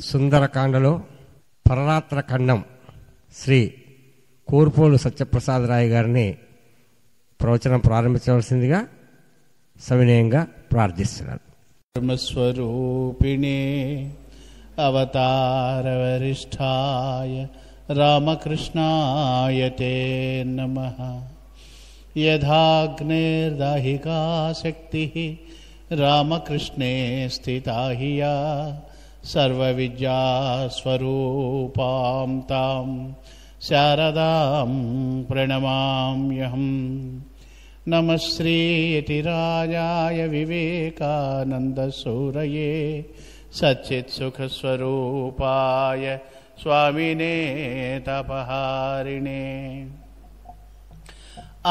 సుందరకాండలో పరరాత్ర ఖండం శ్రీ కూర్పోలు సత్యప్రసాద్ రాయ్ గారిని ప్రవచనం ప్రారంభించవలసిందిగా సవినయంగా ప్రార్థిస్తున్నాను. ధర్మస్వరూపిణే అవతార వరిష్ఠాయ రామకృష్ణాయ తే నమః. యథాగ్నేర్దాహికా శక్తిః రామకృష్ణే స్థితా హియా సర్వవిద్యాస్వరూపాం తాం శారదాం ప్రణమామ్యహం. నమః శ్రీయతిరాజాయ వివేకానందసూరయే సచ్చిత్సుఖస్వరూపాయ స్వామినే తపహారిణే.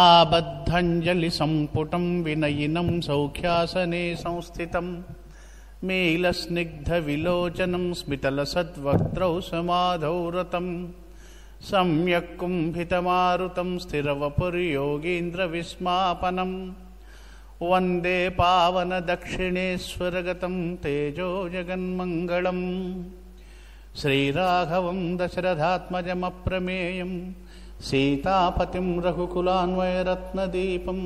ఆబద్ధంజలి సంపుటం వినయినం సౌఖ్యాసనే సంస్థితం మీలస్నిగ్ధ విలోచనం స్మితలసద్వక్త్రౌ సమాధౌ రతం సమ్యక్ కుంభితమారుతం స్థిరవపుర్యోగీంద్ర విస్మాపనం వందే పావన దక్షిణేశ్వరగతం తేజో జగన్మంగళం. శ్రీరాఘవం దశరథాత్మజమప్రమేయం సీతాపతిం రఘుకులాన్వయరత్నదీపం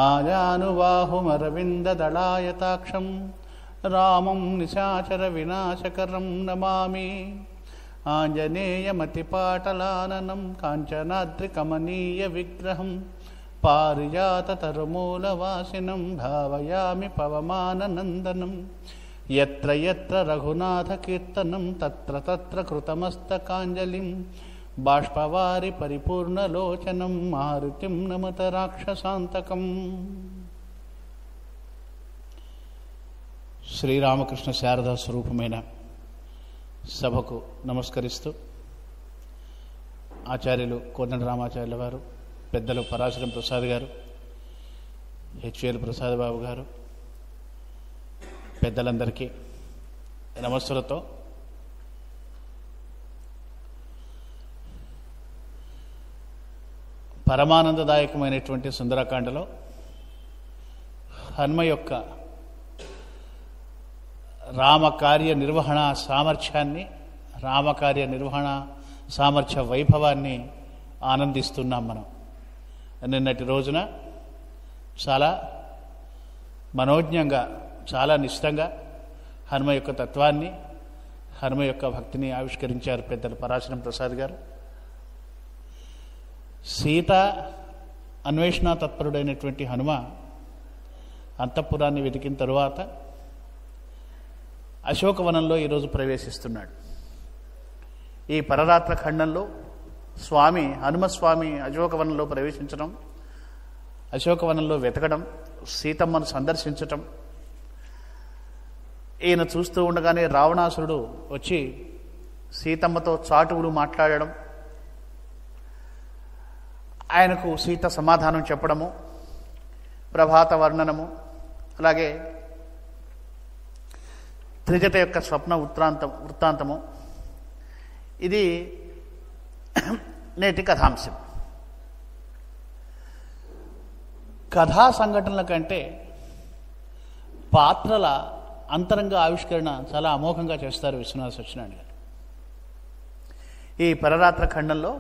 ఆజానుబాహుమరవిందదళాయతాక్షం రామం నిశాచర వినాశకరం నమామి. ఆంజనేయమతిపాటలాననం కాంచనాద్రికమనీయ విగ్రహం పారిజాతతరుమూలవాసినం భావయామి పవమాననందనం. యత్ర యత్ర రఘునాథకీర్తనం తత్ర తత్ర కృతమస్తకాంజలిం బాష్పవారి పరిపూర్ణలోచనం మారుతిం నమత రాక్షసాంతకం. శ్రీరామకృష్ణ శారదా స్వరూపమైన సభకు నమస్కరిస్తూ ఆచార్యులు కోదండ రామాచార్యుల వారు, పెద్దలు పరాశరం ప్రసాద్ గారు, హెచ్వేల్ ప్రసాద్ బాబు గారు, పెద్దలందరికీ నమస్సులతో పరమానందదాయకమైనటువంటి సుందరకాండలో హనుమ యొక్క రామకార్య నిర్వహణ సామర్థ్యాన్ని, రామకార్య నిర్వహణ సామర్థ్య వైభవాన్ని ఆనందిస్తున్నాం మనం. నిన్నటి రోజున చాలా మనోజ్ఞంగా, చాలా నిశ్చితంగా హనుమ యొక్క తత్వాన్ని, హనుమ యొక్క భక్తిని ఆవిష్కరించారు పెద్దలు పరాశరం ప్రసాద్ గారు. సీత అన్వేషణ తత్పరుడైనటువంటి హనుమ అంతఃపురాన్ని వెతికిన తరువాత అశోకవనంలో ఈరోజు ప్రవేశిస్తున్నాడు. ఈ పరరాత్ర ఖండంలో స్వామి హనుమస్వామి అశోకవనంలో ప్రవేశించడం, అశోకవనంలో వెతకడం, సీతమ్మను సందర్శించటం, ఈయన చూస్తూ ఉండగానే రావణాసురుడు వచ్చి సీతమ్మతో చాటువులు మాట్లాడడం, ఆయనకు సీత సమాధానం చెప్పడము, ప్రభాత వర్ణనము, అలాగే త్రిజట యొక్క స్వప్న వృత్తాంతము, ఇది నేటి కథాంశం. కథా సంఘటనల కంటే పాత్రల అంతరంగ ఆవిష్కరణ చాలా అమోఘంగా చేస్తారు విశ్వనాథ సత్యనారాయణ గారు. ఈ పరరాత్ర ఖండంలో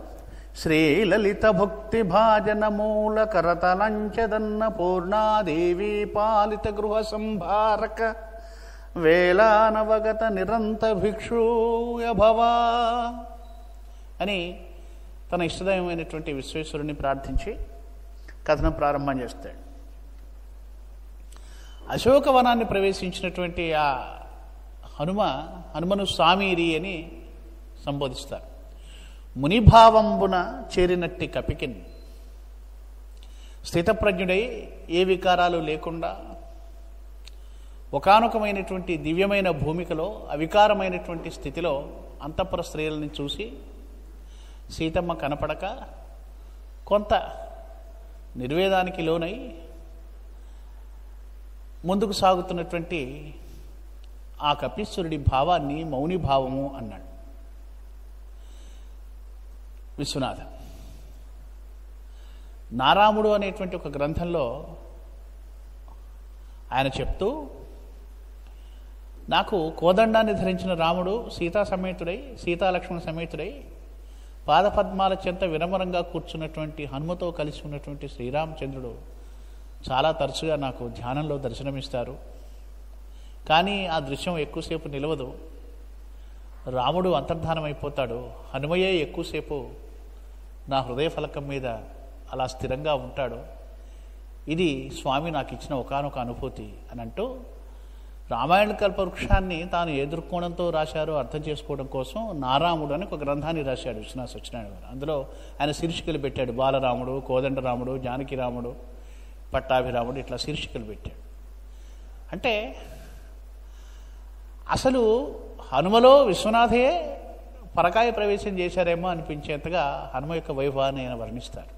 శ్రీలలిత భక్తి భాజన మూల కరతలంచదన్న పూర్ణాదేవి పాలిత గృహ సంభారక వేలానవగత నిరంత భిక్షూయ భవా అని తన ఇష్టదైవమైనటువంటి విశ్వేశ్వరుని ప్రార్థించి కథను ప్రారంభం చేస్తాడు. అశోకవనాన్ని ప్రవేశించినటువంటి ఆ హనుమను స్వామీరి అని సంబోధిస్తారు. మునిభావంబున చేరినట్టి కపికిన్, స్థితప్రజ్ఞుడై ఏ వికారాలు లేకుండా ఒకానొకమైనటువంటి దివ్యమైన భూమికలో అవికారమైనటువంటి స్థితిలో అంతఃపుర స్త్రీలని చూసి సీతమ్మ కనపడక కొంత నిర్వేదానికి లోనై ముందుకు సాగుతున్నటువంటి ఆ కపీశ్వరుడి భావాన్ని మౌని భావము అన్నాడు విశ్వనాథ. నారాముడు అనేటువంటి ఒక గ్రంథంలో ఆయన చెప్తూ నాకు కోదండాన్ని ధరించిన రాముడు సీతాలక్ష్మణ సమేతుడై పాదపద్మాల చెంత వినమ్రంగా కూర్చున్నటువంటి హనుమతో కలిసి ఉన్నటువంటి శ్రీరామచంద్రుడు చాలా తరచుగా నాకు ధ్యానంలో దర్శనమిస్తారు. కానీ ఆ దృశ్యం ఎక్కువసేపు నిలవదు. రాముడు అంతర్ధానం అయిపోతాడు, హనుమయ్యే ఎక్కువసేపు నా హృదయ ఫలకం మీద అలా స్థిరంగా ఉంటాడు. ఇది స్వామి నాకు ఇచ్చిన ఒకానొక అనుభూతి అని అంటూ రామాయణ కల్పవృక్షాన్ని తాను ఏ దృక్కోణంతో రాశారో అర్థం చేసుకోవడం కోసం నారాముడు అని ఒక గ్రంథాన్ని రాశాడు విశ్వనాథ సత్యనారాయణ గారు. అందులో ఆయన శీర్షికలు పెట్టాడు. బాలరాముడు, కోదండరాముడు, జానకిరాముడు, పట్టాభిరాముడు, ఇట్లా శీర్షికలు పెట్టాడు. అంటే అసలు హనుమలో విశ్వనాథే పరకాయ ప్రవేశం చేశారేమో అనిపించేంతగా హనుమ యొక్క వైభవాన్ని ఆయన వర్ణిస్తారు.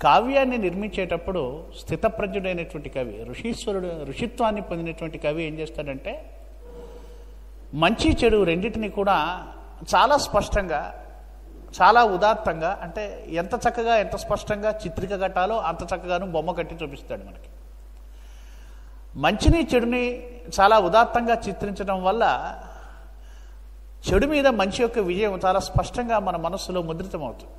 కావ్యాన్ని నిర్మించేటప్పుడు స్థితప్రజ్ఞుడైనటువంటి కవి, ఋషిత్వాన్ని పొందినటువంటి కవి ఏం చేస్తాడంటే మంచి చెడు రెండింటినీ కూడా చాలా స్పష్టంగా, చాలా ఉదాత్తంగా, అంటే ఎంత చక్కగా ఎంత స్పష్టంగా చిత్రిక కట్టాలో అంత చక్కగాను బొమ్మ కట్టి చూపిస్తాడు మనకి. మంచిని చెడుని చాలా ఉదాత్తంగా చిత్రించడం వల్ల చెడు మీద మంచి యొక్క విజయం చాలా స్పష్టంగా మన మనస్సులో ముద్రితమవుతుంది.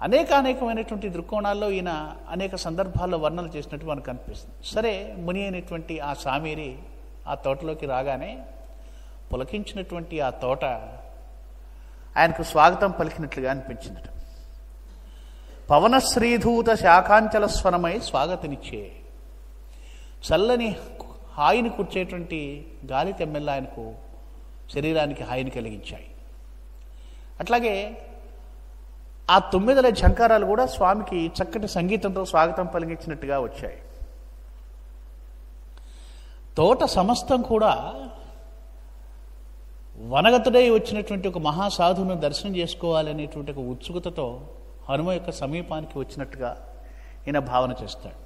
అనేకమైనటువంటి దృక్కోణాల్లో ఈయన అనేక సందర్భాల్లో వర్ణన చేసినట్టు మనకు అనిపిస్తుంది. సరే, ముని అయినటువంటి ఆ సామీరి ఆ తోటలోకి రాగానే పులకించినటువంటి ఆ తోట ఆయనకు స్వాగతం పలికినట్లుగా అనిపించిందట. పవనశ్రీధూత శాఖాంచల స్వరమై స్వాగతనిచ్చే చల్లని హాయిని కూర్చేటువంటి గాలి తెమ్మెల్ల ఆయనకు శరీరానికి హాయిని కలిగించాయి. అట్లాగే ఆ 9 ఝంకారాలు కూడా స్వామికి చక్కటి సంగీతంతో స్వాగతం పలికించినట్టుగా వచ్చాయి. తోట సమస్తం కూడా వనగతుడై వచ్చినటువంటి ఒక మహాసాధువును దర్శనం చేసుకోవాలనేటువంటి ఒక ఉత్సుకతతో హనుమ యొక్క సమీపానికి వచ్చినట్టుగా ఈయన భావన చేస్తాడు.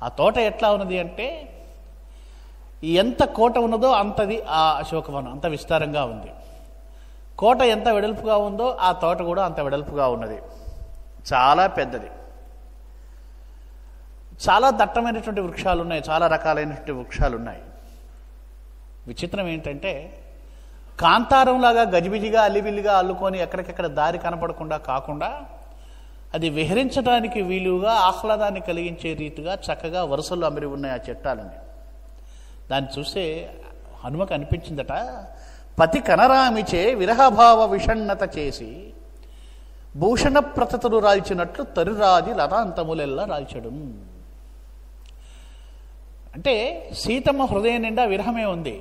ఆ తోట ఎట్లా ఉన్నది అంటే ఎంత కోట ఉన్నదో అంతది ఆ అశోకవనం, అంత విస్తారంగా ఉంది. కోట ఎంత వెడల్పుగా ఉందో ఆ తోట కూడా అంత వెడల్పుగా ఉన్నది. చాలా పెద్దది. చాలా దట్టమైనటువంటి వృక్షాలు ఉన్నాయి, చాలా రకాలైనటువంటి వృక్షాలు ఉన్నాయి. విచిత్రం ఏంటంటే కాంతారంలాగా గజిబిజిగా అల్లిబిల్లిగా అల్లుకొని ఎక్కడికెక్కడ దారి కనపడకుండా కాకుండా అది విహరించడానికి వీలుగా ఆహ్లాదాన్ని కలిగించే రీతిగా చక్కగా వరుసల్లో అమరి ఉన్నాయి ఆ చెట్టాలని. దాన్ని చూస్తే హనుమకు అనిపించిందట, పతి కనరామిచే విరహభావ విషణ్ణత చేసి భూషణ ప్రతతులు రాల్చినట్లు తరురాది లతాంతములెల్లా రాల్చడం. అంటే సీతమ్మ హృదయం నిండా విరహమే ఉంది.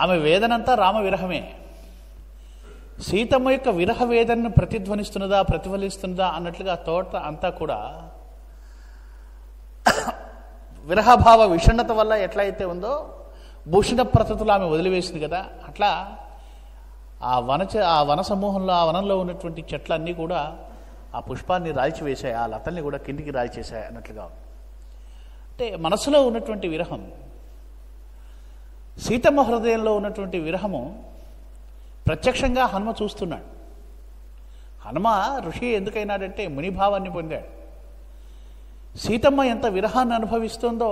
ఆమె వేదనంతా రామ విరహమే. సీతమ్మ యొక్క విరహ వేదనను ప్రతిఫలిస్తున్నదా అన్నట్లుగా తోట అంతా కూడా విరహభావ విషణ్ణత వల్ల ఎట్లయితే ఉందో భూషణ ప్రతతులు ఆమె వదిలివేసింది కదా, అట్లా ఆ వన సమూహంలో, ఆ వనంలో ఉన్నటువంటి చెట్లన్నీ కూడా ఆ పుష్పాన్ని రాల్చివేశాయి, ఆ లతల్ని కూడా కిందికి రాల్చేశాయి అన్నట్లుగా. అంటే మనసులో ఉన్నటువంటి విరహం, సీతమ్మ హృదయంలో ఉన్నటువంటి విరహము ప్రత్యక్షంగా హనుమ చూస్తున్నాడు. హనుమ ఋషి ఎందుకైనాడంటే మునిభావాన్ని పొందాడు. సీతమ్మ ఎంత విరహాన్ని అనుభవిస్తుందో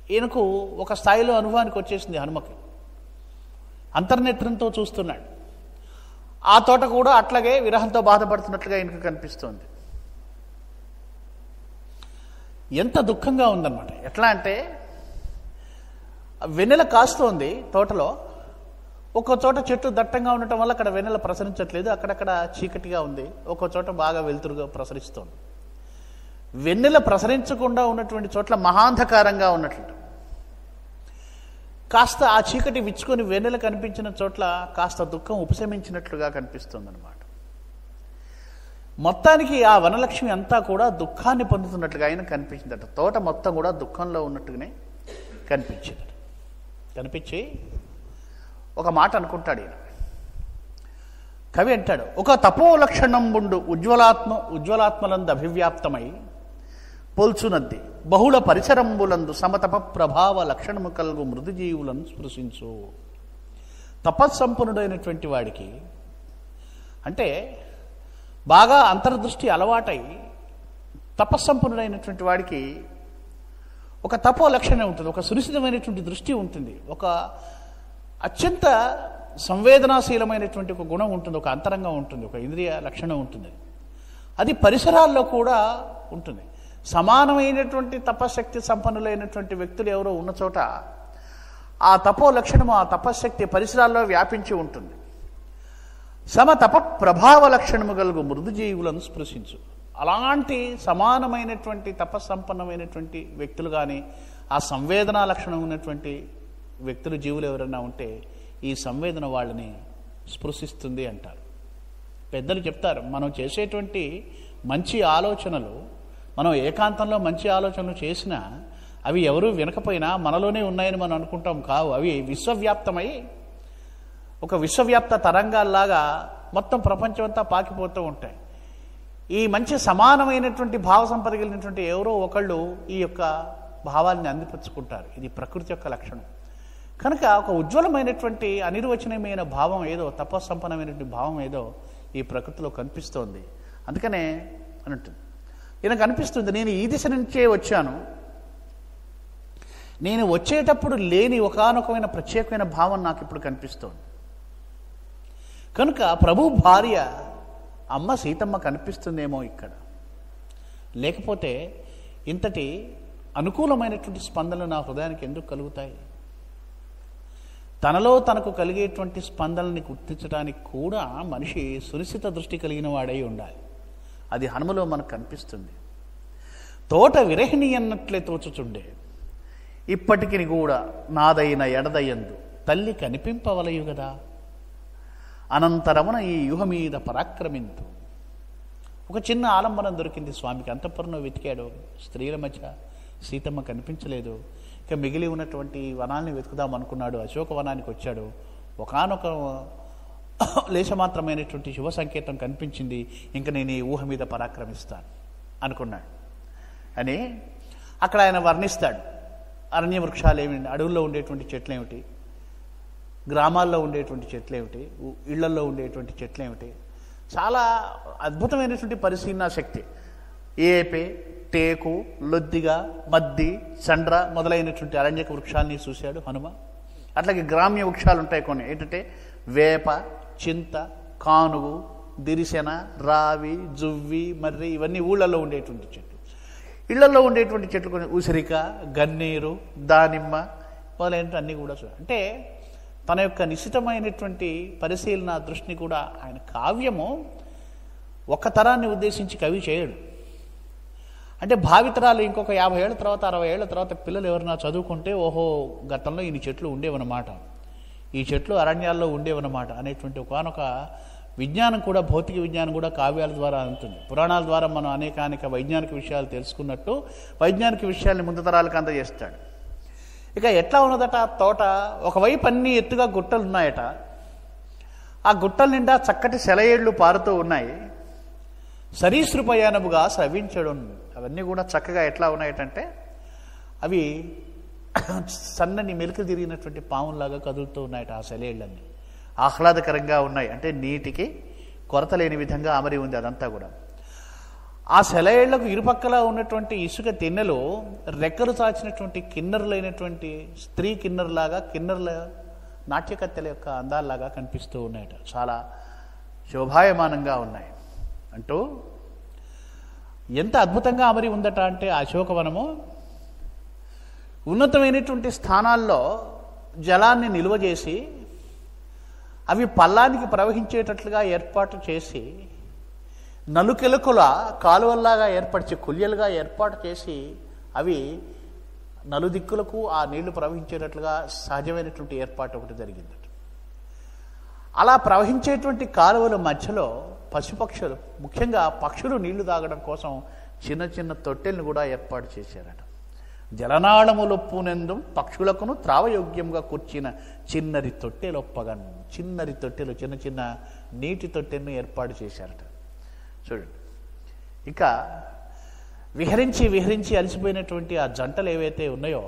ఈయనకు ఒక స్థాయిలో అనుభవానికి వచ్చేసింది హనుమకి. అంతర్నేత్రంతో చూస్తున్నాడు. ఆ తోట కూడా అట్లాగే విరహంతో బాధపడుతున్నట్లుగా ఈయనకు కనిపిస్తోంది. ఎంత దుఃఖంగా ఉందన్నమాట. ఎట్లా అంటే వెన్నెల కాస్తోంది తోటలో, ఒక్కో చోట చెట్టు దట్టంగా ఉండటం వల్ల అక్కడ వెన్నెల ప్రసరించట్లేదు, అక్కడక్కడ చీకటిగా ఉంది, ఒక్కో చోట బాగా వెలుతురుగా ప్రసరిస్తోంది. వెన్నెల ప్రసరించకుండా ఉన్నటువంటి చోట్ల మహాంధకారంగా ఉన్నట్లు, కాస్త ఆ చీకటి విచ్చుకొని వెన్నెల కనిపించిన చోట్ల కాస్త దుఃఖం ఉపశమించినట్లుగా కనిపిస్తుంది అన్నమాట. మొత్తానికి ఆ వనలక్ష్మి అంతా కూడా దుఃఖాన్ని పొందుతున్నట్లుగా ఆయన కనిపించిందట. తోట మొత్తం కూడా దుఃఖంలో ఉన్నట్టుగానే కనిపించింది. కనిపించి ఒక మాట అనుకుంటాడు ఈయన. కవి అంటాడు, ఒక తపోలక్షణంబుండు ఉజ్వలాత్మలందు అభివ్యాప్తమై పోల్చునద్ది బహుళ పరిసరంబులందు సమతప ప్రభావ లక్షణము కలుగు మృదుజీవులను స్పృశించు. తపస్సంపన్నుడైనటువంటి వాడికి, అంటే బాగా అంతర్దృష్టి అలవాటై తపస్సంపన్నుడైనటువంటి వాడికి ఒక తపో లక్షణం ఉంటుంది, ఒక సునిశ్చితమైనటువంటి దృష్టి ఉంటుంది, ఒక అత్యంత సంవేదనాశీలమైనటువంటి ఒక గుణం ఉంటుంది, ఒక అంతరంగం ఉంటుంది, ఒక ఇంద్రియ లక్షణం ఉంటుంది. అది పరిసరాల్లో కూడా ఉంటుంది. సమానమైనటువంటి తపశక్తి సంపన్నులైనటువంటి వ్యక్తులు ఎవరో ఉన్న చోట ఆ తపో లక్షణము, ఆ తపశక్తి పరిసరాల్లో వ్యాపించి ఉంటుంది. సమ తప ప్రభావ లక్షణము గలుగు మృదు జీవులను స్పృశించు. అలాంటి సమానమైనటువంటి తపస్సంపన్నమైనటువంటి వ్యక్తులు కానీ, ఆ సంవేదనా లక్షణం ఉన్నటువంటి వ్యక్తులు, జీవులు ఎవరైనా ఉంటే ఈ సంవేదన వాళ్ళని స్పృశిస్తుంది అంటారు. పెద్దలు చెప్తారు, మనం చేసేటువంటి మంచి ఆలోచనలు, మనం ఏకాంతంలో మంచి ఆలోచనలు చేసినా అవి ఎవరూ వినకపోయినా మనలోనే ఉన్నాయని మనం అనుకుంటాం. కావు, అవి విశ్వవ్యాప్తమై ఒక విశ్వవ్యాప్త తరంగాల్లాగా మొత్తం ప్రపంచం అంతా పాకిపోతూ ఉంటాయి. ఈ మంచి సమానమైనటువంటి భావ సంపద కలిగినటువంటి ఎవరో ఒకళ్ళు ఈ యొక్క భావాల్ని అందిపుచ్చుకుంటారు. ఇది ప్రకృతి యొక్క లక్షణం. కనుక ఒక ఉజ్వలమైనటువంటి అనిర్వచనీయమైన భావం ఏదో, తపస్సంపన్నమైనటువంటి భావం ఏదో ఈ ప్రకృతిలో కనిపిస్తోంది. అందుకనే అన్నట్టుంది, ఈయనకు అనిపిస్తుంది, నేను ఈ దిశ నుంచే వచ్చాను, నేను వచ్చేటప్పుడు లేని ఒకానొకమైన ప్రత్యేకమైన భావం నాకు ఇప్పుడు కనిపిస్తోంది. కనుక ప్రభు భార్య అమ్మ సీతమ్మ కనిపిస్తుందేమో ఇక్కడ, లేకపోతే ఇంతటి అనుకూలమైనటువంటి స్పందనలు నా హృదయానికి ఎందుకు కలుగుతాయి? తనలో తనకు కలిగేటువంటి స్పందనని గుర్తించడానికి కూడా మనిషి సునిశ్చిత దృష్టి కలిగిన వాడై ఉండాలి. అది హనుమలో మనకు కనిపిస్తుంది. తోట విరహిణి అన్నట్లే తోచుచుండే, ఇప్పటికి కూడా నాదైన ఎడదయందు తల్లి కనిపింపవలయు గదా, అనంతరమున ఈ యుహ మీద పరాక్రమింతు. ఒక చిన్న ఆలంబనం దొరికింది స్వామికి. అంతఃపురంలో వెతికాడు, స్త్రీల మధ్య సీతమ్మ కనిపించలేదు. ఇక మిగిలి ఉన్నటువంటి వనాల్ని వెతుకుదాం అనుకున్నాడు. అశోక వనానికి వచ్చాడు. ఒకానొక లేశమాత్రమైనటువంటి శుభ సంకేతం కనిపించింది. ఇంకా నేను ఈ ఊహ మీద పరాక్రమిస్తాను అనుకున్నాడు అని అక్కడ ఆయన వర్ణిస్తాడు. అరణ్య వృక్షాలు ఏమిటి, అడవుల్లో ఉండేటువంటి చెట్లు ఏమిటి, గ్రామాల్లో ఉండేటువంటి చెట్లు ఏమిటి, ఇళ్లల్లో ఉండేటువంటి చెట్లు ఏమిటి. చాలా అద్భుతమైనటువంటి పరిశీలనా శక్తి. ఏపే, టేకు, లొద్దిగా, మద్ది, చండ్ర మొదలైనటువంటి అరణ్యక వృక్షాలని చూశాడు హనుమ. అట్లాగే గ్రామ్య వృక్షాలు ఉంటాయి కొన్ని, ఏంటంటే వేప, చింత, కానుగు, దిరిశెన, రావి, జువ్వి, మర్రి, ఇవన్నీ ఊళ్ళల్లో ఉండేటువంటి చెట్లు. ఇళ్లలో ఉండేటువంటి చెట్లు కొన్ని ఉసిరిక, గన్నేరు, దానిమ్మ మొదలైనటువంటి అన్నీ కూడా అంటే తన యొక్క నిశ్చితమైనటువంటి పరిశీలన దృష్టిని కూడా ఆయన కావ్యము ఒక తరాన్ని ఉద్దేశించి కవి చేయడు. అంటే భావితరాలు ఇంకొక 50 ఏళ్ల తర్వాత 60 ఏళ్ల తర్వాత పిల్లలు ఎవరైనా చదువుకుంటే ఓహో గతంలో ఇన్ని చెట్లు ఉండేవన్నమాట, ఈ చెట్లు అరణ్యాల్లో ఉండేవన్నమాట అనేటువంటి ఒకనొక విజ్ఞానం కూడా, భౌతిక విజ్ఞానం కూడా కావ్యాల ద్వారా అందుతుంది. పురాణాల ద్వారా మనం అనేక వైజ్ఞానిక విషయాలు తెలుసుకున్నట్టు వైజ్ఞానిక విషయాల్ని ముందు తరాలకు అందజేస్తాడు. ఇక ఎట్లా ఉన్నదట తోట, ఒకవైపు అన్ని ఎత్తుగా గుట్టలు ఉన్నాయట, ఆ గుట్టల నిండా చక్కటి సెలయేళ్లు పారుతూ ఉన్నాయి. సరీసృపయానముగా స్రవించడం, అవన్నీ కూడా చక్కగా ఎట్లా ఉన్నాయటంటే అవి సన్నని మెలికి తిరిగినటువంటి పాముల్లాగా కదులుతూ ఉన్నాయట. ఆ సెలయేళ్ళన్నీ ఆహ్లాదకరంగా ఉన్నాయి. అంటే నీటికి కొరత లేని విధంగా అమరి ఉంది అదంతా కూడా. ఆ సెలయేళ్లకు ఇరుపక్కల ఉన్నటువంటి ఇసుక తిన్నెలు రెక్కలు చాచినటువంటి కిన్నరులైనటువంటి స్త్రీ కిన్నరులాగా, కిన్నరుల నాట్యకత్తెల యొక్క అందాల్లాగా కనిపిస్తూ ఉన్నాయట. చాలా శోభాయమానంగా ఉన్నాయి అంటూ ఎంత అద్భుతంగా అమరి ఉందట అంటే అశోకవనము ఉన్నతమైనటువంటి స్థానాల్లో జలాన్ని నిల్వ చేసి అవి పల్లానికి ప్రవహించేటట్లుగా ఏర్పాటు చేసి, నలుకెలుకుల కాలువల్లాగా ఏర్పరిచి, కొల్యలుగా ఏర్పాటు చేసి అవి నలుదిక్కులకు ఆ నీళ్లు ప్రవహించేటట్లుగా సహజమైనటువంటి ఏర్పాటు ఒకటి జరిగింది. అలా ప్రవహించేటువంటి కాలువల మధ్యలో పశుపక్షులు, ముఖ్యంగా పక్షులు నీళ్లు తాగడం కోసం చిన్న చిన్న తొట్టెలను కూడా ఏర్పాటు చేశారట. జలనాళములొప్పునందు పక్షులకును త్రావయోగ్యంగా కూర్చిన చిన్నరి తొట్టెలొప్పగను, చిన్నరి తొట్టెలు, చిన్న చిన్న నీటి తొట్టెలను ఏర్పాటు చేశారట. చూడండి, ఇక విహరించి విహరించి అలసిపోయినటువంటి ఆ జంటలు ఏవైతే ఉన్నాయో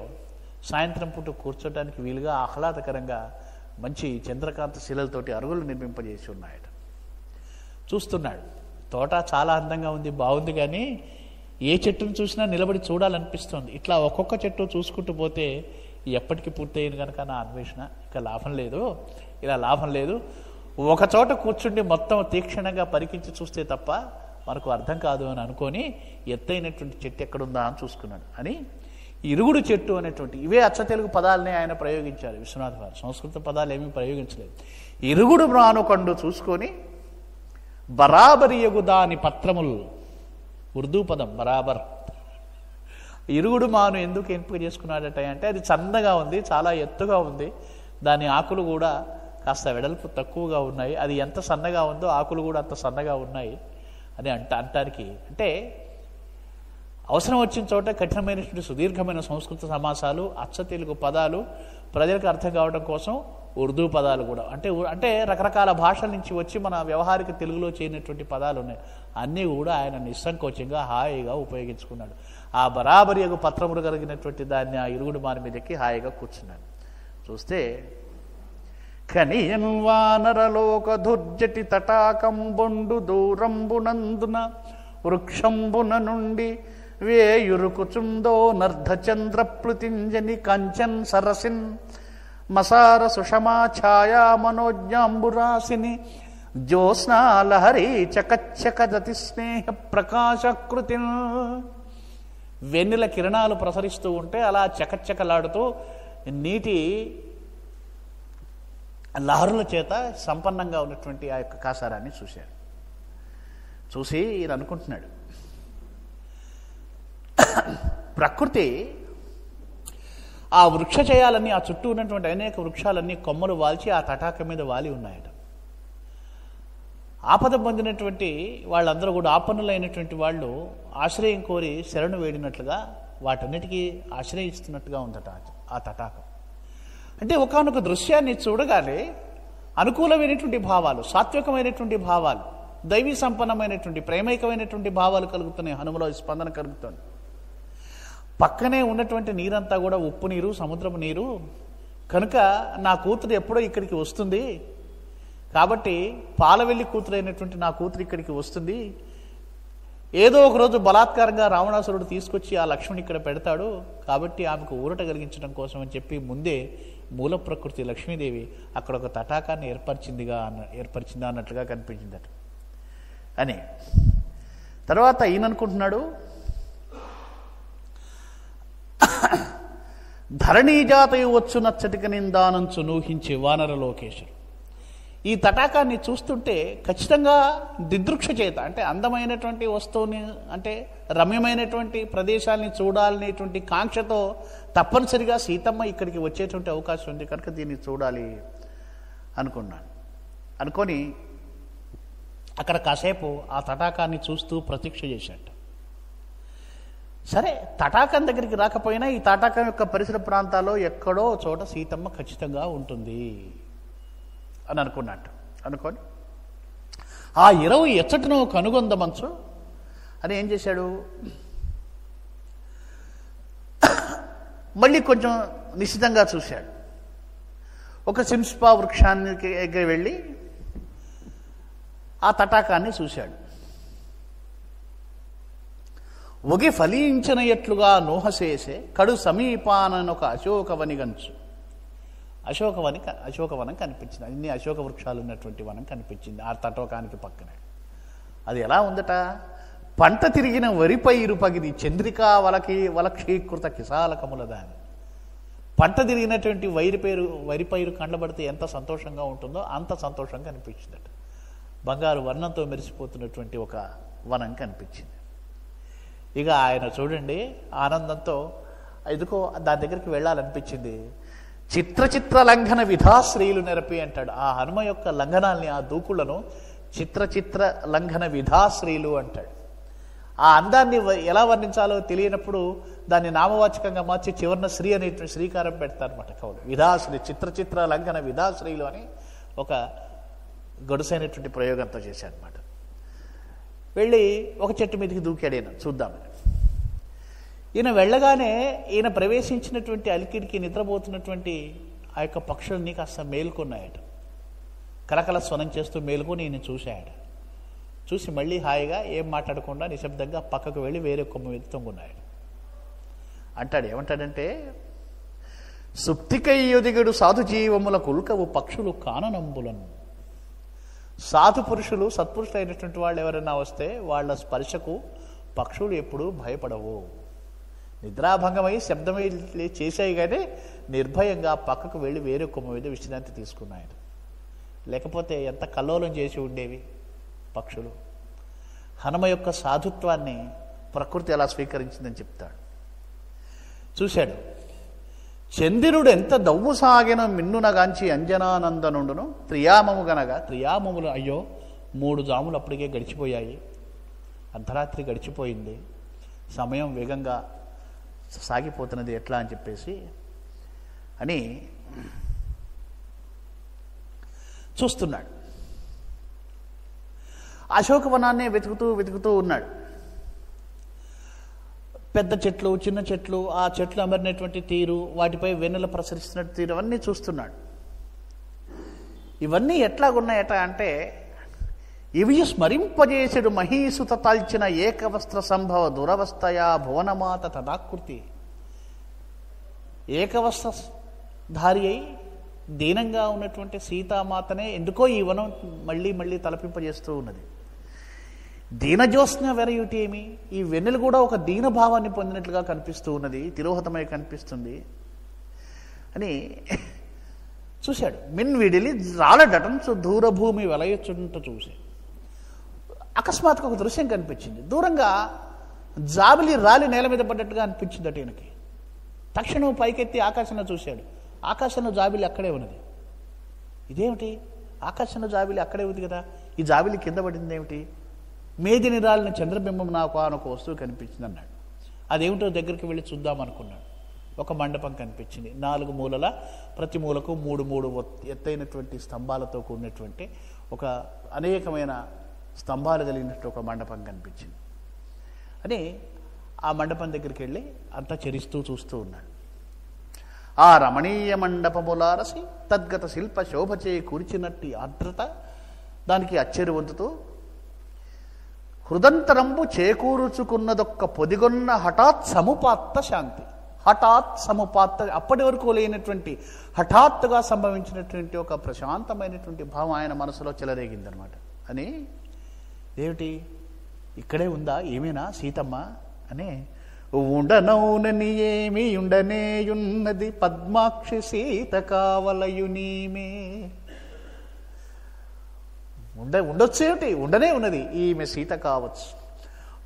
సాయంత్రం పూట కూర్చోటానికి వీలుగా ఆహ్లాదకరంగా మంచి చంద్రకాంత శిలలతోటి అరుగులు నిర్మింపజేసి ఉన్నాయట. చూస్తున్నాడు, తోట చాలా అందంగా ఉంది, బాగుంది, కానీ ఏ చెట్టును చూసినా నిలబడి చూడాలనిపిస్తుంది. ఇట్లా ఒక్కొక్క చెట్టు చూసుకుంటూ పోతే ఎప్పటికీ పూర్తయింది కనుక నా అన్వేషణ ఇక లాభం లేదు, ఇలా లాభం లేదు. ఒక చోట కూర్చుండి మొత్తం తీక్షణంగా పరికించి చూస్తే తప్ప మనకు అర్థం కాదు అని అనుకొని ఎత్తైనటువంటి చెట్టు ఎక్కడుందా అని చూసుకున్నాడు. అని ఇరుగుడు చెట్టు అనేటువంటి ఇవే అచ్చ తెలుగు పదాలనే ఆయన ప్రయోగించారు విశ్వనాథ్ వారు. సంస్కృత పదాలు ఏమీ ప్రయోగించలేదు. ఇరుగుడు మ్రానుకండు చూసుకొని బరాబరి ఎగు దాని పత్రములు, ఉర్దూ పదం బరాబర్. ఇరుగుడు మాను ఎందుకు ఎంపిక చేసుకున్నాడట అంటే అది చందగా ఉంది, చాలా ఎత్తుగా ఉంది, దాని ఆకులు కూడా కాస్త వెడల్పు తక్కువగా ఉన్నాయి, అది ఎంత సన్నగా ఉందో ఆకులు కూడా అంత సన్నగా ఉన్నాయి అని అంటానికి. అంటే అవసరం వచ్చిన చోట కఠినమైనటువంటి సుదీర్ఘమైన సంస్కృత సమాసాలు, అచ్చ తెలుగు పదాలు ప్రజలకు అర్థం కావడం కోసం ఉర్దూ పదాలు కూడా అంటే రకరకాల భాషల నుంచి వచ్చి మన వ్యవహారిక తెలుగులో చేయనటువంటి పదాలు ఉన్నాయి. అన్నీ కూడా ఆయన నిస్సంకోచంగా హాయిగా ఉపయోగించుకున్నాడు. ఆ బరాబరి పత్రములు కలిగినటువంటి దాన్ని ఆ ఇరుగుడు మాని మీదకి హాయిగా కూర్చున్నాడు. చూస్తే కనియన్ వానరలోక దుర్జటి తటాకంబొండు దూరంబునందున వృక్షంబున నుండి వేయురుకుచుందో నర్ధచంద్ర ప్లుతింజని కంచన్ సరసిన్ మసార సుషమా ఛాయా మనోజ్ఞాంబురాసిని జ్యోత్స్నాలహరి చకచ్చకదతి స్నేహ ప్రకాశకృతి. వెన్నెల కిరణాలు ప్రసరిస్తూ ఉంటే అలా చకచ్చకలాడుతూ నీటి లహరుల చేత సంపన్నంగా ఉన్నటువంటి ఆ యొక్క కాసారాన్ని చూశాడు. చూసి ఈయన అనుకుంటున్నాడు, ప్రకృతి ఆ వృక్ష చేయాలన్నీ, ఆ చుట్టూ ఉన్నటువంటి అనేక వృక్షాలన్నీ కొమ్మలు వాల్చి ఆ తటాక మీద వాలి ఉన్నాయట. ఆపద పొందినటువంటి వాళ్ళందరూ కూడా ఆపన్నులైనటువంటి వాళ్ళు ఆశ్రయం కోరి శరణు వేడినట్లుగా వాటన్నిటికీ ఆశ్రయిస్తున్నట్టుగా ఉందట ఆ తటాకం. అంటే ఒకానొక దృశ్యాన్ని చూడగానే అనుకూలమైనటువంటి భావాలు, సాత్వికమైనటువంటి భావాలు, దైవీ సంపన్నమైనటువంటి ప్రేమైకమైనటువంటి భావాలు కలుగుతున్నాయి. హనుమలో స్పందన కలుగుతుంది. పక్కనే ఉన్నటువంటి నీరంతా కూడా ఉప్పు నీరు, సముద్రపు నీరు కనుక నా కూతురు ఎప్పుడో ఇక్కడికి వస్తుంది, కాబట్టి పాలవెల్లి కూతురైనటువంటి నా కూతురు ఇక్కడికి వస్తుంది, ఏదో ఒకరోజు బలాత్కారంగా రావణాసురుడు తీసుకొచ్చి ఆ లక్ష్మణుని ఇక్కడ పెడతాడు, కాబట్టి ఆమెకు ఊరట కలిగించడం కోసం అని చెప్పి ముందే మూల ప్రకృతి లక్ష్మీదేవి అక్కడ ఒక తటాకాన్ని ఏర్పరిచిందా అన్నట్లుగా కనిపించిందట అని. తర్వాత ఈయన అనుకుంటున్నాడు, ధరణీజాతయు వచ్చు నచ్చటిక నిందానంచు నూహించే వానర లోకేశుడు. ఈ తటాకాన్ని చూస్తుంటే ఖచ్చితంగా దిదృక్ష చేత, అంటే అందమైనటువంటి వస్తువుని, అంటే రమ్యమైనటువంటి ప్రదేశాలని చూడాలనేటువంటి కాంక్షతో తప్పనిసరిగా సీతమ్మ ఇక్కడికి వచ్చేటువంటి అవకాశం ఉంది కనుక దీన్ని చూడాలి అనుకున్నాను. అనుకొని అక్కడ కాసేపు ఆ తటాకాన్ని చూస్తూ ప్రతీక్ష చేశాడు. సరే, తటాకం దగ్గరికి రాకపోయినా ఈ తటాకం యొక్క పరిసర ప్రాంతాల్లో ఎక్కడో చోట సీతమ్మ ఖచ్చితంగా ఉంటుంది అని అనుకున్నట్టు. అనుకొని ఆ 20 ఎచ్చటను కనుగొందమంచు అని ఏం చేశాడు, మళ్ళీ కొంచెం నిశ్చితంగా చూశాడు. ఒక సింస్పా వృక్షానికి వెళ్ళి ఆ తటాకాన్ని చూశాడు. ఒగి ఫలించిన ఎట్లుగా నోహసేసే కడు సమీపానొక అశోకవనిగంచు. అశోకవనం కనిపించింది. అన్ని అశోక వృక్షాలు ఉన్నటువంటి వనం కనిపించింది ఆ తటోకానికి పక్కనే. అది ఎలా ఉందట, పంట తిరిగిన వరి పైరు పగిది చంద్రికా వలక్షీకృత కిసాలకముల దాని. పంట తిరిగినటువంటి వరి పైరు కండబడితే ఎంత సంతోషంగా ఉంటుందో అంత సంతోషంగా కనిపించిందట. బంగారు వర్ణంతో మెరిసిపోతున్నటువంటి ఒక వనం కనిపించింది. ఇక ఆయన చూడండి ఆనందంతో ఎందుకో దాని దగ్గరికి వెళ్ళాలనిపించింది. చిత్ర లంఘన విధాశ్రీలు నెరపి అంటాడు. ఆ హనుమ యొక్క లంఘనాల్ని, ఆ దూకుళ్లను చిత్ర లంఘన విధాశ్రీలు అంటాడు. ఆ అందాన్ని ఎలా వర్ణించాలో తెలియనప్పుడు దాన్ని నామవాచకంగా మార్చి చివరిన శ్రీ అనేటువంటి శ్రీకారం పెడతారన్నమాట కవులు. విధాశ్రీ, చిత్ర లంఘన విధాశ్రీలు అని ఒక గడుసైనటువంటి ప్రయోగంతో చేశాడనమాట. వెళ్ళి ఒక చెట్టు మీదకి దూకాడు ఈయన చూద్దామని. ఈయన వెళ్ళగానే ఈయన ప్రవేశించినటువంటి అలికిడికి నిద్రపోతున్నటువంటి ఆ యొక్క పక్షులన్నీ కాస్త మేలుకున్నాయట. కలకల స్వనం చేస్తూ మేలుకొని ఈయన చూశాడు. చూసి మళ్ళీ హాయిగా ఏం మాట్లాడకుండా నిశ్శబ్దంగా పక్కకు వెళ్ళి వేరే కొమ్మ మీద తొంగున్నాడు. అంటాడు, ఏమంటాడంటే, సుప్తికయ్యొదిగడు సాధు జీవముల కుల్కవు పక్షులు కాననంబులను. సాధు పురుషులు, సత్పురుషులైనటువంటి వాళ్ళు ఎవరైనా వస్తే వాళ్ళ స్పర్శకు పక్షులు ఎప్పుడూ భయపడవు. నిద్రాభంగమై శబ్దమై చేశాయి కానీ నిర్భయంగా పక్కకు వెళ్ళి వేరే కొమ్మ మీద విశ్రాంతి తీసుకున్నాయి. లేకపోతే ఎంత కల్లోలం చేసి ఉండేవి పక్షులు. హనుమ యొక్క సాధుత్వాన్ని ప్రకృతి ఎలా స్వీకరించిందని చెప్తాడు. చూశాడు, చందిరుడు ఎంత దవ్వు సాగిన మిన్నునగాంచి అంజనానందనుండును త్రియామము గనగా. త్రియామములు, అయ్యో 3 జాములు అప్పటికే గడిచిపోయాయి, అర్ధరాత్రి గడిచిపోయింది, సమయం వేగంగా సాగిపోతున్నది, ఎట్లా అని చెప్పేసి అని చూస్తున్నాడు. అశోకవనాన్ని వెతుకుతూ ఉన్నాడు. పెద్ద చెట్లు, చిన్న చెట్లు, ఆ చెట్లు అమరినటువంటి తీరు, వాటిపై వెన్నెల ప్రసరిస్తున్నట్టు తీరు అవన్నీ చూస్తున్నాడు. ఇవన్నీ ఎట్లాగున్నాయట అంటే, ఇవి స్మరింపజేసుడు మహీసుత తాల్చిన ఏకవస్త్ర సంభవ దురవస్థయా భువనమాత తదాకృతి. ఏకవస్త్రధారి అయి దీనంగా ఉన్నటువంటి సీతామాతనే ఎందుకో ఈ వనం మళ్ళీ తలపింపజేస్తూ ఉన్నది. దీనజ్యోత్స్న వెరయుటి ఏమి, ఈ వెన్నెలు కూడా ఒక దీనభావాన్ని పొందినట్లుగా కనిపిస్తూ ఉన్నది, తిరోహతమై కనిపిస్తుంది అని చూశాడు. మిన్విడిలి రాలడటం దూరభూమి వెలయచుంట చూసి అకస్మాత్తుగా ఒక దృశ్యం కనిపించింది. దూరంగా జాబిలి రాలి నేల మీద పడ్డట్టుగా అనిపించింది అటు ఈయనకి. తక్షణం పైకెత్తి ఆకాశంలో చూశాడు. ఆకాశంలో జాబిలి అక్కడే ఉన్నది. ఇదేమిటి, ఆకాశంలో జాబిలి అక్కడే ఉంది కదా, ఈ జాబిలి కింద పడింది ఏమిటి? మేదిని రాలిన చంద్రబింబం నాకు ఒక వస్తువు కనిపించింది అన్నాడు. అదేమిటో దగ్గరికి వెళ్ళి చూద్దాం అనుకున్నాడు. ఒక మండపం కనిపించింది. 4 మూలల, ప్రతి మూలకు 3 ఎత్తైనటువంటి స్తంభాలతో కూడినటువంటి ఒక అనేకమైన స్తంభాలు కలిగినట్టు ఒక మండపం కనిపించింది అని ఆ మండపం దగ్గరికి వెళ్ళి అంతా చరిస్తూ చూస్తూ ఉన్నాడు. ఆ రమణీయ మండపములారసి తద్గత శిల్ప శోభచే కూర్చినట్టి ఆర్ద్రత దానికి అచ్చెరు వంతుతూ హృదంతరంబు చేకూరుచుకున్నదొక్క పొదిగొన్న హఠాత్ సముపాత్త శాంతి. హఠాత్ సముపాత్త, అప్పటి వరకు లేనటువంటి హఠాత్తుగా సంభవించినటువంటి ఒక ప్రశాంతమైనటువంటి భావం ఆయన మనసులో చెలరేగిందనమాట. అని ఏమిటి, ఇక్కడే ఉందా ఏమైనా సీతమ్మ అని, ఉండనౌనని ఏమి ఉండనేయున్నది పద్మాక్షి సీత కావలయునీమే. ఉండొచ్చు ఏమిటి, ఉండనే ఉన్నది, ఈమె సీత కావచ్చు.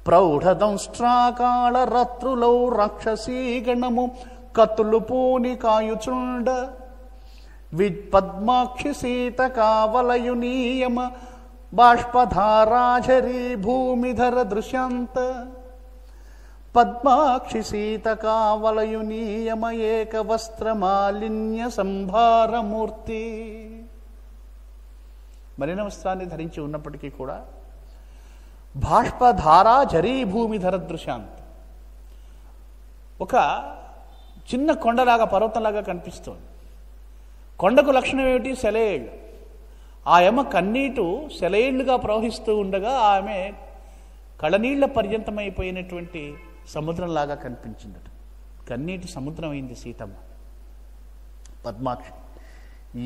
ప్రౌఢదంష్ట్రాకాళ రాత్రులో రాక్షసీ గణము కత్తులు పూని కాయుచుండ పద్మాక్షి సీత కావలయునీయమ బాష్పధారాఝరీ భూమిధర దృశ్యాంత పద్మాక్షి సీత కావలయునీయమ ఏకవస్త్రమాలిన్య సంభారమూర్తి. మలిన వస్త్రాన్ని ధరించి ఉన్నప్పటికీ కూడా బాష్పధారా జరీభూమిధర దృశ్యాంత్, ఒక చిన్న కొండలాగా పర్వతంలాగా కనిపిస్తోంది. కొండకు లక్షణం ఏమిటి, సెలయేళ్ళు. ఆ యమ కన్నీటు సెలయేళ్లుగా ప్రవహిస్తూ ఉండగా ఆమె కళనీళ్ల పర్యంతమైపోయినటువంటి సముద్రంలాగా కనిపించిందట. కన్నీటి సముద్రం అయింది సీతమ్మ. పద్మాక్షి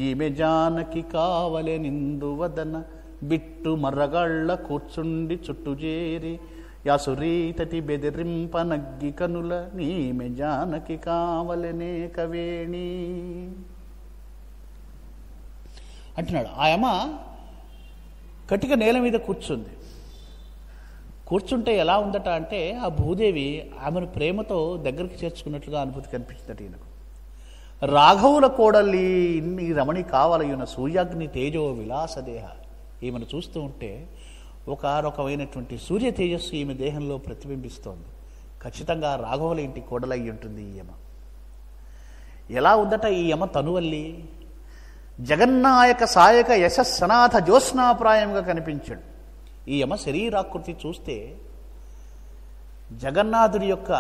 ఈమె జానకి కావలె నిందువదన బిట్టు మర్రగాళ్ళ కూర్చుండి చుట్టుజేరి యాసురీతటి బెదిరింప నగ్గి కనుల నీమె జానకి కావలెనే కవేణి అంటున్నాడు. ఆయమ కటిక నేల మీద కూర్చుంటే ఎలా ఉందట అంటే, ఆ భూదేవి ఆమెను ప్రేమతో దగ్గరికి చేర్చుకున్నట్లుగా అనుభూతి కనిపించిందట ఈయనకు. రాఘవుల కోడల్లి ఇన్ని రమణి కావలయున సూర్యాగ్ని తేజో విలాసదేహ. ఈమెను చూస్తూ ఉంటే ఒక రకమైనటువంటి సూర్య తేజస్సు ఈమె దేహంలో ప్రతిబింబిస్తోంది. ఖచ్చితంగా రాఘవుల ఇంటి కోడలై ఉంటుంది ఈ యమ. ఎలా ఉందట ఈ యమ తనువల్లి, జగన్నాయక సాయక యశస్సనాథ జ్యోత్స్నాప్రాయంగా కనిపించాడు. ఈ యమ శరీరాకృతి చూస్తే జగన్నాథుడి యొక్క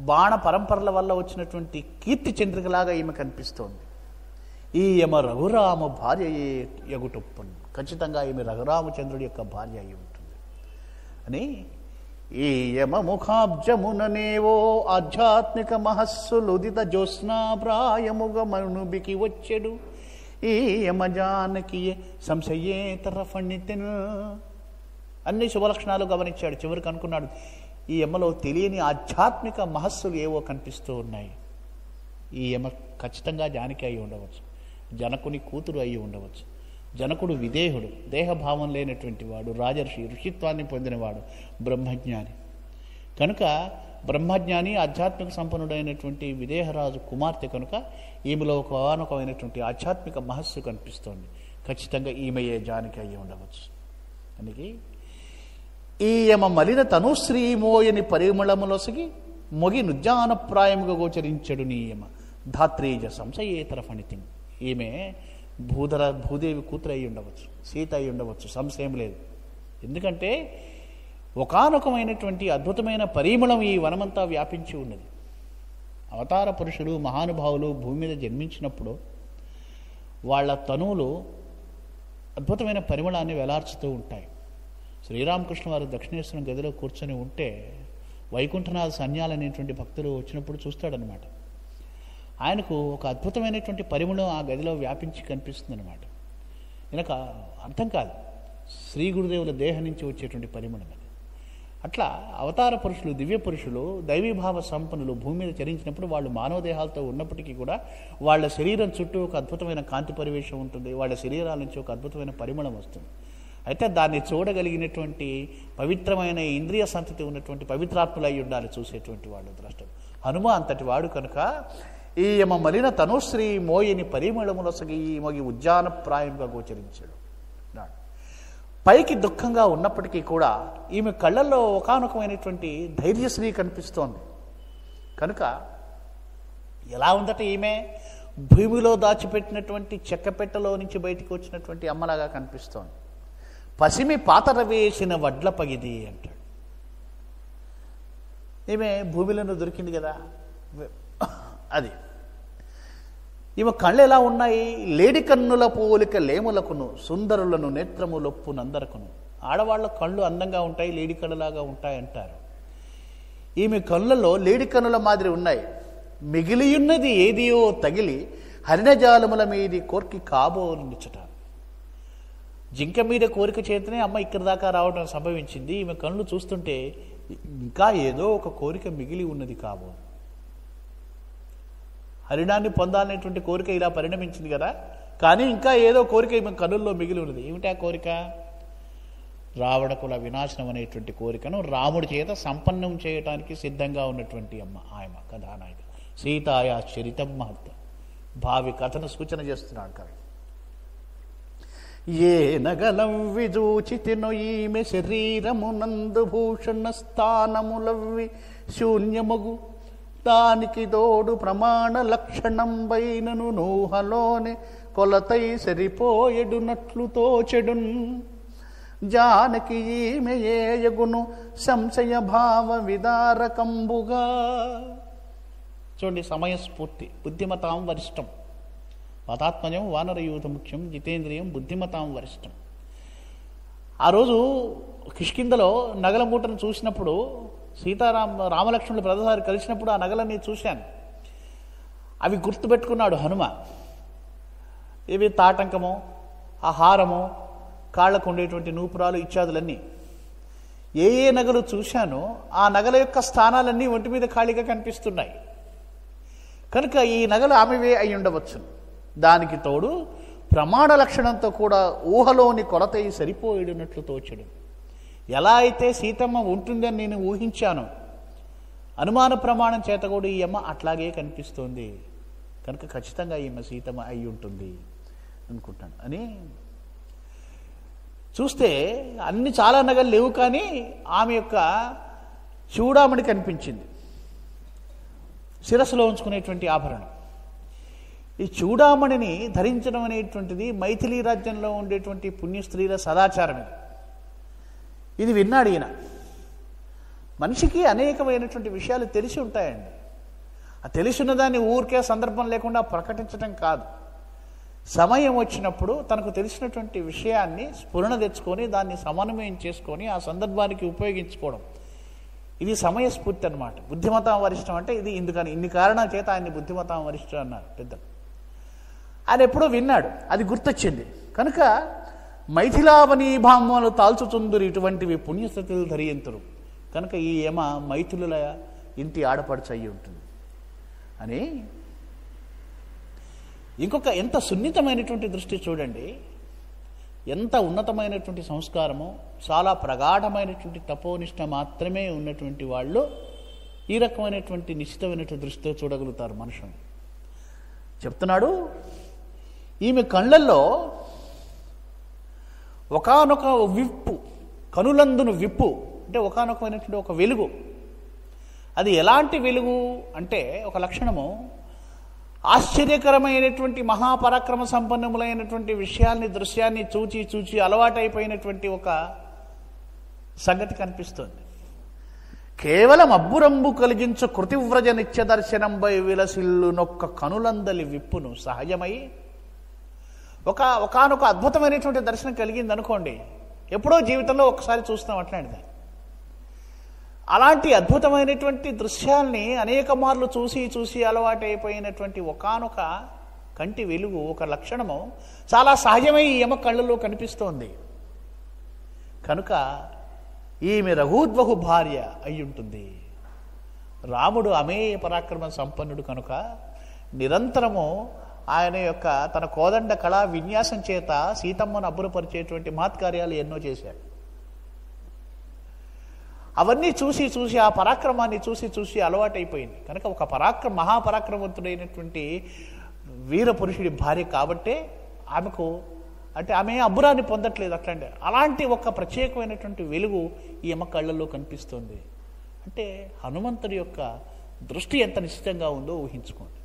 బాణ పరంపరల వల్ల వచ్చినటువంటి కీర్తి చంద్రికలాగా ఈమె కనిపిస్తోంది. ఈ యమ రఘురామ భార్య యగుటొప్పను. ఖచ్చితంగా ఈమె రఘురామచంద్రుడి యొక్క భార్య అయి ఉంటుంది. అని ఈ యమముఖాబ్జముననేవో ఆధ్యాత్మిక మహస్సులుదిత జ్యోత్స్నాప్రాయముగమనుబికి వచ్చెడు ఈ యమజానకి సంశయేతర ఫణితిన్. అన్ని శుభలక్షణాలు గమనించాడు. చివరికి అనుకున్నాడు ఈ యమలో తెలియని ఆధ్యాత్మిక మహస్సులు ఏవో కనిపిస్తూ ఉన్నాయి. ఈ యమ ఖచ్చితంగా జానకి అయి ఉండవచ్చు, జనకుని కూతురు అయి ఉండవచ్చు. జనకుడు విదేహుడు, దేహభావం లేనటువంటి వాడు, రాజర్షి, ఋషిత్వాన్ని పొందినవాడు, బ్రహ్మజ్ఞాని. కనుక బ్రహ్మజ్ఞాని ఆధ్యాత్మిక సంపన్నుడైనటువంటి విదేహరాజు కుమార్తె కనుక ఈమెలో ఒక ఆనకమైనటువంటి ఆధ్యాత్మిక మహస్సు కనిపిస్తోంది. ఖచ్చితంగా ఈమెయే జానకి అయి ఉండవచ్చు. అందుకే ఈ యమ మలిన తనుశ్రీమోయని పరిమళములొసగి మొగి నుజ్జానప్రాయముగా గోచరించడు నీ యమ ధాత్రీజ సంశయేతర ఫణితిం. ఈమె భూదేవి కూతురు అయి ఉండవచ్చు, సీత అయి ఉండవచ్చు, సంశయం లేదు. ఎందుకంటే ఒకానొకమైనటువంటి అద్భుతమైన పరిమళం ఈ వనమంతా వ్యాపించి ఉన్నది. అవతార పురుషులు, మహానుభావులు భూమి మీద జన్మించినప్పుడు వాళ్ళ తనువులు అద్భుతమైన పరిమళాన్ని వెలార్చుతూ ఉంటాయి. శ్రీరామకృష్ణ వారు దక్షిణేశ్వరం గదిలో కూర్చొని ఉంటే వైకుంఠనాథ సన్యాలనేటువంటి భక్తులు వచ్చినప్పుడు చూస్తాడనమాట. ఆయనకు ఒక అద్భుతమైనటువంటి పరిమళం ఆ గదిలో వ్యాపించి కనిపిస్తుంది అనమాట. ఈయనకు అర్థం కాదు, శ్రీ గురుదేవుల దేహం నుంచి వచ్చేటువంటి పరిమళం అది. అట్లా అవతార పురుషులు, దివ్య పురుషులు, దైవీభావ సంపన్నులు భూమి మీద చరించినప్పుడు వాళ్ళు మానవ దేహాలతో ఉన్నప్పటికీ కూడా వాళ్ళ శరీరం చుట్టూ ఒక అద్భుతమైన కాంతి పరివేశం ఉంటుంది. వాళ్ళ శరీరాల నుంచి ఒక అద్భుతమైన పరిమళం వస్తుంది. అయితే దాన్ని చూడగలిగినటువంటి పవిత్రమైన ఇంద్రియ సంతతి ఉన్నటువంటి పవిత్రాత్ములు అయి ఉండాలి చూసేటువంటి వాళ్ళు, ద్రష్టలు. హనుమ అంతటి వాడు కనుక ఈ యమ మలిన తనుశ్రీ మోయని పరిమళములొసగి ఈ మొగి ఉజ్జానప్రాయంగా గోచరించాడు. పైకి దుఃఖంగా ఉన్నప్పటికీ కూడా ఈమె కళ్ళల్లో ఒకానొకమైనటువంటి ధైర్యశ్రీ కనిపిస్తోంది. కనుక ఎలా ఉందట ఈమె భూమిలో దాచిపెట్టినటువంటి చెక్కపెట్టలో నుంచి బయటికి వచ్చినటువంటి అమ్మలాగా కనిపిస్తోంది. పసిమి పాతర వేసిన వడ్ల పగిది అంటాడు. ఈమె భూమిలోనూ దొరికింది కదా అది. ఈమె కళ్ళు ఎలా ఉన్నాయి? లేడి కన్నుల పోలిక లేములకును సుందరులను నేత్రములొప్పు నందరకును. ఆడవాళ్ళ కళ్ళు అందంగా ఉంటాయి, లేడి కళ్ళలాగా ఉంటాయి అంటారు. ఈమె కళ్ళల్లో లేడి కన్నుల మాదిరి ఉన్నాయి. మిగిలియున్నది ఏదియో తగిలి హరిణజాలముల మీది కోర్కి కాబోనిచ్చట. జింక మీద కోరిక చేతనే అమ్మ ఇక్కడి దాకా రావడం సంభవించింది. ఈమె కళ్ళు చూస్తుంటే ఇంకా ఏదో ఒక కోరిక మిగిలి ఉన్నది కాబో. హరిణాన్ని పొందాలనేటువంటి కోరిక ఇలా పరిణమించింది కదా, కానీ ఇంకా ఏదో కోరిక ఈమె కన్నుల్లో మిగిలి ఉన్నది. ఏమిటి ఆ కోరిక? రావణకుల వినాశనం అనేటువంటి కోరికను రాముడి చేత సంపన్నం చేయటానికి సిద్ధంగా ఉన్నటువంటి అమ్మ ఆయమ కథానాయిక. సీతాయా చరితం మహత్త భావి కథను సూచన చేస్తున్నాడు కవి. ఏ నగలం విజూచితినో ఈమె శరీరమునందు భూషణ స్థానములవ్వి శూన్యమగు దానికి దోడు ప్రమాణ లక్షణం బైనను నూహలోని కొలతై సరిపోయెడునట్లు తోచెడున్ జానకి ఈమె ఏయగును సంశయ భావ విదారకంబుగా. చూడండి, సమయస్ఫూర్తి, బుద్ధిమతాం వరిష్టం. వాతాత్మజం వానరయూథ ముఖ్యం జితేంద్రియం బుద్ధిమతాం వరిష్టం. ఆ రోజు కిష్కిందలో నగల మూటను చూసినప్పుడు రామలక్ష్మణులు ప్రతిసారి కలిసినప్పుడు ఆ నగలన్నీ చూశాను. అవి గుర్తుపెట్టుకున్నాడు హనుమ. ఇవి తాటంకము, ఆ హారము, కాళ్లకు ఉండేటువంటి నూపురాలు ఇత్యాదులన్నీ. ఏ ఏ నగలు చూశానో ఆ నగల యొక్క స్థానాలన్నీ ఒంటి మీద ఖాళీగా కనిపిస్తున్నాయి. కనుక ఈ నగలు ఆమెవే అయి ఉండవచ్చు. దానికి తోడు ప్రమాణ లక్షణంతో కూడా ఊహలోని కొలతై సరిపోయేడునట్లు తోచడు. ఎలా అయితే సీతమ్మ ఉంటుందని నేను ఊహించాను, అనుమాన ప్రమాణం చేత కూడా ఈ అమ్మ అట్లాగే కనిపిస్తోంది. కనుక ఖచ్చితంగా ఈమె సీతమ్మ అయి ఉంటుంది అనుకుంటాను అని చూస్తే అన్ని చాలా నగలు లేవు, కానీ ఆమె యొక్క చూడామణి కనిపించింది, శిరస్సులో ఉంచుకునేటువంటి ఆభరణం. ఈ చూడామణిని ధరించడం అనేటువంటిది మైథిలీ రాజ్యంలో ఉండేటువంటి పుణ్య స్త్రీల సదాచారం. ఇది విన్నాడు ఈయన. మనిషికి అనేకమైనటువంటి విషయాలు తెలిసి ఉంటాయండి. ఆ తెలిసిన దాన్ని ఊరికే సందర్భం లేకుండా ప్రకటించడం కాదు. సమయం వచ్చినప్పుడు తనకు తెలిసినటువంటి విషయాన్ని స్ఫురణ తెచ్చుకొని దాన్ని సమన్వయం చేసుకొని ఆ సందర్భానికి ఉపయోగించుకోవడం, ఇది సమయస్ఫూర్తి అన్నమాట. బుద్ధిమతాం వరిష్టం అంటే ఇది. ఇందుకని ఇన్ని కారణాల చేత ఆయన్ని బుద్ధిమతాం వరిష్టం అన్నారు పెద్దలు. ఆయన ఎప్పుడో విన్నాడు, అది గుర్తొచ్చింది. కనుక మైథిలావని భామలు తాల్చుచుందురు ఇటువంటివి పుణ్యస్థితులు ధరియంతురు. కనుక ఈ యమ మైథిలుల ఇంటి ఆడపడుచు అయ్యి ఉంటుంది అని. ఇంకొక ఎంత సున్నితమైనటువంటి దృష్టి చూడండి, ఎంత ఉన్నతమైనటువంటి సంస్కారము, చాలా ప్రగాఢమైనటువంటి తపోనిష్ట మాత్రమే ఉన్నటువంటి వాళ్ళు ఈ రకమైనటువంటి నిశ్చితమైనటువంటి దృష్టితో చూడగలుగుతారు మనుషుని. చెప్తున్నాడు, ఈమె కళ్ళల్లో ఒకానొక విప్పు, కనులందును విప్పు అంటే ఒకానొకమైనటువంటి ఒక వెలుగు. అది ఎలాంటి వెలుగు అంటే ఒక లక్షణము, ఆశ్చర్యకరమైనటువంటి మహాపరాక్రమ సంపన్నములైనటువంటి విషయాల్ని, దృశ్యాన్ని చూచి చూచి అలవాటైపోయినటువంటి ఒక సంగతి కనిపిస్తుంది. కేవలం అబ్బురంబు కలిగించు కృతివ్రజ నిత్య దర్శనంపై విలసిల్లు నొక్క కనులందలి విప్పును సహజమై ఒకానొక అద్భుతమైనటువంటి దర్శనం కలిగింది అనుకోండి, ఎప్పుడో జీవితంలో ఒకసారి చూస్తాం అట్లాంటిది. అలాంటి అద్భుతమైనటువంటి దృశ్యాల్ని అనేక మార్లు చూసి చూసి అలవాటైపోయినటువంటి ఒకానొక కంటి వెలుగు, ఒక లక్షణము చాలా సహజమై ఈ యమ కళ్ళలో కనిపిస్తోంది. కనుక ఈమె రఘూద్వహు భార్య అయి ఉంటుంది. రాముడు అమేయ పరాక్రమ సంపన్నుడు కనుక నిరంతరము ఆయన యొక్క తన కోదండ కళా విన్యాసం చేత సీతమ్మను అబ్బురపరిచేటువంటి మహత్కార్యాలు ఎన్నో చేశాడు. అవన్నీ చూసి చూసి ఆ పరాక్రమాన్ని చూసి చూసి అలవాటైపోయింది. కనుక ఒక మహాపరాక్రమవంతుడైనటువంటి వీర పురుషుడి భార్య కాబట్టే ఆమెకు, అంటే ఆమె అబ్బురాన్ని పొందట్లేదు. అలాంటి ఒక ప్రత్యేకమైనటువంటి వెలుగు ఈ యమ కళ్ళల్లో కనిపిస్తుంది. అంటే హనుమంతుడి యొక్క దృష్టి ఎంత నిశ్చితంగా ఉందో ఊహించుకోండి.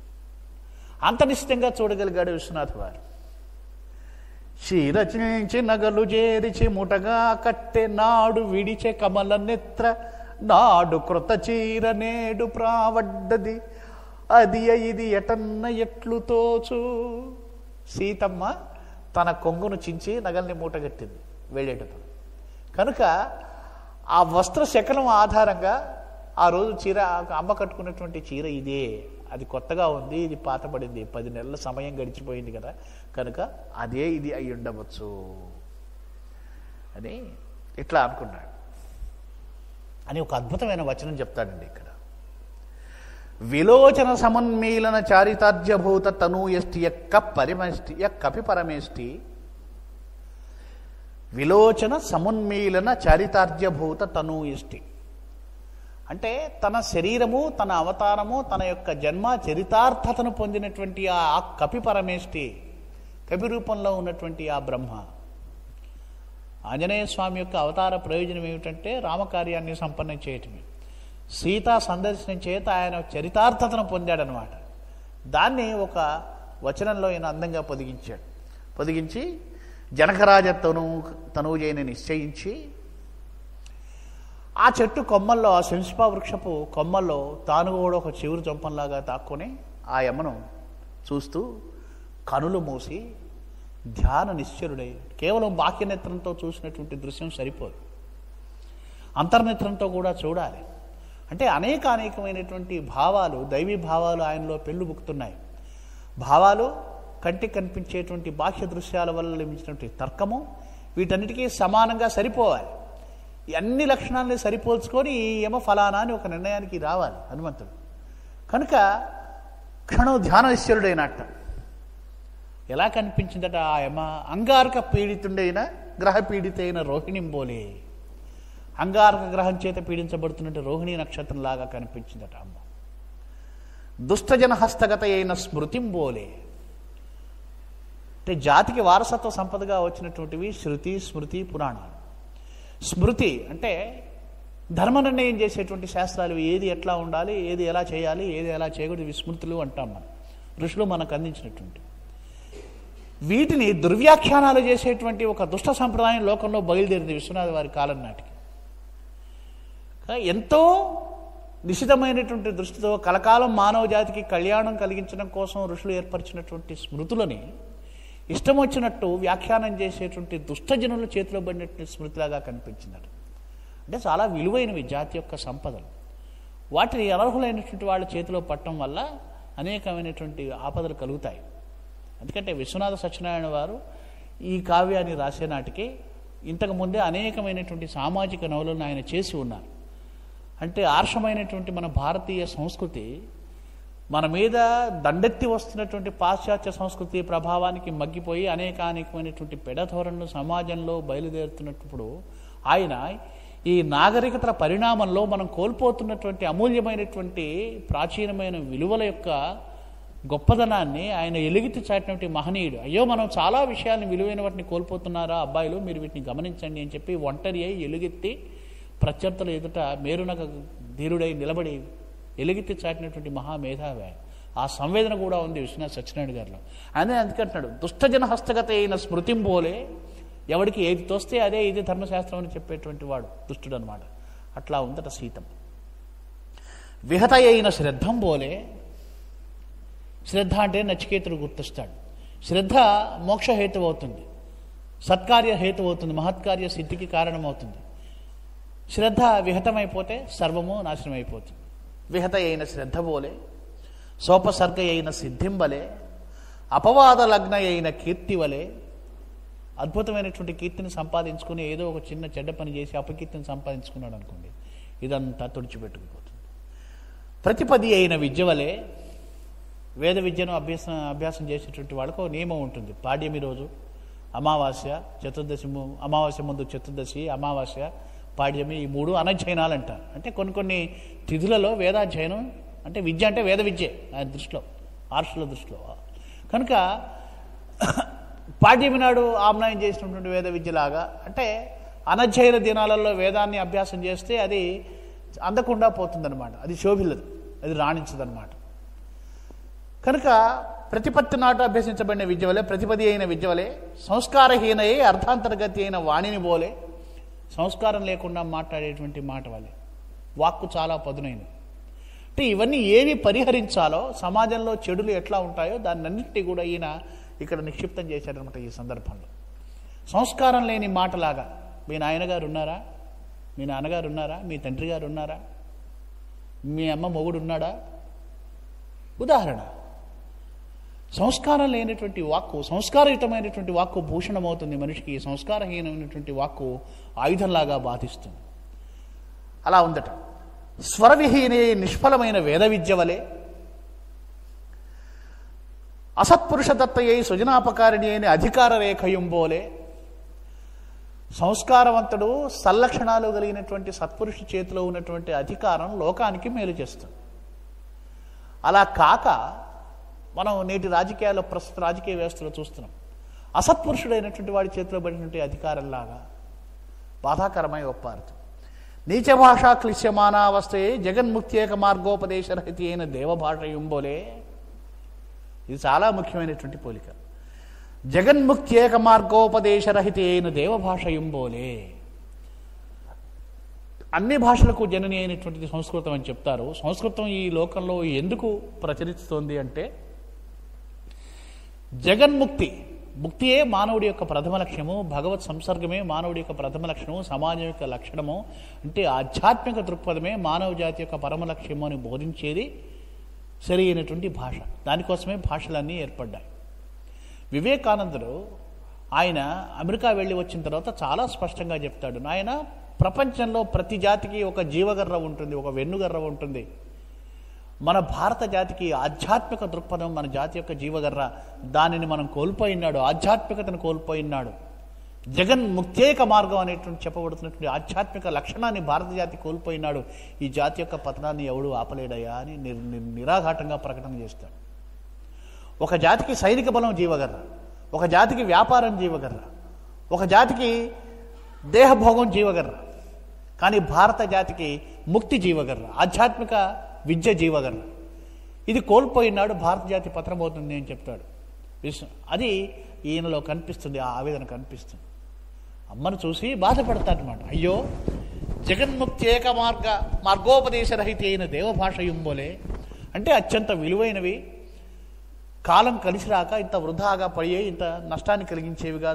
అంత నిశ్చితంగా చూడగలిగాడు విశ్వనాథ వారు. చీరచించి నగలు చేరిచి ముటగా కట్టె నాడు విడిచె కమల నెత్ర నాడు కృత చీర నేడు ప్రావడ్డది అది ఇది ఎటన్న ఎట్లు తోచు. సీతమ్మ తన కొంగును చించి నగల్ని మూటగట్టింది వెళ్ళేటప్పుడు. కనుక ఆ వస్త్ర శకలం ఆధారంగా ఆ రోజు చీర, అమ్మ కట్టుకున్నటువంటి చీర ఇదే, అది కొత్తగా ఉంది, ఇది పాతపడింది, 10 నెలల సమయం గడిచిపోయింది కదా, కనుక అదే ఇది అయి ఉండవచ్చు అని ఇట్లా అనుకున్నాడు అని ఒక అద్భుతమైన వచనం చెప్తాడండి ఇక్కడ. విలోచన సమన్మీలన చారితార్యభూత తనూయష్టి కపి పరమేష్టి. విలోచన సమున్మీలన చారితార్యభూత తనూయష్టి అంటే తన శరీరము, తన అవతారము, తన యొక్క జన్మ చరితార్థతను పొందినటువంటి ఆ కపి పరమేష్టి, కపి రూపంలో ఉన్నటువంటి ఆ బ్రహ్మ. ఆంజనేయ స్వామి యొక్క అవతార ప్రయోజనం ఏమిటంటే రామకార్యాన్ని సంపన్నం చేయటమే. సీతా సందర్శనం చేత ఆయన చరితార్థతను పొందాడనమాట. దాన్ని ఒక వచనంలో ఆయన అందంగా పొదిగించి జనకరాజ తనూజైన నిశ్చయించి ఆ చెట్టు కొమ్మల్లో, ఆ శంషపా వృక్షపు కొమ్మల్లో తాను కూడా ఒక చివురు చంపంలాగా తాక్కుని ఆ యమ్మను చూస్తూ కనులు మూసి ధ్యాన నిశ్చరుడై, కేవలం బాహ్యనేత్రంతో చూసినటువంటి దృశ్యం సరిపోదు, అంతర్నేత్రంతో కూడా చూడాలి. అంటే అనేకమైనటువంటి భావాలు, దైవీ భావాలు ఆయనలో పెళ్ళుబుకుతున్నాయి. భావాలు, కంటికి కనిపించేటువంటి బాహ్య దృశ్యాల వల్ల లభించినటువంటి తర్కము, వీటన్నిటికీ సమానంగా సరిపోవాలి. ఈ అన్ని లక్షణాలని సరిపోల్చుకొని ఈ యమ ఫలానా అని ఒక నిర్ణయానికి రావాలి హనుమంతుడు. కనుక క్షణం ధ్యానేశ్వరుడైనట్ట. ఎలా కనిపించిందట ఆ యమ? అంగారక పీడితుండైన గ్రహ పీడితైన రోహిణింబోలే. అంగారక గ్రహం చేత పీడించబడుతున్నట్టు రోహిణీ నక్షత్రంలాగా కనిపించిందట అమ్మ. దుష్టజన హస్తగత అయిన స్మృతింబోలే. అంటే జాతికి వారసత్వ సంపదగా వచ్చినటువంటివి శృతి, స్మృతి, పురాణాలు. స్మృతి అంటే ధర్మ నిర్ణయం చేసేటువంటి శాస్త్రాలు, ఏది ఎట్లా ఉండాలి, ఏది ఎలా చేయాలి, ఏది ఎలా చేయకూడదు, విస్మృతులు అంటాం మనం. ఋషులు మనకు అందించినటువంటి వీటిని దుర్వ్యాఖ్యానాలు చేసేటువంటి ఒక దుష్ట సంప్రదాయం లోకంలో బయలుదేరింది విశ్వనాథ వారి కాలం నాటికి. ఎంతో నిశితమైనటువంటి దృష్టితో కలకాలం మానవ జాతికి కళ్యాణం కలిగించడం కోసం ఋషులు ఏర్పరిచినటువంటి స్మృతులని ఇష్టం వచ్చినట్టు వ్యాఖ్యానం చేసేటువంటి దుష్టజనుల చేతిలో పడినటువంటి స్మృతిలాగా కనిపించినారు. అంటే చాలా విలువైనవి జాతి యొక్క సంపదలు. వాటిని అనర్హులైనటువంటి వాళ్ళ చేతిలో పట్టడం వల్ల అనేకమైనటువంటి ఆపదలు కలుగుతాయి. ఎందుకంటే విశ్వనాథ సత్యనారాయణ వారు ఈ కావ్యాన్ని రాసే నాటికి ఇంతకుముందే అనేకమైనటువంటి సామాజిక నవలను ఆయన చేసి ఉన్నారు. అంటే ఆర్షమైనటువంటి మన భారతీయ సంస్కృతి మన మీద దండెత్తి వస్తున్నటువంటి పాశ్చాత్య సంస్కృతి ప్రభావానికి మగ్గిపోయి అనేకమైనటువంటి పెడధోరణులు సమాజంలో బయలుదేరుతున్నప్పుడు ఆయన ఈ నాగరికతల పరిణామంలో మనం కోల్పోతున్నటువంటి అమూల్యమైనటువంటి ప్రాచీనమైన విలువల యొక్క గొప్పదనాన్ని ఆయన ఎలుగెత్తి చాటినటువంటి మహనీయుడు. అయ్యో మనం చాలా విషయాలను విలువైన వాటిని కోల్పోతున్నారా అబ్బాయిలు, మీరు వీటిని గమనించండి అని చెప్పి ఒంటరి అయి ఎలుగెత్తి ప్రత్యర్థుల ఎదుట మేరునగ ధీరుడై నిలబడి ఎలుగెత్తి చాటినటువంటి మహామేధావి. ఆ సంవేదన కూడా ఉంది విశ్వనాథ సత్యనారాయణ గారిలో. ఆయన అందుకంటున్నాడు, దుష్టజన హస్తగత అయిన స్మృతింబోలే, ఎవడికి ఏది తోస్తే అదే ఇది ధర్మశాస్త్రం అని చెప్పేటువంటి వాడు దుష్టుడు అనమాట. అట్లా ఉందట సీతం. విహత అయిన శ్రద్ధం బోలే, శ్రద్ధ అంటే నచికేతుడు గుర్తిస్తాడు. శ్రద్ధ మోక్ష హేతు అవుతుంది, సత్కార్య హేతు అవుతుంది, మహత్కార్య సిద్ధికి కారణమవుతుంది. శ్రద్ధ విహతమైపోతే సర్వము నాశనం అయిపోతుంది. విహత అయిన శ్రద్ధ బోలే, సోపసర్గ అయిన సిద్ధింబలే, అపవాద లగ్న అయిన కీర్తి వలే. అద్భుతమైనటువంటి కీర్తిని సంపాదించుకుని ఏదో ఒక చిన్న చెడ్డ పని చేసి అపకీర్తిని సంపాదించుకున్నాడు అనుకోండి, ఇదంతా తుడిచిపెట్టుకుపోతుంది. ప్రతిపది అయిన విద్య వలే, వేద విద్యను అభ్యాసం చేసేటువంటి వాళ్ళకు నియమం ఉంటుంది. పాడ్యమి రోజు అమావాస్య, చతుర్దశి, అమావాస్య ముందు చతుర్దశి, అమావాస్య, పాడ్యమి, ఈ 3 అనధ్యయనాలు అంటారు. అంటే కొన్ని తిథులలో వేదాధ్యయనం, అంటే విద్య అంటే వేద విద్యే ఆయన దృష్టిలో, ఆర్షుల దృష్టిలో. కనుక పాడ్యమి నాడు ఆమ్నాయం చేసినటువంటి వేద విద్యలాగా, అంటే అనధ్యయన దినాలలో వేదాన్ని అభ్యాసం చేస్తే అది అందకుండా పోతుందన్నమాట, అది శోభిల్లదు, అది రాణించదన్నమాట. కనుక ప్రతిపత్తి నాటు అభ్యసించబడిన విద్య వలె, ప్రతిపది అయిన విద్య వలె, సంస్కారహీనయే అర్థాంతర్గతి అయిన వాణిని బోలే, సంస్కారం లేకుండా మాట్లాడేటువంటి మాట వలె. వాక్కు చాలా పదునైనది. అంటే ఇవన్నీ ఏవి పరిహరించాలో, సమాజంలో చెడులు ఎట్లా ఉంటాయో దాన్నన్నింటినీ కూడా ఈయన ఇక్కడ నిక్షిప్తం చేశారనమాట. ఈ సందర్భంలో సంస్కారం లేని మాటలాగా, మీ నాయనగారు ఉన్నారా, మీ నాన్నగారు ఉన్నారా, మీ తండ్రి గారు ఉన్నారా, మీ అమ్మ మొగుడు ఉన్నాడా, ఉదాహరణ. సంస్కారం లేనటువంటి వాక్కు, సంస్కారయుతమైనటువంటి వాక్కు భూషణమవుతుంది మనిషికి. సంస్కారహీనమైనటువంటి వాక్కు ఆయుధంలాగా బాధిస్తుంది. అలా ఉందట. స్వరవిహీనే నిష్ఫలమైన వేద విద్య వలె, అసత్పురుషదత్తయ్యై సృజనాపకారిణి అయిన అధికార రేఖయుంబోలే. సంస్కారవంతుడు సల్లక్షణాలు కలిగినటువంటి సత్పురుషు చేతిలో ఉన్నటువంటి అధికారం లోకానికి మేలు చేస్తుంది. అలా కాక మనం నేటి రాజకీయాల్లో, ప్రస్తుత రాజకీయ వ్యవస్థలో చూస్తున్నాం, అసత్పురుషుడైనటువంటి వాడి చేతిలో పడినటువంటి అధికారంలాగా బాధాకరమై ఒప్పారుతుంది. నీచ భాషా క్లిశ్యమానావస్థయే జగన్ముక్త్యేక మార్గోపదేశరహితి అయిన దేవభాషయుంబోలే. ఇది చాలా ముఖ్యమైనటువంటి పోలిక. జగన్ముక్త్యేక మార్గోపదేశరహితి అయిన దేవభాషయుంబోలే. అన్ని భాషలకు జనని అయినటువంటిది సంస్కృతం అని చెప్తారు. సంస్కృతం ఈ లోకంలో ఎందుకు ప్రచరిస్తోంది అంటే, జగన్ముక్తి, ముక్తియే మానవుడి యొక్క ప్రథమ లక్ష్యము, భగవత్ సంసర్గమే మానవుడి యొక్క ప్రథమ లక్షణము, సమాజం యొక్క లక్షణము, అంటే ఆధ్యాత్మిక దృక్పథమే మానవ జాతి యొక్క పరమ లక్ష్యము అని బోధించేది సరి అయినటువంటి భాష. దానికోసమే భాషలన్నీ ఏర్పడ్డాయి. వివేకానందుడు ఆయన అమెరికా వెళ్ళి వచ్చిన తర్వాత చాలా స్పష్టంగా చెప్తాడు, ఆయన ప్రపంచంలో ప్రతి జాతికి ఒక జీవగర్ర ఉంటుంది, ఒక వెన్నుగర్ర ఉంటుంది. మన భారత జాతికి ఆధ్యాత్మిక దృక్పథం మన జాతి యొక్క జీవగర్ర. దానిని మనం కోల్పోయినాడు, ఆధ్యాత్మికతను కోల్పోయినాడు. జగన్ముక్త్యేక మార్గం అనేటువంటి చెప్పబడుతున్నటువంటి ఆధ్యాత్మిక లక్షణాన్ని భారత జాతి కోల్పోయినాడు. ఈ జాతి యొక్క పతనాన్ని ఎవడు ఆపలేడయా అని నిరాఘాటంగా ప్రకటన చేస్తాడు. ఒక జాతికి సైనిక బలం జీవగర్ర, ఒక జాతికి వ్యాపారం జీవగర్ర, ఒక జాతికి దేహభోగం జీవగర్ర. కానీ భారత జాతికి ముక్తి జీవగర్ర, ఆధ్యాత్మిక విద్య జీవగర్ర. ఇది కోల్పోయినాడు, భారత జాతి పతనమవుతుంది అని చెప్తాడు. అది ఈయనలో కనిపిస్తుంది, ఆ ఆవేదన కనిపిస్తుంది. అమ్మను చూసి బాధపడతాడనమాట. అయ్యో, జగన్ముక్త్యేక మార్గోపదేశరహిత అయిన దేవభాషయుంబోలే. అంటే అత్యంత విలువైనవి, కాలం కలిసి రాక ఇంత వృధాగా పడి ఇంత నష్టాన్ని కలిగించేవిగా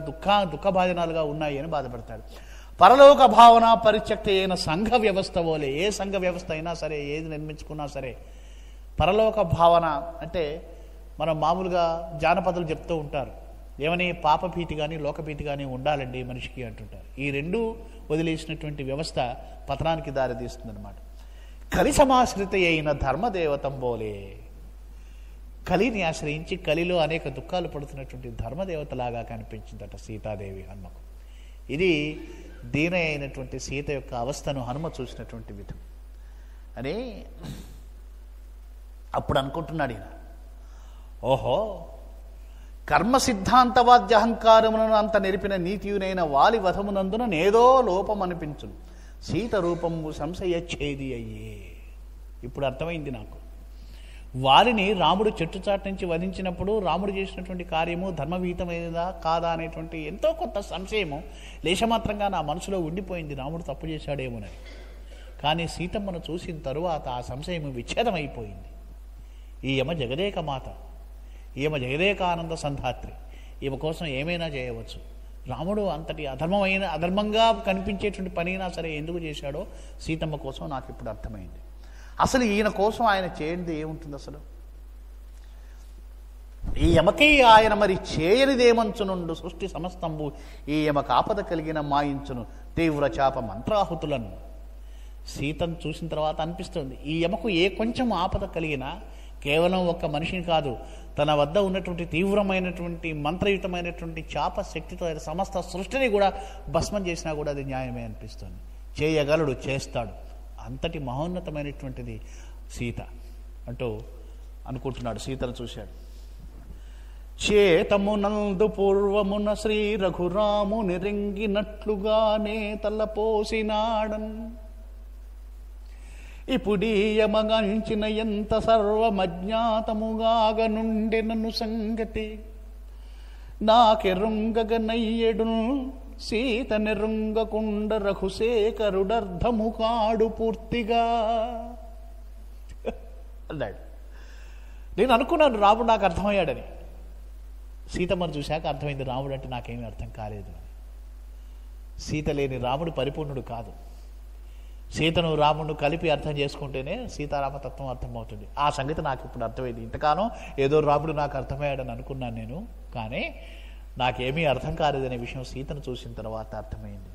దుఃఖభాజనాలుగా ఉన్నాయి అని బాధపడతాడు. పరలోక భావన పరిత్యక్త అయిన సంఘ వ్యవస్థ వోలే, ఏ సంఘ వ్యవస్థ అయినా సరే, ఏది నిర్మించుకున్నా సరే, పరలోక భావన అంటే మనం మామూలుగా జానపదులు చెప్తూ ఉంటారు, ఏమని పాపభీతి కానీ లోకభీతి కానీ ఉండాలండి మనిషికి అంటుంటారు. ఈ రెండు వదిలేసినటువంటి వ్యవస్థ పతనానికి దారితీస్తుందన్నమాట. కలి సమాశ్రిత అయిన ధర్మదేవతం బోలే, కలిని ఆశ్రయించి కలిలో అనేక దుఃఖాలు పడుతున్నటువంటి ధర్మదేవతలాగా కనిపించిందట సీతాదేవి హనుమకు. ఇది దీన అయినటువంటి సీత యొక్క అవస్థను హనుమ చూసినటువంటి విధం అని అప్పుడు అనుకుంటున్నాడు ఈయన. ఓహో, కర్మ సిద్ధాంతవాద్యహంకారములను అంత నెరిపిన నీతియునైన వాలి వధమునందున నేదో లోపం అనిపించును, సీత రూపము సంశయచ్ఛేది అయ్యే. ఇప్పుడు అర్థమైంది నాకు. వారిని రాముడు చెట్టుచాటు నుంచి వధించినప్పుడు రాముడు చేసినటువంటి కార్యము ధర్మవిహితమైనదా కాదా అనేటువంటి ఎంతో కొంత సంశయము లేశమాత్రంగా నా మనసులో ఉండిపోయింది, రాముడు తప్పు చేశాడేమోనని. కానీ సీతమ్మను చూసిన తరువాత ఆ సంశయం విచ్ఛేదమైపోయింది. ఈ యమ జగదేక మాత, ఈమె జగదేకానంద సంధాత్రి, ఈమె కోసం ఏమైనా చేయవచ్చు. రాముడు అంతటి అధర్మంగా కనిపించేటువంటి పని అయినా సరే ఎందుకు చేశాడో సీతమ్మ కోసం నాకు ఇప్పుడు అర్థమైంది. అసలు ఈయన కోసం ఆయన చేయండి ఏముంటుంది అసలు? ఈ యమకి ఆయన మరి చేయనిదేమంచునుండు సృష్టి సమస్తంబు, ఈ యమకు ఆపద కలిగిన మాయించును తీవ్ర చాప మంత్రాహుతులను. సీతను చూసిన తర్వాత అనిపిస్తుంది, ఈ యమకు ఏ కొంచెం ఆపద కలిగినా కేవలం ఒక్క మనిషిని కాదు, తన వద్ద ఉన్నటువంటి తీవ్రమైనటువంటి మంత్రయుతమైనటువంటి చాప శక్తితో సమస్త సృష్టిని కూడా భస్మం చేసినా కూడా అది న్యాయమే అనిపిస్తుంది. చేయగలడు, చేస్తాడు, అంతటి మహోన్నతమైనటువంటిది సీత అంటూ అనుకుంటున్నాడు. సీతను చూశాడు. చేతమునందు పూర్వమున శ్రీ రఘురాము నిరింగినట్లుగానే తలపోసినాడన్, ఇప్పుడీయమగంచిన ఎంత సర్వమజ్ఞాతముగాగ నుండి నన్ను సంగతి నాకెరుంగగనయ్యడు, సీత నెరుంగకుండ రఘుశేఖరుడర్ధము కాడు పూర్తిగా అన్నాడు. నేను అనుకున్నాను రాముడు నాకు అర్థమయ్యాడని. సీతమ్మను చూశాక అర్థమైంది రాముడు అంటే నాకేమీ అర్థం కాలేదు అని. సీత లేని రాముడు పరిపూర్ణుడు కాదు. సీతను రాముడు కలిపి అర్థం చేసుకుంటేనే సీతారామతత్వం అర్థమవుతుంది. ఆ సంగతి నాకు ఇప్పుడు అర్థమైంది. ఇంతకాలం ఏదో రాముడు నాకు అర్థమయ్యాడని అనుకున్నాను నేను, కానీ నాకేమీ అర్థం కాలేదనే విషయం సీతను చూసిన తర్వాత అర్థమైంది.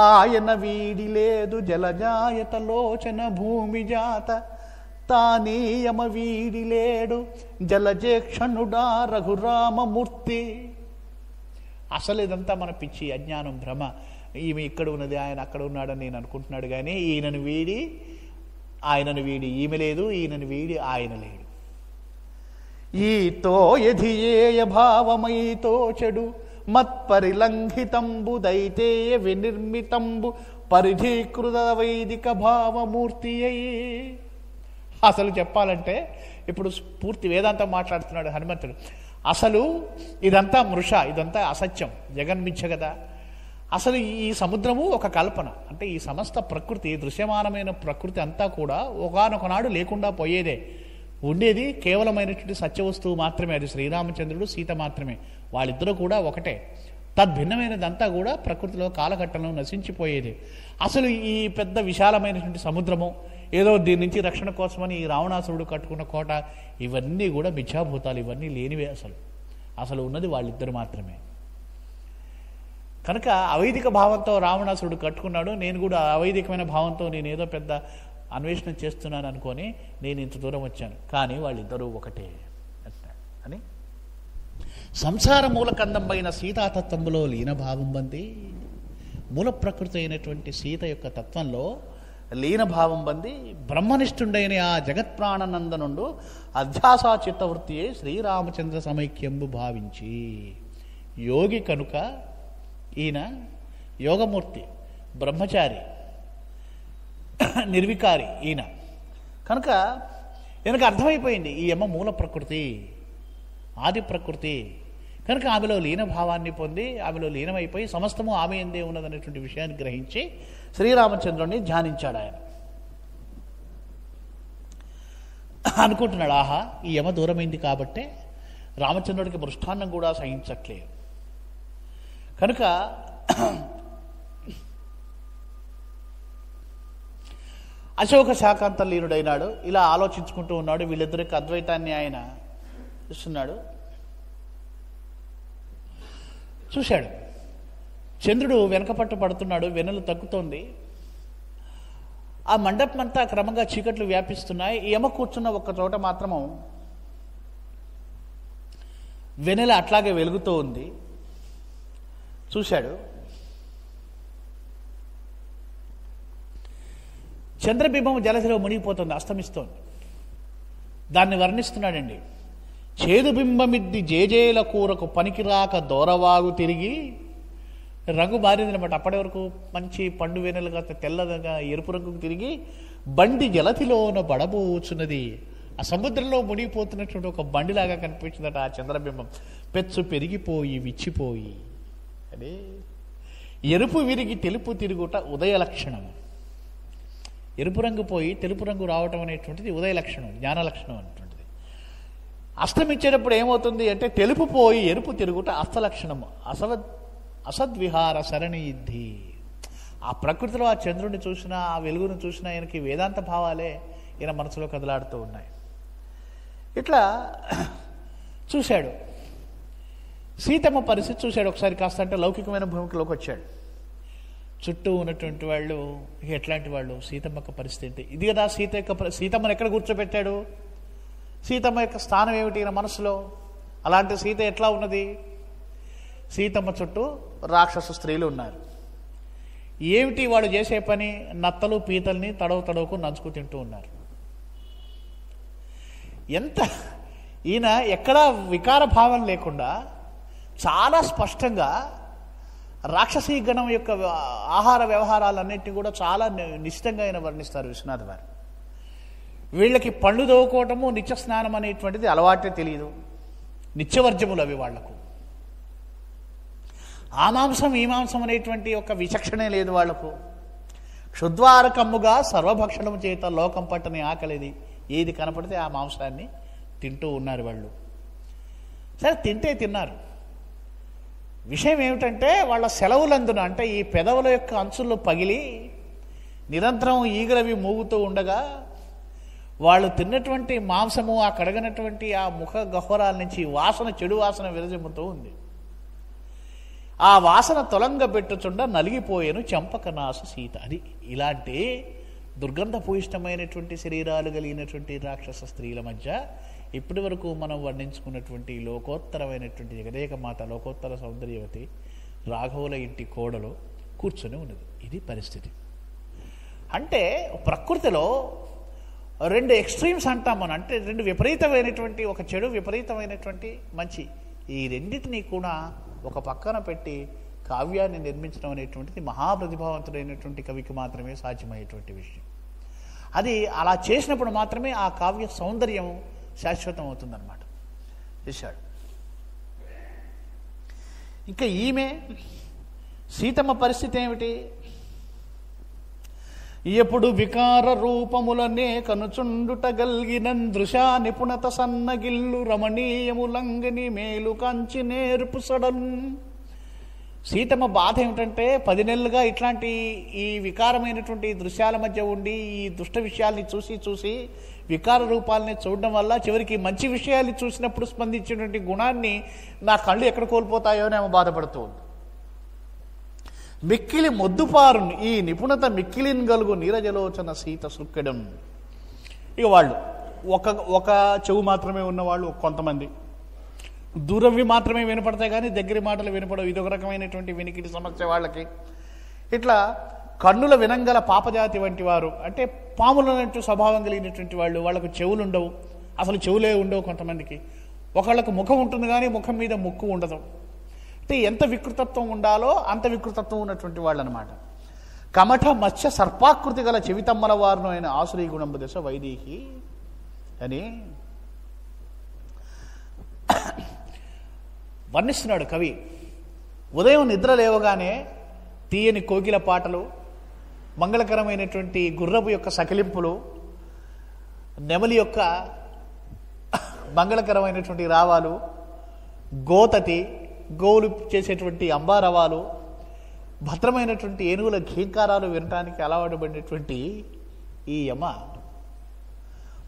ఆయన వీడి లేదు జలజాయత లోచన భూమి జాత, తానీయమ వీడి లేడు జలజేక్షణుడా రఘురామమూర్తి. అసలు ఇదంతా మన పిచ్చి, అజ్ఞానం, భ్రమ. ఈమె ఇక్కడ ఉన్నది, ఆయన అక్కడ ఉన్నాడని నేను అనుకుంటున్నాడు. కానీ ఆయనను వీడి ఈమె లేదు, ఈయనను వీడి ఆయన లేడు. ఈతో యధియేయ భావమైతో చెడు మత్పరిలంఘితంబు దైతేయ వినిర్మితంబు పరిధీకృత వైదిక భావమూర్తి అయి. అసలు చెప్పాలంటే ఇప్పుడు పూర్తి వేదాంతం మాట్లాడుతున్నాడు హనుమంతుడు. అసలు ఇదంతా మృష, ఇదంతా అసత్యం, జగన్మిథ్య కదా. అసలు ఈ సముద్రము ఒక కల్పన. అంటే ఈ సమస్త ప్రకృతి, దృశ్యమానమైన ప్రకృతి అంతా కూడా ఒకానొకనాడు లేకుండా పోయేదే. ఉండేది కేవలమైనటువంటి సత్యవస్తువు మాత్రమే, అది శ్రీరామచంద్రుడు సీత మాత్రమే. వాళ్ళిద్దరూ కూడా ఒకటే. తద్భిన్నమైనదంతా కూడా ప్రకృతిలో కాలఘట్టంలో నశించిపోయేది. అసలు ఈ పెద్ద విశాలమైనటువంటి సముద్రము, ఏదో దీని నుంచి రక్షణ కోసమని ఈ రావణాసురుడు కట్టుకున్న కోట, ఇవన్నీ కూడా మిథ్యాభూతాలు, ఇవన్నీ లేనివే. అసలు ఉన్నది వాళ్ళిద్దరు మాత్రమే. కనుక అవైదిక భావంతో రావణాసురుడు కట్టుకున్నాడు. నేను కూడా అవైదికమైన భావంతో నేను ఏదో పెద్ద అన్వేషణ చేస్తున్నాను అనుకొని నేను ఇంత దూరం వచ్చాను. కానీ వాళ్ళిద్దరూ ఒకటే అని సంసార మూలకందంపైన సీతాతత్వంలో లీనభావం బంది, మూల ప్రకృతి అయినటువంటి సీత యొక్క తత్వంలో లీనభావం బంది బ్రహ్మనిష్ఠుండైన ఆ జగత్ప్రాణనందనుండు అధ్యాసా చిత్తవృత్తియే శ్రీరామచంద్ర సమైక్యంబు భావించి. యోగి కనుక ఈయన యోగమూర్తి, బ్రహ్మచారి, నిర్వికారి ఈయన కనుక ఈయనకు అర్థమైపోయింది ఈ యమ మూల ప్రకృతి, ఆది ప్రకృతి. కనుక ఆమెలో లీనభావాన్ని పొంది ఆమెలో లీనమైపోయి సమస్తము ఆమె ఎందే ఉన్నదనేటువంటి విషయాన్ని గ్రహించి శ్రీరామచంద్రుడిని ధ్యానించాడు. ఆయన అనుకుంటున్నాడు, ఆహా ఈ యమ దూరమైంది కాబట్టే రామచంద్రుడికి మృష్టాన్నం కూడా సహించట్లేదు. కనుక అశోక శాకాంతలీనుడైనాడు. ఇలా ఆలోచించుకుంటూ ఉన్నాడు. వీళ్ళిద్దరికి అద్వైతాన్ని ఆయన చూస్తున్నాడు. చూశాడు, చంద్రుడు వెనకపట్టు పడుతున్నాడు, వెన్నెలు తగ్గుతోంది. ఆ మండపం అంతా క్రమంగా చీకట్లు వ్యాపిస్తున్నాయి. యమ కూర్చున్న ఒక్క చోట మాత్రము వెన్నెల అట్లాగే వెలుగుతూ ఉంది. చూశాడు, చంద్రబింబం జలధిలో మునిగిపోతుంది, అస్తమిస్తోంది. దాన్ని వర్ణిస్తున్నాడండి. చేదుబింబమిద్ది జేజేల కూరకు పనికిరాక దూరవాగు తిరిగి రంగు మారిందనమాట. అప్పటి వరకు మంచి పండు వెన్నెలుగా తెల్లగా ఎరుపు రంగుకు తిరిగి బండి జలధిలోన బడబోచున్నది. ఆ సముద్రంలో మునిగిపోతున్నటువంటి ఒక బండిలాగా కనిపించిందట ఆ చంద్రబింబం. పెచ్చు పెరిగిపోయి విచ్చిపోయి అదే ఎరుపు విరిగి తెలుపు తిరుగుట ఉదయ లక్షణం. ఎరుపు రంగు పోయి తెలుపు రంగు రావటం అనేటువంటిది ఉదయ లక్షణం, జ్ఞాన లక్షణం అనేటువంటిది. అస్తమించేటప్పుడు ఏమవుతుంది అంటే తెలుపు పోయి ఎరుపు తిరుగుట అస్తలక్షణము. అసద్విహార సరణిద్ధి. ఆ ప్రకృతిలో ఆ చంద్రుడిని చూసినా, ఆ వెలుగును చూసినా ఆయనకి వేదాంత భావాలే ఈయన మనసులో కదలాడుతూ ఉన్నాయి. ఇట్లా చూశాడు. సీతమ్మ పరిస్థితి చూశాడు ఒకసారి. కాస్త అంటే లౌకికమైన భూమికలోకి వచ్చాడు. చుట్టూ ఉన్నటువంటి వాళ్ళు ఎట్లాంటి వాళ్ళు, సీతమ్మక్క పరిస్థితి ఏంటి? ఇది కదా సీతమ్మను ఎక్కడ కూర్చోబెట్టాడు? సీతమ్మ యొక్క స్థానం ఏమిటి ఈయన మనసులో? అలాంటి సీత ఎట్లా ఉన్నది? సీతమ్మ చుట్టూ రాక్షస స్త్రీలు ఉన్నారు. ఏమిటి వాడు చేసే పని? నత్తలు పీతల్ని తడవుకు నంచుకు తింటూ ఉన్నారు. ఎంత ఈయన ఎక్కడా వికార భావం లేకుండా చాలా స్పష్టంగా రాక్షసీ గణం యొక్క ఆహార వ్యవహారాలన్నింటినీ కూడా చాలా నిశ్చితంగా ఆయన వర్ణిస్తారు విశ్వనాథ్ వారు. వీళ్ళకి పళ్ళు దోవుకోవటము, నిత్య స్నానం అనేటువంటిది అలవాటే తెలియదు. నిత్యవర్జములు అవి వాళ్లకు. ఆ మాంసం ఈ మాంసం అనేటువంటి ఒక విచక్షణే లేదు వాళ్లకు. క్షుద్వారకమ్ముగా సర్వభక్షణము చేత లోకం పట్టని ఆకలిది. ఏది కనపడితే ఆ మాంసాన్ని తింటూ ఉన్నారు వాళ్ళు. సరే, తింటే తిన్నారు. విషయం ఏమిటంటే వాళ్ళ సెలవులందున, అంటే ఈ పెదవుల యొక్క అంచుల్లో పగిలి నిరంతరం ఈగలవి మూగుతూ ఉండగా వాళ్ళు తిన్నటువంటి మాంసము, ఆ కడగనటువంటి ఆ ముఖ గహ్వరాల నుంచి వాసన, చెడు వాసన విరజిమ్ముతూ ఉంది. ఆ వాసన తొలంగ పెట్టుచుండ నలిగిపోయేను చెంపకనాసు సీత. అది ఇలాంటి దుర్గంధపూయిష్టమైనటువంటి శరీరాలు కలిగినటువంటి రాక్షస స్త్రీల మధ్య ఇప్పటి వరకు మనం వర్ణించుకున్నటువంటి లోకోత్తరమైనటువంటి జగదేక మాత, లోకోత్తర సౌందర్యవతి, రాఘవుల ఇంటి కోడలు కూర్చొని ఉన్నది. ఇది పరిస్థితి. అంటే ప్రకృతిలో రెండు ఎక్స్ట్రీమ్స్ అంటాం మనం. అంటే రెండు విపరీతమైనటువంటి, ఒక చెడు, విపరీతమైనటువంటి మంచి, ఈ రెండింటినీ కూడా ఒక పక్కన పెట్టి కావ్యాన్ని నిర్మించడం అనేటువంటిది మహాప్రతిభావంతుడైనటువంటి కవికి మాత్రమే సాధ్యమయ్యేటువంటి విషయం. అది అలా చేసినప్పుడు మాత్రమే ఆ కావ్య సౌందర్యం శాశ్వతం అవుతుందన్నమాట. చేశాడు. ఇంకా ఈమె సీతమ్మ పరిస్థితి ఏమిటి? ఎప్పుడు వికార రూపములనే కనుచుండుట గల్గిన దృశా నిపుణత సన్నగిల్లు రమణీయములంగని మేలు కంచి నేర్పు సడన్. సీతమ్మ బాధ ఏమిటంటే 10 నెలలుగా ఇట్లాంటి ఈ వికారమైనటువంటి దృశ్యాల మధ్య ఉండి ఈ దుష్ట విషయాల్ని చూసి వికార రూపాలని చూడడం వల్ల చివరికి మంచి విషయాల్ని చూసినప్పుడు స్పందించేటువంటి గుణాన్ని నా కళ్ళు ఎక్కడ కోల్పోతాయో అని ఆమె బాధపడుతూ ఉంది. మిక్కిలి మొద్దుపారు ఈ నిపుణత మిక్కిలిన్ గలుగు నీరజలోచన సీత సుక్కెడం. ఇక వాళ్ళు ఒక చెవు మాత్రమే ఉన్నవాళ్ళు కొంతమంది, దూరవి మాత్రమే వినపడతాయి కానీ దగ్గర మాటలు వినపడవు. ఇదొక రకమైనటువంటి వినికిడి సమస్య వాళ్ళకి. ఇట్లా కన్నుల వినంగల పాపజాతి వంటి వారు, అంటే పాములన్నట్టు స్వభావం కలిగినటువంటి వాళ్ళు. వాళ్ళకు చెవులు ఉండవు, అసలు చెవులే ఉండవు కొంతమందికి. ఒకళ్ళకు ముఖం ఉంటుంది కానీ ముఖం మీద ముక్కు ఉండదు. అంటే ఎంత వికృతత్వం ఉండాలో అంత వికృతత్వం ఉన్నటువంటి వాళ్ళు అనమాట. కమఠ మత్స్య సర్పాకృతి గల చెవితమ్మల వారును అయిన ఆసురీ గుణంబ దశ వైదేహి అని వర్ణిస్తున్నాడు కవి. ఉదయం నిద్ర లేవగానే తీయని కోకిల పాటలు, మంగళకరమైనటువంటి గుర్రపు యొక్క సకిలింపులు, నెమలి యొక్క మంగళకరమైనటువంటి రావాలు, గోతతి, గోవులు చేసేటువంటి అంబారవాలు, భద్రమైనటువంటి ఏనుగుల ఘీంకారాలు వినటానికి అలవాటు పడినటువంటి ఈ యమ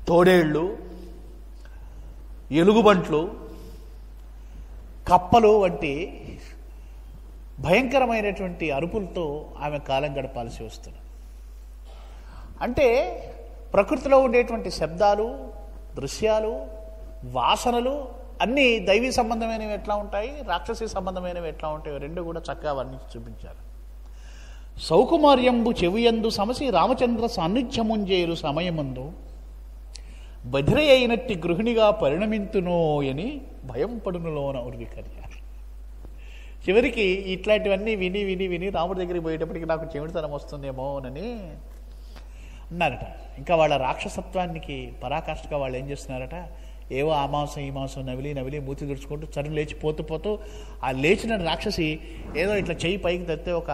తోడేళ్ళు, ఎలుగుబంట్లు, కప్పలు వంటి భయంకరమైనటువంటి అరుపులతో ఆమె కాలం గడపాల్సి వస్తుంది. అంటే ప్రకృతిలో ఉండేటువంటి శబ్దాలు, దృశ్యాలు, వాసనలు అన్నీ దైవీ సంబంధమైనవి ఎట్లా ఉంటాయి, రాక్షసీ సంబంధమైనవి ఎట్లా ఉంటాయో రెండు కూడా చక్కగా వర్ణించి చూపించారు. సౌకుమార్యంబు చెవియందు సమసి రామచంద్ర సాన్నిధ్యముంజేరు సమయమందు బధిర అయినట్టి గృహిణిగా పరిణమింతునోయని భయం పడునులోన ఉర్వికర్య. చివరికి ఇట్లాంటివన్నీ విని విని విని రాముడి దగ్గరికి పోయేటప్పటికి నాకు చెవిటితనం వస్తుందేమోనని అన్నారట. ఇంకా వాళ్ళ రాక్షసత్వానికి పరాకాష్ఠగా వాళ్ళు ఏం చేస్తున్నారట, ఏవో ఆ మాంసం ఈ మాంసం నవిలి నవిలి మూతి దుడుచుకుంటూ చరువు లేచి పోతూ ఆ లేచిన రాక్షసి ఏదో ఇట్లా చెయ్యి పైకి తత్తే ఒక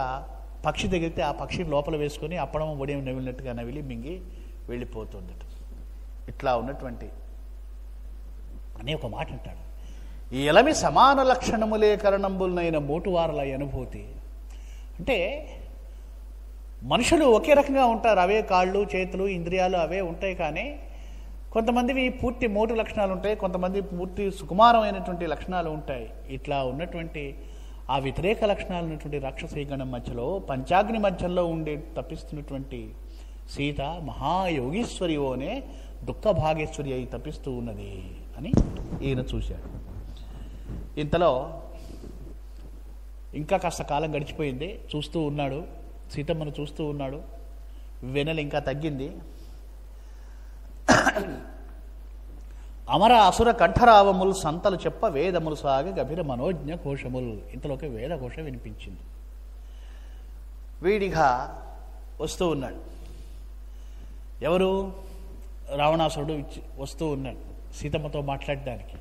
పక్షి తగిలితే ఆ పక్షిని లోపల వేసుకొని అప్పడం ఒడియం నవిలినట్టుగా నవిలి మింగి వెళ్ళిపోతుందట. ఇట్లా ఉన్నటువంటి అనే ఒక మాట అంటాడు, ఈ ఎలమి సమాన లక్షణములే కరణంబులనైన మోటువారల అనుభూతి. అంటే మనుషులు ఒకే రకంగా ఉంటారు, అవే కాళ్ళు చేతులు ఇంద్రియాలు అవే ఉంటాయి. కానీ కొంతమందివి పూర్తి మోటు లక్షణాలు ఉంటాయి, కొంతమంది పూర్తి సుకుమారమైనటువంటి లక్షణాలు ఉంటాయి. ఇట్లా ఉన్నటువంటి ఆ వ్యతిరేక లక్షణాలు ఉన్నటువంటి రాక్షసీగణం మధ్యలో పంచాగ్ని మధ్యలో ఉండే తప్పిస్తున్నటువంటి సీత మహాయోగీశ్వరి ఓనే దుఃఖ భాగేశ్వరి అయి తప్పిస్తూ ఉన్నది అని ఈయన చూశాడు. ఇంతలో ఇంకా కాస్త కాలం గడిచిపోయింది. చూస్తూ ఉన్నాడు, సీతమ్మను చూస్తూ ఉన్నాడు. వెన్నెల ఇంకా తగ్గింది. అమర అసుర కంఠరావములు సంతలు చెప్ప వేదములు సాగ గభీర మనోజ్ఞ ఘోషములు. ఇంతలోకి వేద ఘోష వినిపించింది. వీడిగా వస్తూ ఉన్నాడు. ఎవరు? రావణాసురుడు వస్తూ ఉన్నాడు సీతమ్మతో మాట్లాడడానికి.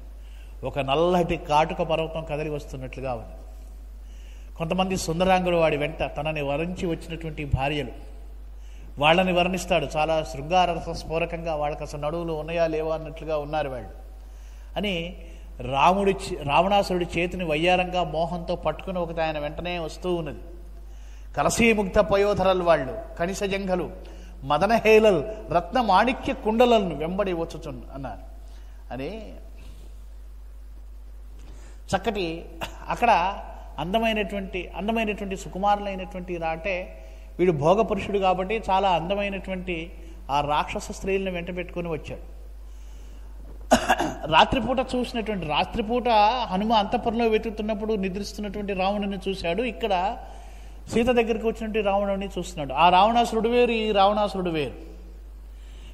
ఒక నల్లటి కాటుక పర్వతం కదిలి వస్తున్నట్లుగా ఉంది. కొంతమంది సుందరాంగులు వాడి వెంట తనని వరించి వచ్చినటువంటి భార్యలు, వాళ్ళని వర్ణిస్తాడు. చాలా శృంగార స్ఫోరకంగా వాళ్ళకి అసలు నడువులు ఉన్నాయా లేవా అన్నట్లుగా ఉన్నారు వాళ్ళు అని. రావణాసురుడి చేతిని వయ్యారంగా మోహంతో పట్టుకుని ఒకటి ఆయన వెంటనే వస్తూ ఉన్నది. కలసీముగ్ధ పయోధరలు వాళ్ళు, కణిసజంఘలు, మదనహేళలు, రత్న మాణిక్య కుండలను వెంబడి వచ్చుచు అన్నారు అని. చక్కటి అక్కడ అందమైనటువంటి సుకుమారులైనటువంటి అంటే వీడు భోగపురుషుడు కాబట్టి చాలా అందమైనటువంటి ఆ రాక్షస స్త్రీలను వెంట పెట్టుకుని వచ్చాడు. రాత్రిపూట హనుమ అంతఃపురంలో వెతుకుతున్నప్పుడు నిద్రిస్తున్నటువంటి రావణుని చూశాడు. ఇక్కడ సీత దగ్గరికి వచ్చినటువంటి రావణుని చూస్తున్నాడు. ఆ రావణాసురుడు వేరు, ఈ రావణాసురుడు వేరు.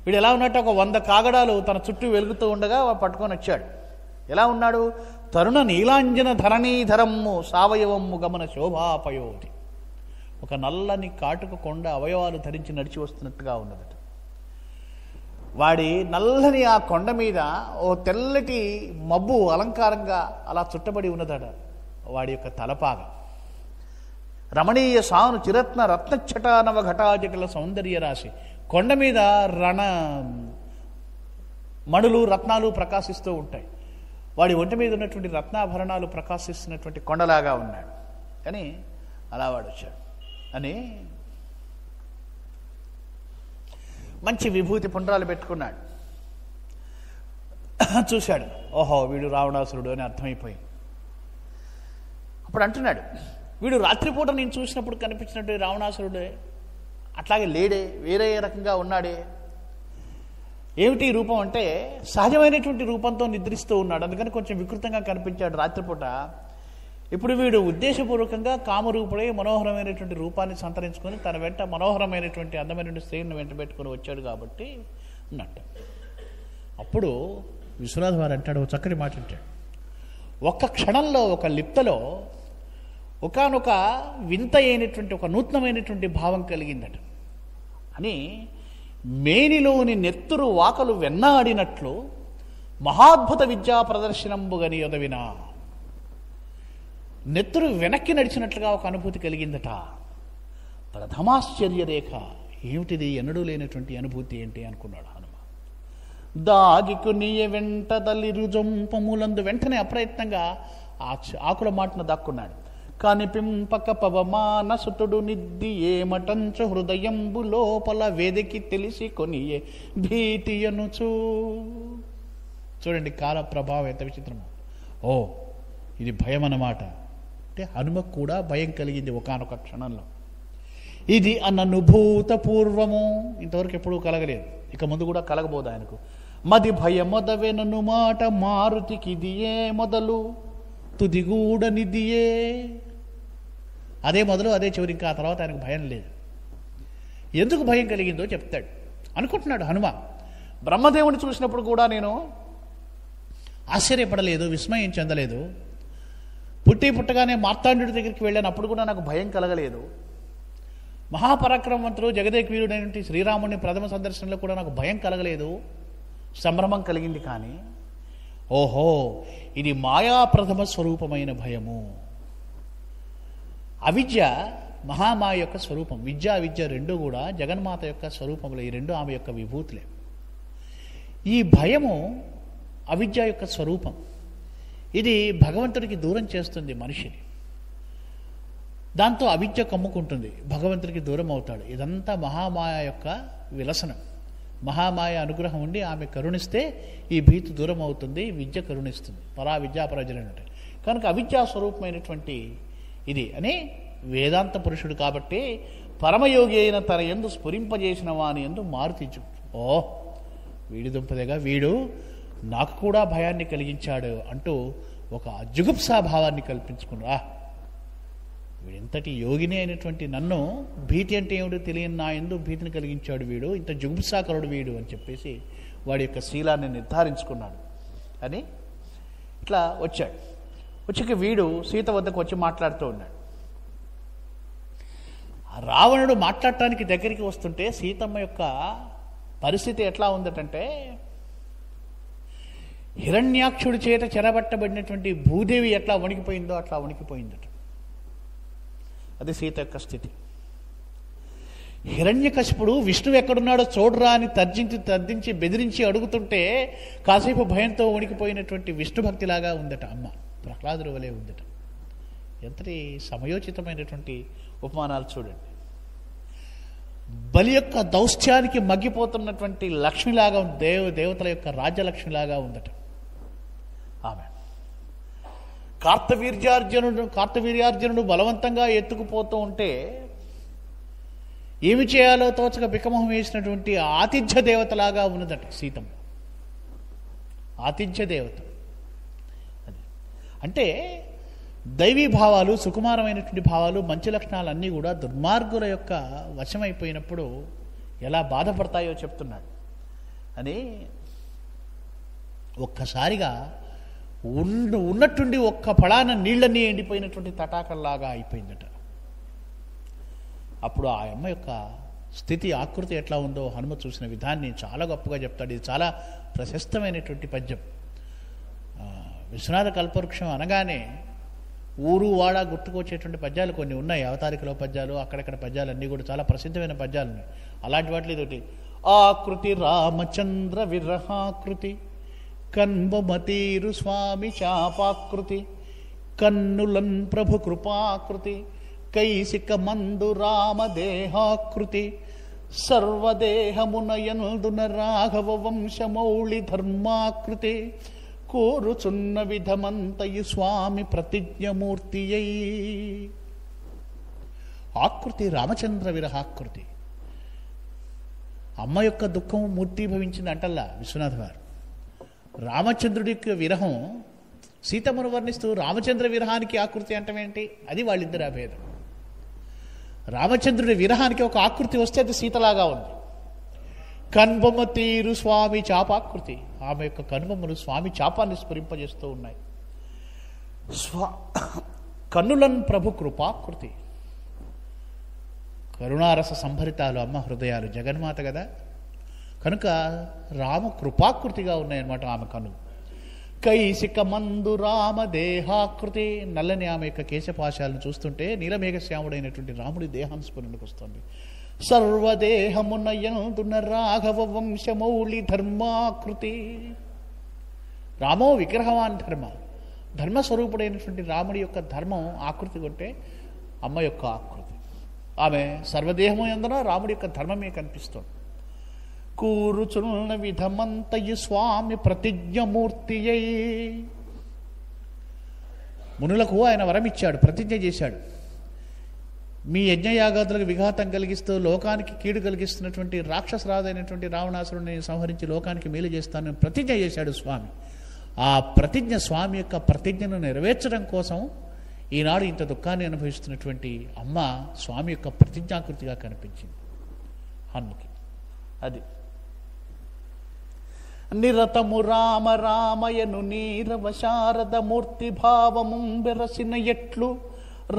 వీడు ఎలా ఉన్నట్టు ఒక 100 కాగడాలు తన చుట్టూ వెలుగుతూ ఉండగా పట్టుకొని వచ్చాడు. ఎలా ఉన్నాడు? తరుణ నీలాంజన ధరణీధరమ్ము సావయవమ్ము గమన శోభాపయోధి. ఒక నల్లని కాటుక కొండ అవయవాలు ధరించి నడిచి వస్తున్నట్టుగా ఉన్నదట. వాడి నల్లని ఆ కొండ మీద ఓ తెల్లటి మబ్బు అలంకారంగా అలా చుట్టబడి ఉన్నదట వాడి యొక్క తలపాగ. రమణీయ సాను చిరత్న రత్నఛటానవ ఘటాజటిల సౌందర్య రాశి. కొండ మీద మణులు రత్నాలు ప్రకాశిస్తూ ఉంటాయి. వాడి ఒంటి మీద ఉన్నటువంటి రత్నాభరణాలు ప్రకాశిస్తున్నటువంటి కొండలాగా ఉన్నాడు అని అలా వాడు వచ్చాడు అని. మంచి విభూతి పుండ్రాలు పెట్టుకున్నాడు. చూశాడు, ఓహో వీడు రావణాసురుడు అని అర్థమైపోయింది. అప్పుడు అంటున్నాడు, వీడు రాత్రిపూట నేను చూసినప్పుడు కనిపించినట్టు రావణాసురుడే, అట్లాగే లేడే, వేరే రకంగా ఉన్నాడే. ఏమిటి రూపం అంటే సహజమైనటువంటి రూపంతో నిద్రిస్తూ ఉన్నాడు, అందుకని కొంచెం వికృతంగా కనిపించాడు రాత్రిపూట. ఇప్పుడు వీడు ఉద్దేశపూర్వకంగా కామరూపుడై మనోహరమైనటువంటి రూపాన్ని సంతరించుకొని తన వెంట మనోహరమైనటువంటి అందమైనటువంటి స్త్రీని వెంట పెట్టుకొని వచ్చాడు కాబట్టి ఉన్నట్టు. అప్పుడు విశ్వనాథ్ వారు అంటాడు, చక్కటి మాట అంటాడు, ఒక్క క్షణంలో ఒక లిప్తలో ఒకానొక వింత అయినటువంటి ఒక నూతనమైనటువంటి భావం కలిగిందట అని. మేనిలోని నెత్తురు వాకలు వెన్నాడినట్లు మహాద్భుత విద్యా ప్రదర్శనంబుగని యొదవినా. నెత్తురు వెనక్కి నడిచినట్లుగా ఒక అనుభూతి కలిగిందట. ప్రథమాశ్చర్య రేఖ, ఏమిటిది, ఎన్నడూ లేనటువంటి అనుభూతి ఏంటి అనుకున్నాడు హనుమ. దాగికు నీయ వెంట తల్లి రుజంపములందు వెంటనే అప్రయత్నంగా ఆకుల మాటను దాక్కున్నాడు. కనిపింపక పవమానసుతుడు నిద్ది ఏమటంచు హృదయంబు లోపల వేదికి తెలిసి కొనియే భీతి అనుచు. చూడండి కాల ప్రభావం ఎంత విచిత్రమో. ఓ ఇది భయం అన్నమాట. అంటే హనుమకు కూడా భయం కలిగింది ఒకానొక క్షణంలో. ఇది అననుభూత పూర్వము, ఇంతవరకు ఎప్పుడూ కలగలేదు, ఇక ముందు కూడా కలగబోదు ఆయనకు. మది భయమొదవెనను మాట మారుతికి ఇదియే మొదలు తుదిగూడనిదియే. అదే మొదలు అదే చివరి, ఇంకా ఆ తర్వాత ఆయనకు భయం లేదు. ఎందుకు భయం కలిగిందో చెప్తాడు. అనుకుంటున్నాడు హనుమ, బ్రహ్మదేవుని చూసినప్పుడు కూడా నేను ఆశ్చర్యపడలేదు, విస్మయం చెందలేదు. పుట్టగానే మార్తాండుడి దగ్గరికి వెళ్ళినప్పుడు కూడా నాకు భయం కలగలేదు. మహాపరాక్రమవంతుడు జగదేక వీరుడైనటువంటి శ్రీరాముని ప్రథమ సందర్శనలో కూడా నాకు భయం కలగలేదు, సంభ్రమం కలిగింది. కానీ ఓహో ఇది మాయా ప్రథమ స్వరూపమైన భయము. అవిద్య మహామాయ యొక్క స్వరూపం. విద్య అవిద్య రెండు కూడా జగన్మాత యొక్క స్వరూపములు. ఈ రెండు ఆమె యొక్క విభూతులే. ఈ భయము అవిద్య యొక్క స్వరూపం. ఇది భగవంతుడికి దూరం చేస్తుంది మనిషిని. దాంతో అవిద్య కమ్ముకుంటుంది, భగవంతుడికి దూరం అవుతాడు. ఇదంతా మహామాయ యొక్క విలసనం. మహామాయ అనుగ్రహం ఉండి ఆమె కరుణిస్తే ఈ భీతి దూరం అవుతుంది, విద్య కరుణిస్తుంది. పరా విద్యా పరాజనం అంటే కనుక అవిద్యా స్వరూపమైనటువంటి ఇది అని వేదాంత పురుషుడు కాబట్టి పరమయోగి అయిన తన యందు స్ఫురింపజేసిన వాని యందు మారుతించు. ఓ వీడి దుంపదేగా, వీడు నాకు కూడా భయాన్ని కలిగించాడు అంటూ ఒక జుగుప్సాభావాన్ని కల్పించుకున్నా. వీడింతటి యోగిని అయినటువంటి నన్ను భీతి అంటే ఏమిటో తెలియని నా యందు భీతిని కలిగించాడు వీడు, ఇంత జుగుప్సాకరుడు వీడు అని చెప్పేసి వాడి యొక్క శీలాన్ని నిర్ధారించుకున్నాడు అని ఇట్లా వచ్చాడు. వచ్చాక వీడు సీత వద్దకు వచ్చి మాట్లాడుతూ ఉన్నాడు. రావణుడు మాట్లాడటానికి దగ్గరికి వస్తుంటే సీతమ్మ యొక్క పరిస్థితి ఎట్లా ఉందటంటే, హిరణ్యాక్షుడి చేత చెరబట్టబడినటువంటి భూదేవి ఎట్లా వణికిపోయిందో అట్లా వణికిపోయిందట. అది సీత యొక్క స్థితి. హిరణ్యకశిపుడు విష్ణువు ఎక్కడున్నాడో చూడరా అని తర్దించి బెదిరించి అడుగుతుంటే కాసేపు భయంతో వణికిపోయినటువంటి విష్ణు భక్తిలాగా ఉందట అమ్మ. ప్రహ్లాదుడి వలె ఉందట. ఎంతటి సమయోచితమైనటువంటి ఉపమానాలు చూడండి. బలి యొక్క దౌష్ట్యానికి మగ్గిపోతున్నటువంటి లక్ష్మిలాగా దేవతల యొక్క రాజ్యలక్ష్మిలాగా ఉందట ఆమె. కార్తవీర్యార్జునుడు బలవంతంగా ఎత్తుకుపోతూ ఉంటే ఏమి చేయాలో తోచక బికమొహం వేసినటువంటి ఆతిథ్య దేవతలాగా ఉన్నదట సీతమ్మ. ఆతిథ్య దేవత అంటే దైవీ భావాలు, సుకుమారమైనటువంటి భావాలు, మంచి లక్షణాలు అన్నీ కూడా దుర్మార్గుల యొక్క వశమైపోయినప్పుడు ఎలా బాధపడతాయో చెప్తున్నాడు అని. ఒక్కసారిగా ఉన్నట్టుండి ఒక్క పడాన నీళ్ళన్నీ ఎండిపోయినటువంటి తటాకల్లాగా అయిపోయిందట. అప్పుడు ఆ అమ్మ యొక్క స్థితి, ఆకృతి ఎట్లా ఉందో హనుమ చూసిన విధాన్ని చాలా గొప్పగా చెప్తాడు. ఇది చాలా ప్రశస్తమైనటువంటి పద్యం. విశ్వనాథ కల్పవృక్షం అనగానే ఊరు వాడ గుర్తుకొచ్చేటువంటి పద్యాలు కొన్ని ఉన్నాయి. అవతారికలో పద్యాలు, అక్కడక్కడ పద్యాలు అన్నీ కూడా చాలా ప్రసిద్ధమైన పద్యాలు ఉన్నాయి. అలాంటి వాటిలో ఇదొకటి. ఆకృతి రామచంద్ర విరహాకృతి, కన్బమతీరు స్వామి చాపాకృతి, కన్నులన్ ప్రభు కృపాకృతి, కైసిక మందు రామదేహాకృతి, సర్వదేహమునయందున రాఘవ వంశమౌళి ధర్మాకృతి, కోరుచున్న విధమంతయు స్వామి ప్రతిజ్ఞమూర్తియై. ఆకృతి రామచంద్ర విరహాకృతి. అమ్మ యొక్క దుఃఖం మూర్తిభవించింది అంటల్లా విశ్వనాథ్ గారు. రామచంద్రుడి యొక్క విరహం సీతమ్మను వర్ణిస్తూ రామచంద్ర విరహానికి ఆకృతి అంటమేంటి? అది వాళ్ళిద్దరి అభేదం. రామచంద్రుడి విరహానికి ఒక ఆకృతి వస్తే అది సీతలాగా ఉంది. కన్బొమ్మ తీరు స్వామి చాపాకృతి. ఆమె యొక్క కనుబొమ్మలు స్వామి చాపాన్ని స్ఫురింపజేస్తూ ఉన్నాయి. కన్నులన్ ప్రభు కృపాకృతి. కరుణారస సంభరితాలు అమ్మ హృదయాలు, జగన్మాత కదా, కనుక రామ కృపాకృతిగా ఉన్నాయన్నమాట ఆమె కన్నులు. కైసిక మందు రామదేహాకృతి. నల్లని ఆమె యొక్క కేశపాశాలను చూస్తుంటే నీలమేఘశ్యాముడైనటువంటి రాముడి దేహాన్ని స్ఫురణకు వస్తుంది. సర్వదేహమునయందున రాఘవ వంశమౌళి ధర్మాకృతి. రామో విగ్రహవాన్ ధర్మ. ధర్మస్వరూపుడైనటువంటి రాముడి యొక్క ధర్మం ఆకృతి కొంటే అమ్మ యొక్క ఆకృతి. ఆమె సర్వదేహము యందున రాముడి యొక్క ధర్మమే కనిపిస్తుంది. కూరుచున్న విధమంతయు స్వామి ప్రతిజ్ఞమూర్తి అయి, మునులకు ఆయన వరం ఇచ్చాడు, ప్రతిజ్ఞ చేశాడు. మీ యజ్ఞయాగాదులకు విఘాతం కలిగిస్తూ లోకానికి కీడు కలిగిస్తున్నటువంటి రాక్షసరాజైనటువంటి రావణాసురుడిని సంహరించి లోకానికి మేలు చేస్తానని ప్రతిజ్ఞ చేశాడు స్వామి. ఆ ప్రతిజ్ఞ, స్వామి యొక్క ప్రతిజ్ఞను నెరవేర్చడం కోసం ఈనాడు ఇంత దుఃఖాన్ని అనుభవిస్తున్నటువంటి అమ్మ స్వామి యొక్క ప్రతిజ్ఞాకృతిగా కనిపించింది హనుమకి. అది నిరతము రామ రామయను నీరవ శారద మూర్తి భావము బెరసిన ఎట్లు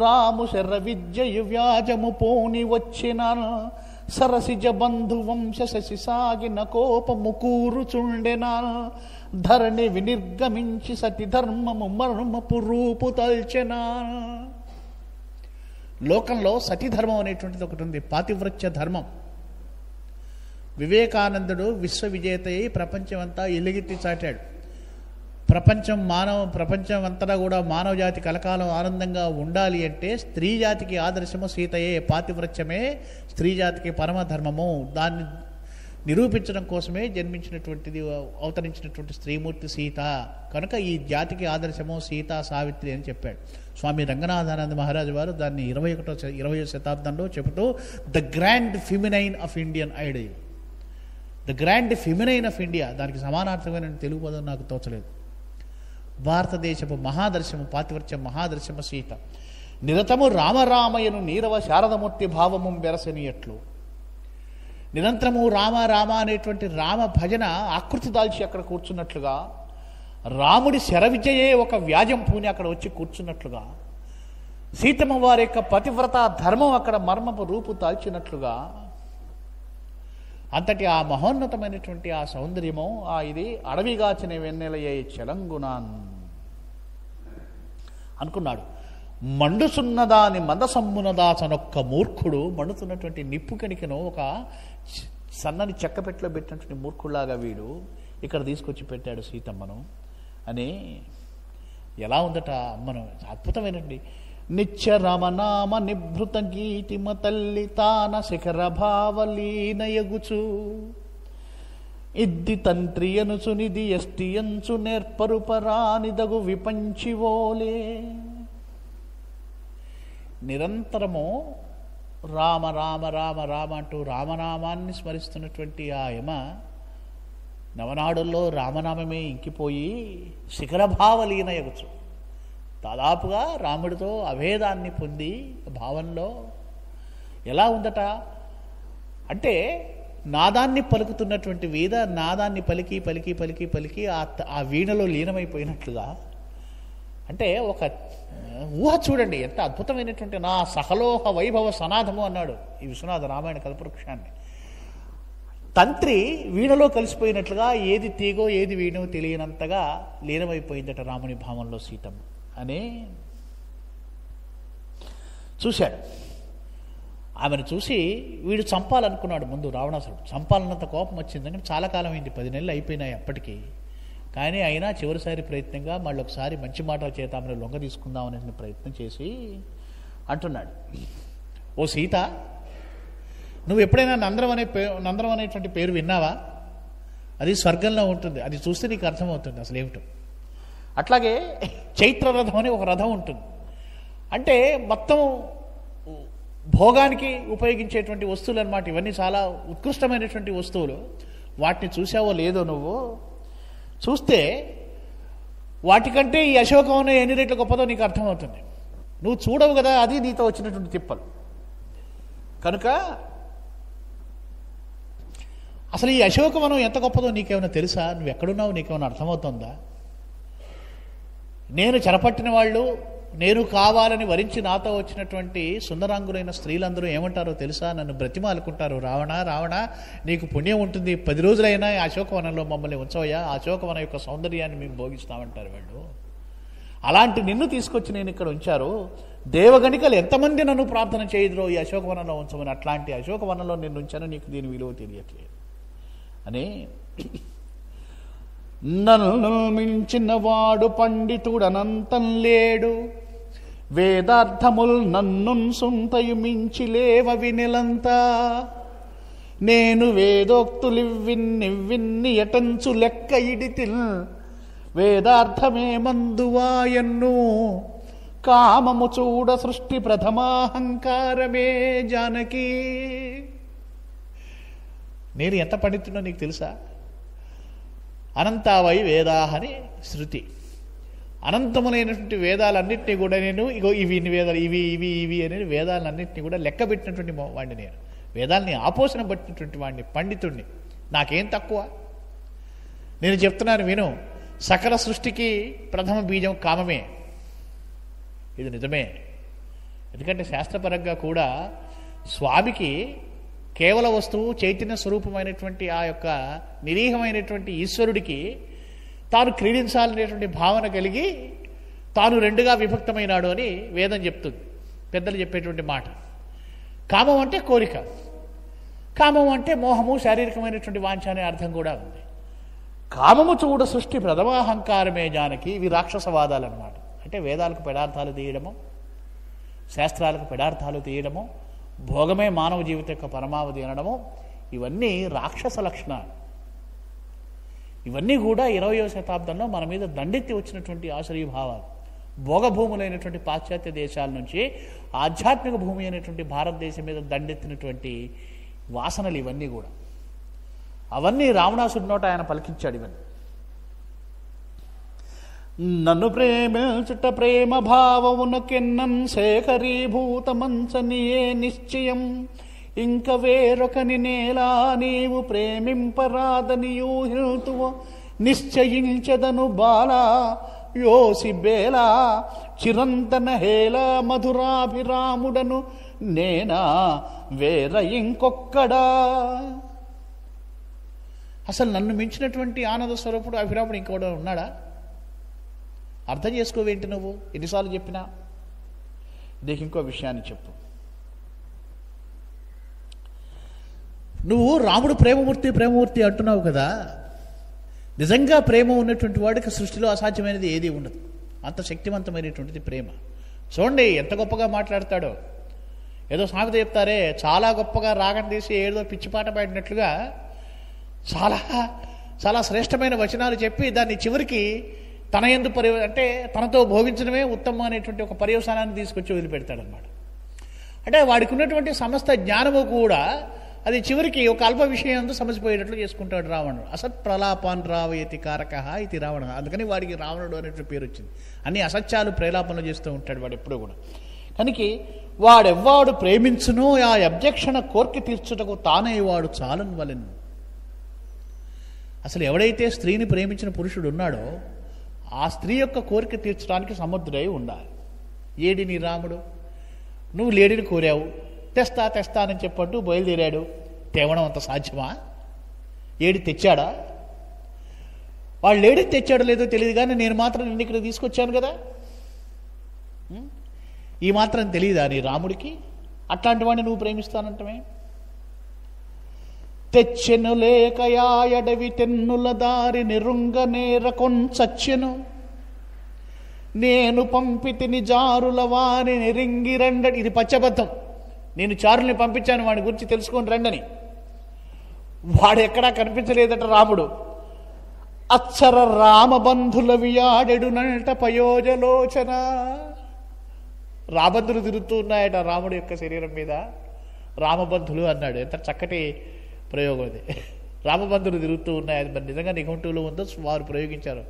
రాము శర విద్యయు వ్యాజము పోని వచ్చిన సరసిజ బంధు వంశ శశి సాగిన కోపము కూరుచుండెనా ధరణి వినిర్గమించి సతి ధర్మము మర్మపు రూపు తల్చెనా. లోకంలో సతీ ధర్మం అనేటువంటిది ఒకటి ఉంది, పాతివ్రత్య ధర్మం. వివేకానందుడు విశ్వవిజేత అయి ప్రపంచమంతా ఎలుగెత్తి చాటాడు. ప్రపంచం అంతటా కూడా మానవ జాతి కలకాలం ఆనందంగా ఉండాలి అంటే స్త్రీ జాతికి ఆదర్శము సీతయే, పాతివ్రత్యమే స్త్రీ జాతికి పరమధర్మము. దాన్ని నిరూపించడం కోసమే జన్మించినటువంటిది, అవతరించినటువంటి స్త్రీమూర్తి సీత. కనుక ఈ జాతికి ఆదర్శము సీత సావిత్రి అని చెప్పాడు స్వామి రంగనాథానంద మహారాజు వారు. దాన్ని 20వ శతాబ్దంలో చెబుతూ the grand feminine of Indian ideal, the grand feminine of India, దానికి సమానార్థమైన తెలుగు పదం నాకు తోచలేదు. భారతదేశపు మహాదర్శము, పాతివ్రత్యం మహాదర్శము సీత. నిరతము రామరామయను నీరవ శారదమూర్తి భావము బెరసనియట్లు. నిరంతరము రామ రామ అనేటువంటి రామ భజన ఆకృతి దాల్చి అక్కడ కూర్చున్నట్లుగా, రాముడి శర విజయే ఒక వ్యాజం పూని అక్కడ వచ్చి కూర్చున్నట్లుగా, సీతమ్మ వారి యొక్క పతివ్రత ధర్మం అక్కడ మర్మపు రూపు దాల్చినట్లుగా, అంతటి ఆ మహోన్నతమైనటువంటి ఆ సౌందర్యము, ఆ ఇది అడవిగాచిన వెన్నెలయ్యే చలంగునాన్ అనుకున్నాడు. మండుసున్నదాని మందసమ్మునదాచనొక్క మూర్ఖుడు, మండుతున్నటువంటి నిప్పు కణికను ఒక సన్నని చెక్కపెట్టలో పెట్టినటువంటి మూర్ఖులాగా వీడు ఇక్కడ తీసుకొచ్చి పెట్టాడు సీతమ్మను అని. ఎలా ఉందట అమ్మను, అద్భుతమైనటువంటి నిత్య రమనామ నిభృత గీతిమ తల్లి తాన శిఖర భావలీనయగుచు ఇద్ది తంత్రి అనుచు నిధి ఎస్టియంచు నేర్పరుపరానిదగు విపంచివోలే. నిరంతరము రామ రామ రామ రామ అంటూ రామనామాన్ని స్మరిస్తున్నటువంటి ఆ యమ నవనాడుల్లో రామనామమే ఇంకిపోయి శిఖరభావలీనయగుచు, దాదాపుగా రాముడితో అభేదాన్ని పొంది భావంలో ఎలా ఉందట అంటే, నాదాన్ని పలుకుతున్నటువంటి వీణ నాదాన్ని పలికి పలికి పలికి పలికి ఆ వీణలో లీనమైపోయినట్లుగా. అంటే ఒక ఊహ చూడండి ఎంత అద్భుతమైనటువంటి, నా సహలోహ వైభవ సనాథము అన్నాడు ఈ విశ్వనాథ రామాయణ కల్పవృక్షాన్ని. తంత్రి వీణలో కలిసిపోయినట్లుగా ఏది తీగో ఏది వీణో తెలియనంతగా లీనమైపోయిందట రాముని భావంలో సీతమ్మ అని చూశాడు. ఆమెను చూసి వీడు చంపాలనుకున్నాడు ముందు రావణాసురుడు. చంపాలన్నంత కోపం వచ్చింది, కానీ చాలా కాలం అయింది, 10 నెలలు అయిపోయినాయి అప్పటికి. కానీ అయినా చివరిసారి ప్రయత్నంగా మళ్ళీ ఒకసారి మంచి మాటల చేత ఆమెను లొంగ తీసుకుందామనే ప్రయత్నం చేసి అంటున్నాడు, ఓ సీత, నువ్వు ఎప్పుడైనా నందరం అనేటువంటి పేరు విన్నావా? అది స్వర్గంలో ఉంటుంది, అది చూస్తే నీకు అర్థమవుతుంది అసలు ఏమిటో. అట్లాగే చైత్రరథం అని ఒక రథం ఉంటుంది, అంటే మొత్తం భోగానికి ఉపయోగించేటువంటి వస్తువులు అన్నమాట. ఇవన్నీ చాలా ఉత్కృష్టమైనటువంటి వస్తువులు. వాటిని చూసావో లేదో నువ్వు, చూస్తే వాటికంటే ఈ అశోకవనం ఎన్ని రెట్లు గొప్పదో నీకు అర్థమవుతుంది. నువ్వు చూడవు కదా, అది నీతో వచ్చినటువంటి తిప్పలు. కనుక అసలు ఈ అశోకవనం ఎంత గొప్పదో నీకేమైనా తెలుసా? నువ్వు ఎక్కడున్నావు నీకేమైనా అర్థమవుతుందా? నేను చెరపట్టిన వాళ్ళు, నేను కావాలని వరించి నాతో వచ్చినటువంటి సుందరాంగులైన స్త్రీలందరూ ఏమంటారో తెలుసా? నన్ను బ్రతిమాలుకుంటారు, రావణ రావణ నీకు పుణ్యం ఉంటుంది, 10 రోజులైనా అశోకవనంలో మమ్మల్ని ఉంచవయ్యా, అశోకవనం యొక్క సౌందర్యాన్ని మేము భోగిస్తామంటారు వాళ్ళు. అలాంటి నిన్ను తీసుకొచ్చి నేను ఇక్కడ ఉంచారు. దేవగణికలు ఎంతమంది నన్ను ప్రార్థన చేయదురో ఈ అశోకవనంలో ఉంచమని, అట్లాంటి అశోకవనంలో నిన్ను ఉంచాను, నీకు దీని విలువ తెలియట్లేదు అని. నన్ను మించిన వాడు పండితుడనంతం లేడు, వేదార్థముల్ నన్ను సుంతయు మించి లేవ వినిలంతా, నేను వేదోక్తులివ్విన్నివ్విన్ని ఎటంచు లెక్క ఇడితిల్, వేదార్థమే మందువాయన్ను, కామము చూడ సృష్టి ప్రథమాహంకారమే జానకి. నేను ఎంత పండితున్నా నీకు తెలుసా? అనంతావై వేదాహని శృతి, అనంతములైనటువంటి వేదాలన్నింటినీ కూడా నేను ఇగో ఇవి ఇన్ని వేదాలు, ఇవి ఇవి ఇవి అనే వేదాలన్నింటినీ కూడా లెక్క పెట్టినటువంటి వాడిని, నేను వేదాలని ఆపోషణ పట్టినటువంటి వాడిని, పండితుడిని. నాకేం తక్కువ? నేను చెప్తున్నాను విను. సకల సృష్టికి ప్రథమ బీజం కామమే, ఇది నిజమే. ఎందుకంటే శాస్త్రపరంగా కూడా స్వామికి కేవల వస్తువు చైతన్య స్వరూపమైనటువంటి ఆ యొక్క నిరీహమైనటువంటి ఈశ్వరుడికి తాను క్రీడించాలనేటువంటి భావన కలిగి తాను రెండుగా విభక్తమైనాడు అని వేదం చెప్తుంది, పెద్దలు చెప్పేటువంటి మాట. కామం అంటే కోరిక, కామం అంటే మోహము, శారీరకమైనటువంటి వాంఛ అనే అర్థం కూడా ఉంది. కామము చూడ సృష్టి ప్రథమాహంకారమే జానకి. ఇవి రాక్షసవాదాలు అన్నమాట. అంటే వేదాలకు పెడార్థాలు తీయడము, శాస్త్రాలకు పెడార్థాలు తీయడము, భోగమే మానవ జీవిత యొక్క పరమావధి అనడము, ఇవన్నీ రాక్షస లక్షణాలు. ఇవన్నీ కూడా 20వ శతాబ్దంలో మన మీద దండెత్తి వచ్చినటువంటి ఆశ్రయభావాలు. భోగభూములైనటువంటి పాశ్చాత్య దేశాల నుంచి ఆధ్యాత్మిక భూమి అయినటువంటి భారతదేశం మీద దండెత్తినటువంటి వాసనలు ఇవన్నీ కూడా. అవన్నీ రావణాసుడి నోట ఆయన పలికించాడు. ఇవన్నీ నన్ను ప్రేమించుట ప్రేమ భావమునకెన్నన్ సేకరీభూతమంచనియే నిశ్చయం, ఇంక వేరొకని నేలా నీవు ప్రేమింపరాదని యూహిల్తువ నిశ్చయించదను బాలా యోసి బేలా చిరంతన హేళ మధురాభిరాముడను నేనా వేర ఇంకొక్కడా. అసలు నన్ను మించినటువంటి ఆనంద స్వరూపుడు అభిరాముడు ఇంకోడు ఉన్నాడా? అర్థం చేసుకోవేంటి నువ్వు? ఎన్నిసార్లు చెప్పినా. నీకు ఇంకో విషయాన్ని చెప్పు. నువ్వు రాముడు ప్రేమమూర్తి అంటున్నావు కదా, నిజంగా ప్రేమ ఉన్నటువంటి వాడికి సృష్టిలో అసాధ్యమైనది ఏది ఉండదు. అంత శక్తివంతమైనటువంటిది ప్రేమ. చూడండి ఎంత గొప్పగా మాట్లాడతాడో. ఏదో సామెత చెప్తారే, చాలా గొప్పగా రాగం తీసి ఏదో పిచ్చిపాట పాడినట్లుగా చాలా చాలా శ్రేష్టమైన వచనాలు చెప్పి దాన్ని చివరికి తన యందు అంటే తనతో భోగించడమే ఉత్తమం అనేటువంటి ఒక పర్యవసానాన్ని తీసుకొచ్చి వదిలిపెడతాడనమాట. అంటే వాడికి ఉన్నటువంటి సమస్త జ్ఞానము కూడా అది చివరికి ఒక అల్ప విషయంతో సమసిపోయేటట్లు చేసుకుంటాడు రావణుడు. అసత్ ప్రలాపాన్ రావయతి కారక ఇది రావణ. అందుకని వాడికి రావణుడు అనేటువంటి పేరు వచ్చింది. అన్ని అసత్యాలు ప్రేలాపనలు చేస్తూ ఉంటాడు వాడు ఎప్పుడూ కూడా. కనుక వాడెవ్వాడు ప్రేమించునో ఆ అబ్జెక్షన్ కోర్కి తీర్చుటకు తానే వాడు చాలని వలెను. అసలు ఎవడైతే స్త్రీని ప్రేమించిన పురుషుడు ఉన్నాడో ఆ స్త్రీ యొక్క కోరిక తీర్చడానికి సమర్థుడై ఉండాలి. ఏడి నీ రాముడు? నువ్వు లేడిని కోరావు, తెస్తా అని చెప్పట్టు బయలుదేరాడు. తేవడం అంత సాధ్యమా? ఏడి తెచ్చాడా? వాళ్ళు లేడి తెచ్చాడో లేదో తెలియదు, కానీ నేను మాత్రం నిన్ను ఇక్కడ తీసుకొచ్చాను కదా, ఈ మాత్రం తెలియదా నీ రాముడికి? అట్లాంటి వాడిని నువ్వు ప్రేమిస్తానంటమే. తెచ్చెను లేకయా ఎడవి తెన్నుల దారి నిరుంగ నేర కొంచెను, నేను పంపితిని జారుల వారి నిరింగి రండని. ఇది పచ్చబద్ధం. నేను చారుల్ని పంపించాను వాడి గురించి తెలుసుకొని రండని. వాడు ఎక్కడా కనిపించలేదట రాముడు. అచ్చర రామబంధుల వియాడెడు నట పయోజలోచన. రాబంధులు తిరుగుతూ ఉన్నాయట రాముడి యొక్క శరీరం మీద. రామబంధులు అన్నాడు. ఎంత చక్కటి ప్రయోగం అది. రామబంధులు తిరుగుతూ ఉన్నాయి. మరి నిజంగా నిఘంటువులో ఉందో వారు ప్రయోగించారు.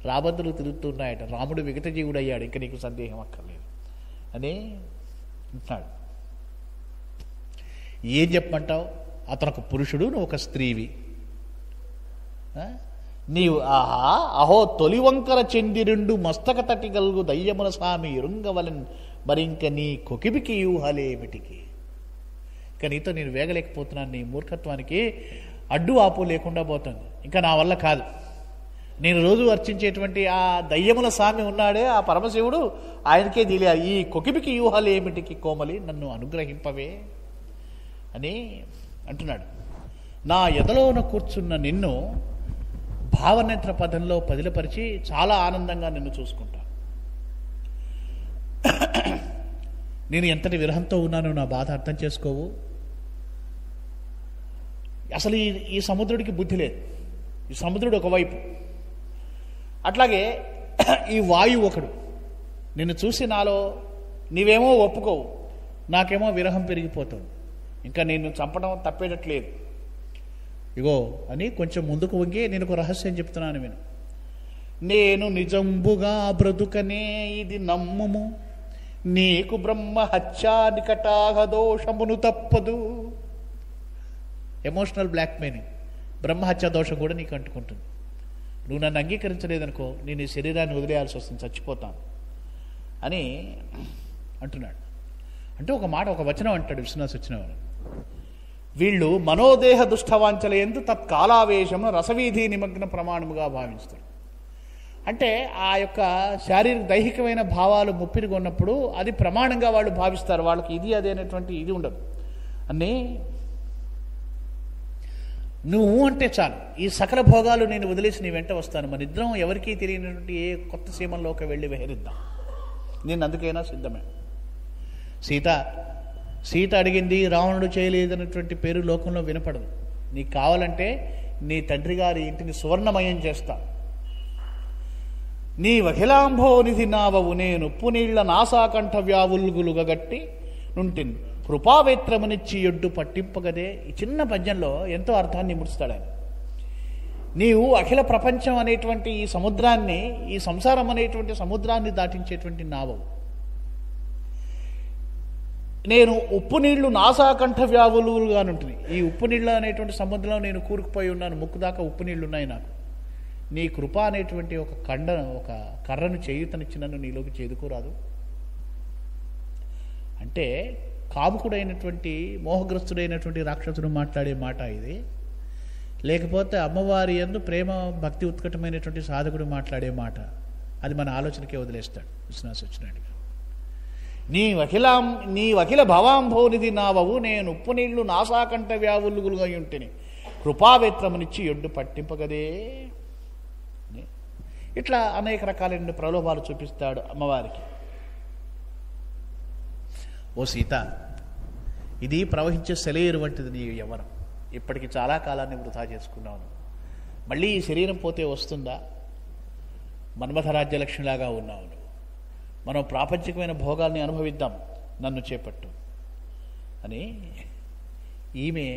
రాబంధులు తిరుగుతూ ఉన్నాయట. రాముడు విగత జీవుడు అయ్యాడు, ఇంకా నీకు సందేహం అక్కర్లేదు అని అంటున్నాడు. ఏం చెప్పమంటావు? అతను ఒక పురుషుడు, నువ్వు ఒక స్త్రీవి. నీవు ఆహా అహో తొలి వంకర చెంది రెండు మస్తక తటి గలుగు దయ్యముల స్వామి ఇరుంగవలన్ మరింక నీ కొకిబికి యూహలేమిటికి. ఇంకా నీతో నేను వేగలేకపోతున్నాను. నీ మూర్ఖత్వానికి అడ్డు ఆపు లేకుండా పోతుంది. ఇంకా నా వల్ల కాదు. నేను రోజు అర్చించేటువంటి ఆ దయ్యముల స్వామి ఉన్నాడే ఆ పరమశివుడు, ఆయనకే తెలియాలి. ఈ కొకిబికి యూహలేమిటికి కోమలి నన్ను అనుగ్రహింపవే అని అంటున్నాడు. నా ఎదలోన కూర్చున్న నిన్ను భావనేత్ర పదంలో పదిలపరిచి చాలా ఆనందంగా నిన్ను చూసుకుంటా. నేను ఎంతటి విరహంతో ఉన్నానో నా బాధ అర్థం చేసుకోవు. అసలు ఈ సముద్రుడికి బుద్ధి లేదు. ఈ సముద్రుడు ఒకవైపు, అట్లాగే ఈ వాయువు ఒకడు. నిన్ను చూసి నాలో నీవేమో ఒప్పుకోవు, నాకేమో విరహం పెరిగిపోతుంది. ఇంకా నిన్ను చంపడం తప్పేటట్లేదు. ఇగో అని కొంచెం ముందుకు వంగి నేను ఒక రహస్యం చెప్తున్నాను విను. నేను నిజంబుగా బ్రతుకనే ఇది నమ్ముము, నీకు బ్రహ్మ హత్యా నికటాహ దోషమును తప్పదు. ఎమోషనల్ బ్లాక్మెయిలింగ్, బ్రహ్మహత్యా దోషం కూడా నీకు అంటుకుంటుంది. నువ్వు నన్ను అంగీకరించలేదనుకో నేను ఈ శరీరాన్ని వదిలేయాల్సి వస్తుంది, చచ్చిపోతాను అని అంటున్నాడు. అంటే ఒక మాట, ఒక వచనం అంటాడు విశ్వనాథ సత్యనారాయణ. వీళ్ళు మనోదేహ దుష్టవాంచల ఎందు తత్కాలావేశమును రసవీధి నిమగ్న ప్రమాణముగా భావిస్తారు. అంటే ఆ యొక్క శారీరక దైహికమైన భావాలు ముప్పిరిగా ఉన్నప్పుడు అది ప్రమాణంగా వాళ్ళు భావిస్తారు. వాళ్ళకి ఇది అదేనటువంటి ఇది ఉండదు. అన్నీ నువ్వు అంటే చాలు, ఈ సకల భోగాలు నేను వదిలేసి నీ వెంట వస్తాను, మన ఇద్దరం ఎవరికీ తెలియనటువంటి ఏ కొత్త సీమల్లోకి వెళ్ళి విహరిద్దాం, నేను అందుకైనా సిద్ధమే. సీత అడిగింది, రావణుడు చేయలేదన్నటువంటి పేరు లోకంలో వినపడదు. నీకు కావాలంటే నీ తండ్రి గారి ఇంటిని సువర్ణమయం చేస్తా. నీ వహిలాంభోనిధి నావవు నేను ఉప్పు నీళ్ల నాసాకంఠ వ్యావుల్గులుగా గట్టి నుంటిన్ కృపావేత్రమునిచ్చి ఎడ్డు పట్టింపగదే. ఈ చిన్న పద్యంలో ఎంతో అర్థాన్ని ముడుస్తాడు ఆయన. నీవు అఖిల ప్రపంచం అనేటువంటి ఈ సముద్రాన్ని, ఈ సంసారం అనేటువంటి సముద్రాన్ని దాటించేటువంటి నావవు. నేను ఉప్పు నీళ్లు నాసాకంఠ వ్యావులుగా ఉంటుంది. ఈ ఉప్పు నీళ్ళు అనేటువంటి సముద్రంలో నేను కూరుకుపోయి ఉన్నాను, ముక్కు దాకా ఉప్పు నీళ్లు ఉన్నాయి నాకు. నీ కృప అనేటువంటి ఒక కర్రను చేయుతనిచ్చి నన్ను నీలోకి చేదుకోరాదు. అంటే కాముకుడైనటువంటి మోహగ్రస్తుడైనటువంటి రాక్షసుడు మాట్లాడే మాట ఇది, లేకపోతే అమ్మవారి యందు ప్రేమ భక్తి ఉత్కటమైనటువంటి సాధకుడు మాట్లాడే మాట, అది మన ఆలోచనకే వదిలేస్తాడు విశ్వనాథ సత్యనారాయణ. నీ అఖిల భవాంభోనిధి నావవు నేను ఉప్పు నీళ్లు నాసాకంఠ వ్యావులుగులుగా ఉంటిని కృపావేత్రమునిచ్చి ఎడ్డు పట్టింపగదే. ఇట్లా అనేక రకాలైన ప్రలోభాలు చూపిస్తాడు అమ్మవారికి. ఓ సీత, ఇది ప్రవహించే సెలయేరు వంటిది నీ యవ్వనం. ఇప్పటికి చాలా కాలాన్ని వృధా చేసుకున్నావు. మళ్ళీ ఈ శరీరం పోతే వస్తుందా? మన్మథరాజ్యలక్ష్మిలాగా ఉన్నావు నువ్వు. మనం ప్రాపంచికమైన భోగాల్ని అనుభవిద్దాం, నన్ను చేపట్టు అని ఈమె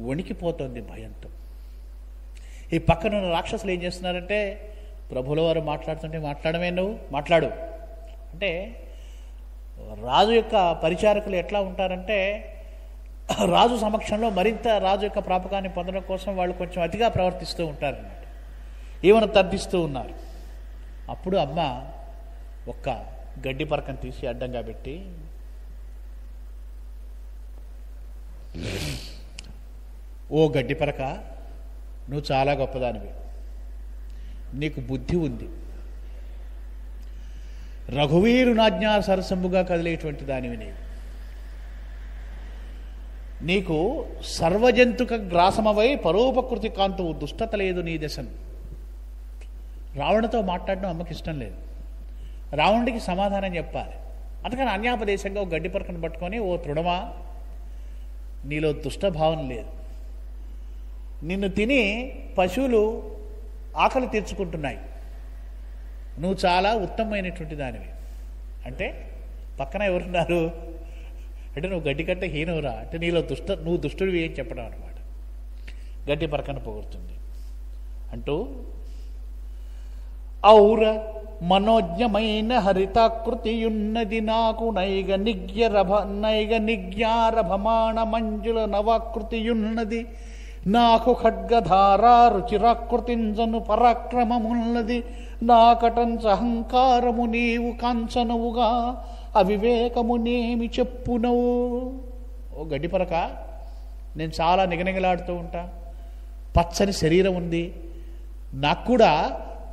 వణికిపోతుంది భయంతో. ఈ పక్కనున్న రాక్షసులు ఏం చేస్తున్నారంటే, ప్రభుల వారు మాట్లాడుతుంటే మాట్లాడమే, నువ్వు మాట్లాడు అంటే, రాజు యొక్క పరిచారకులు ఎట్లా ఉంటారంటే, రాజు సమక్షంలో మరింత రాజు యొక్క ప్రాపకాన్ని పొందడం కోసం వాళ్ళు కొంచెం అతిగా ప్రవర్తిస్తూ ఉంటారన్నమాట. ఈమెను తర్దిస్తూ ఉన్నారు. అప్పుడు అమ్మ ఒక్క గడ్డి పరకను తీసి అడ్డంగా పెట్టి, ఓ గడ్డి పరక, నువ్వు చాలా గొప్పదానివి, నీకు బుద్ధి ఉంది, రఘువీరునాజ్ఞా సరసంబుగా కదిలేటువంటి దానివి నీవు. నీకు సర్వజంతుక గ్రాసమవై పరోపకృతి కాంతువు, దుష్టత లేదు నీ దశను. రావణుడితో మాట్లాడడం అమ్మకి ఇష్టం లేదు. రావణుడికి సమాధానం చెప్పాలి. అందుకని అన్యాపదేశంగా ఒక గడ్డి పరకను పట్టుకొని, ఓ తృణమా, నీలో దుష్టభావన లేదు, నిన్ను తిని పశువులు ఆకలి తీర్చుకుంటున్నాయి, నువ్వు చాలా ఉత్తమమైనటువంటి దానివి. అంటే పక్కన ఎవరున్నారు అంటే, నువ్వు గడ్డి కంటే హీనవురా అంటే, నువ్వు దుష్టుడివి ఏం చెప్పడం అనమాట. గడ్డి పరకను పొగుడుతుంది అంటూ, ఔర మనోజ్ఞమైన హరితాకృతియున్నది నాకు, నైగ నిగ్యారభమాణ మంజుల నవాకృతియున్నది నాకు, ఖడ్గధారా రుచిరాకృతింజను పరాక్రమమున్నది నాకటంచ అహంకారము నీవు కాంచనవుగా, అవివేకమునేమి చెప్పునవు. ఓ గడ్డిపరక, నేను చాలా నిగనిగలాడుతూ ఉంటా, పచ్చని శరీరం ఉంది, నాకు కూడా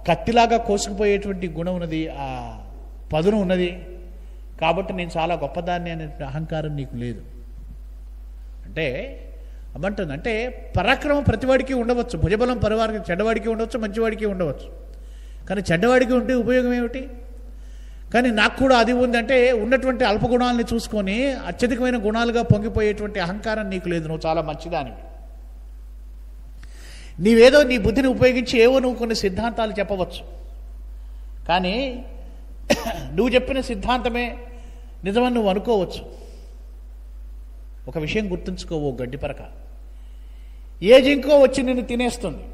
కత్తిలాగా కోసుకుపోయేటువంటి గుణం ఉన్నది, ఆ పదును ఉన్నది, కాబట్టి నేను చాలా గొప్పదాన్ని అనే అహంకారం నీకు లేదు. అంటే అమ్మంటుంది. అంటే పరాక్రమం ప్రతివాడికి ఉండవచ్చు, భుజబలం పరివారికి చెడ్డవాడికి ఉండవచ్చు, మంచివాడికి ఉండవచ్చు. కానీ చెడ్డవాడికి ఉంటే ఉపయోగం ఏమిటి? కానీ నాకు కూడా అది ఉంది అంటే ఉన్నటువంటి అల్పగుణాలని చూసుకొని అత్యధికమైన గుణాలుగా పొంగిపోయేటువంటి అహంకారం నీకు లేదు. నువ్వు చాలా మంచిదానివి. నీవేదో నీ బుద్ధిని ఉపయోగించి ఏవో నువ్వు కొన్ని సిద్ధాంతాలు చెప్పవచ్చు. కానీ నువ్వు చెప్పిన సిద్ధాంతమే నిజమని నువ్వు అనుకోవచ్చు. ఒక విషయం గుర్తుంచుకోవు, గడ్డిపరక, ఏ జింకో వచ్చి నిన్ను తినేస్తుంది.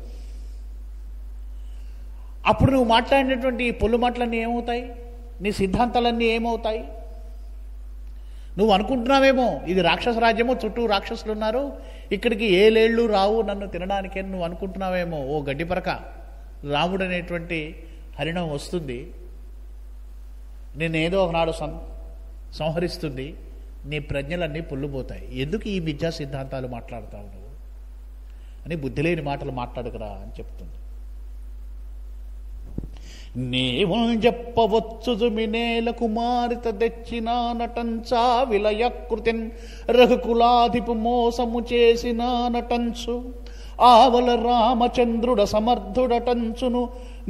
అప్పుడు నువ్వు మాట్లాడినటువంటి పొల్లు మాటలన్నీ ఏమవుతాయి? నీ సిద్ధాంతాలన్నీ ఏమవుతాయి? నువ్వు అనుకుంటున్నావేమో ఇది రాక్షస రాజ్యమో, చుట్టూ రాక్షసులు ఉన్నారు, ఇక్కడికి ఏ లేళ్ళు రావు నన్ను తినడానికే నువ్వు అనుకుంటున్నావేమో. ఓ గడ్డిపరక, రాముడు అనేటువంటి హరిణం వస్తుంది, నేనేదో ఒకనాడు సంహరిస్తుంది, నీ ప్రజ్ఞలన్నీ పుల్లుపోతాయి. ఎందుకు ఈ మిథ్యా సిద్ధాంతాలు మాట్లాడతావు నువ్వు అని బుద్ధి లేని మాటలు మాట్లాడుకురా అని చెప్తుంది. నీవు చెప్పవచ్చు జుమినేల కుమారిత తెచ్చిన నటంచా విలయకృతిన్ రఘుకులాధిపు మోసము చేసిన నటంచు ఆవల రామచంద్రుడ సమర్థుడటంచును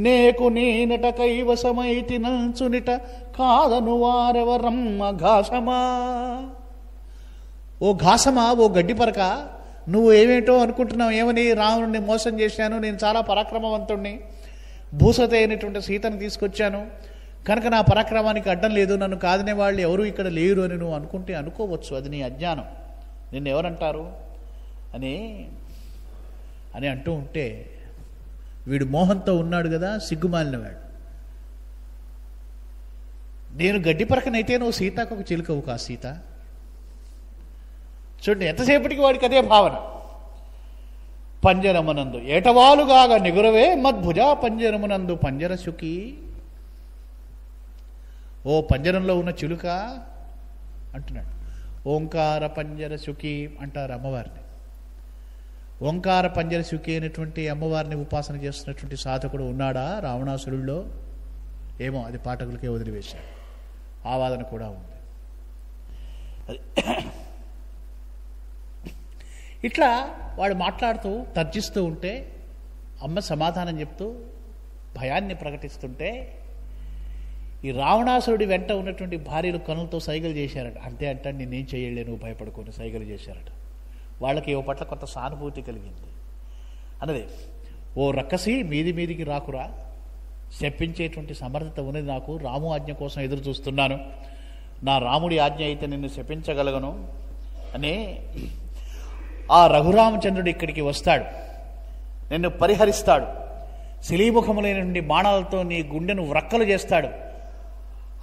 నేకు నేనట కైవసమైతి నంచునిట కాదను వారెవరమ్మ ఘాసమా. ఓ ఘాసమా, ఓ గడ్డిపరక, నువ్వు ఏమేంటో అనుకుంటున్నావు. ఏమని? రావణుడిని మోసం చేశాను, నేను చాలా పరాక్రమవంతుణ్ణి, భూసత అయినటువంటి సీతను తీసుకొచ్చాను కనుక నా పరాక్రమానికి అడ్డం లేదు, నన్ను కాదనే వాళ్ళు ఎవరు ఇక్కడ లేరు అని నువ్వు అనుకుంటే అనుకోవచ్చు. అది నీ అజ్ఞానం. నిన్ను ఎవరంటారు అని అంటూ ఉంటే వీడు మోహంతో ఉన్నాడు కదా, సిగ్గుమాలినవాడు. నేను గడ్డిపరకనైతే నువ్వు సీతకు ఒక చిలుకవు కా సీత. చూడండి, ఎంతసేపటికి వాడికి అదే భావన. పంజరమునందు ఏటవాలుగాగా నిగురవే మద్భుజ పంజరమునందు పంజరసుకి. ఓ పంజరంలో ఉన్న చిలుక అంటున్నాడు. ఓంకార పంజరసుకి అంటారు అమ్మవారిని. ఓంకార పంజరసుకి అయినటువంటి అమ్మవారిని ఉపాసన చేస్తున్నటువంటి సాధకుడు ఉన్నాడా రావణాసురుల్లో? ఏమో, అది పాఠకులకే వదిలివేశారు. ఆ వాదన కూడా ఉంది. ఇట్లా వాడు మాట్లాడుతూ తర్జిస్తూ ఉంటే అమ్మ సమాధానం చెప్తూ భయాన్ని ప్రకటిస్తుంటే ఈ రావణాసురుడి వెంట ఉన్నటువంటి భార్యలు కనులతో సైగలు చేశారట. అంతే అంటే నేనేం చేయలే, నువ్వు భయపడుకొని సైగలు చేశారట. వాళ్ళకి ఓ పట్ల కొంత సానుభూతి కలిగింది. అన్నది, ఓ రక్కసి మీదికి రాకురా, శపించేటువంటి సమర్థత ఉన్నది నాకు, రాము ఆజ్ఞ కోసం ఎదురు చూస్తున్నాను, నా రాముడి ఆజ్ఞ అయితే నిన్ను శపించగలగను అని ఆ రఘురామచంద్రుడు ఇక్కడికి వస్తాడు, నిన్ను పరిహరిస్తాడు, శిలీముఖములైనటువంటి బాణాలతో నీ గుండెను వ్రక్కలు చేస్తాడు,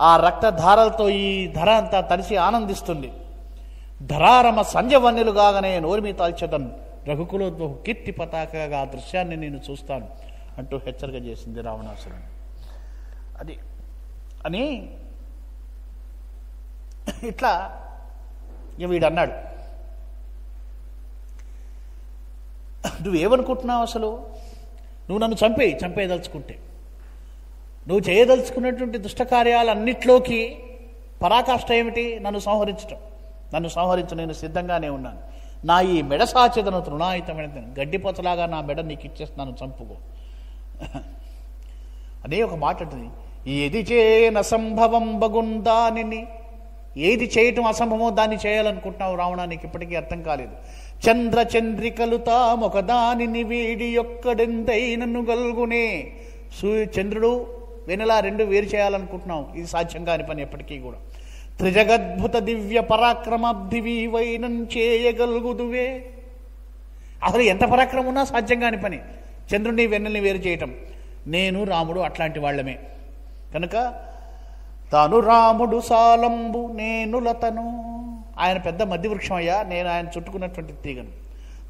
ఆ రక్తధారలతో ఈ ధర అంతా తడిసి ఆనందిస్తుంది, ధరారమ సంజవన్యులుగానే నోరిమి తాల్చదన్ రఘుకులోద్భవ కీర్తి పతాకగా ఆ దృశ్యాన్ని నేను చూస్తాను అంటూ హెచ్చరిక చేసింది రావణాసురుడు. అది అని ఇట్లా వీడు అన్నాడు. నువ్వేమనుకుంటున్నావు అసలు? నువ్వు నన్ను చంపేయదలుచుకుంటే, నువ్వు చేయదలుచుకున్నటువంటి దుష్టకార్యాలన్నిట్లోకి పరాకాష్ట ఏమిటి? నన్ను సంహరించటం. నన్ను సంహరించు, నేను సిద్ధంగానే ఉన్నాను. నా ఈ మెడ సాచెదను తృణాయుతమైన గడ్డిపోతలాగా నా మెడ నీకు ఇచ్చేస్తున్నాను, చంపుకో అనే ఒక మాట ఉంటుంది. ఏది చేయన సంభవం బగుందానిని, ఏది చేయటం అసంభవమో దాన్ని చేయాలనుకుంటున్నావు రావణ, నీకు ఇప్పటికీ అర్థం కాలేదు. చంద్ర చంద్రికలు తామొక దానిని వీడి ఒక్కడెంతైనను గల్గునే. చంద్రుడు వెనలా రెండు వేరు చేయాలనుకుంటున్నావు, ఇది సాధ్యం కాని పని ఎప్పటికీ కూడా. త్రిజగద్భుత దివ్య పరాక్రమాబ్ధివి వైనం చేయగలుగుదువే. అసలు ఎంత పరాక్రమం ఉన్నా సాధ్యం కాని పని చంద్రుడిని వెన్నెల్ని వేరు చేయటం. నేను రాముడు అట్లాంటి వాళ్ళమే కనుక తాను రాముడు సాలంబు నేను లతను. ఆయన పెద్ద మధ్యవృక్షం అయ్యా, నేను ఆయన చుట్టుకున్నటువంటి తీగను.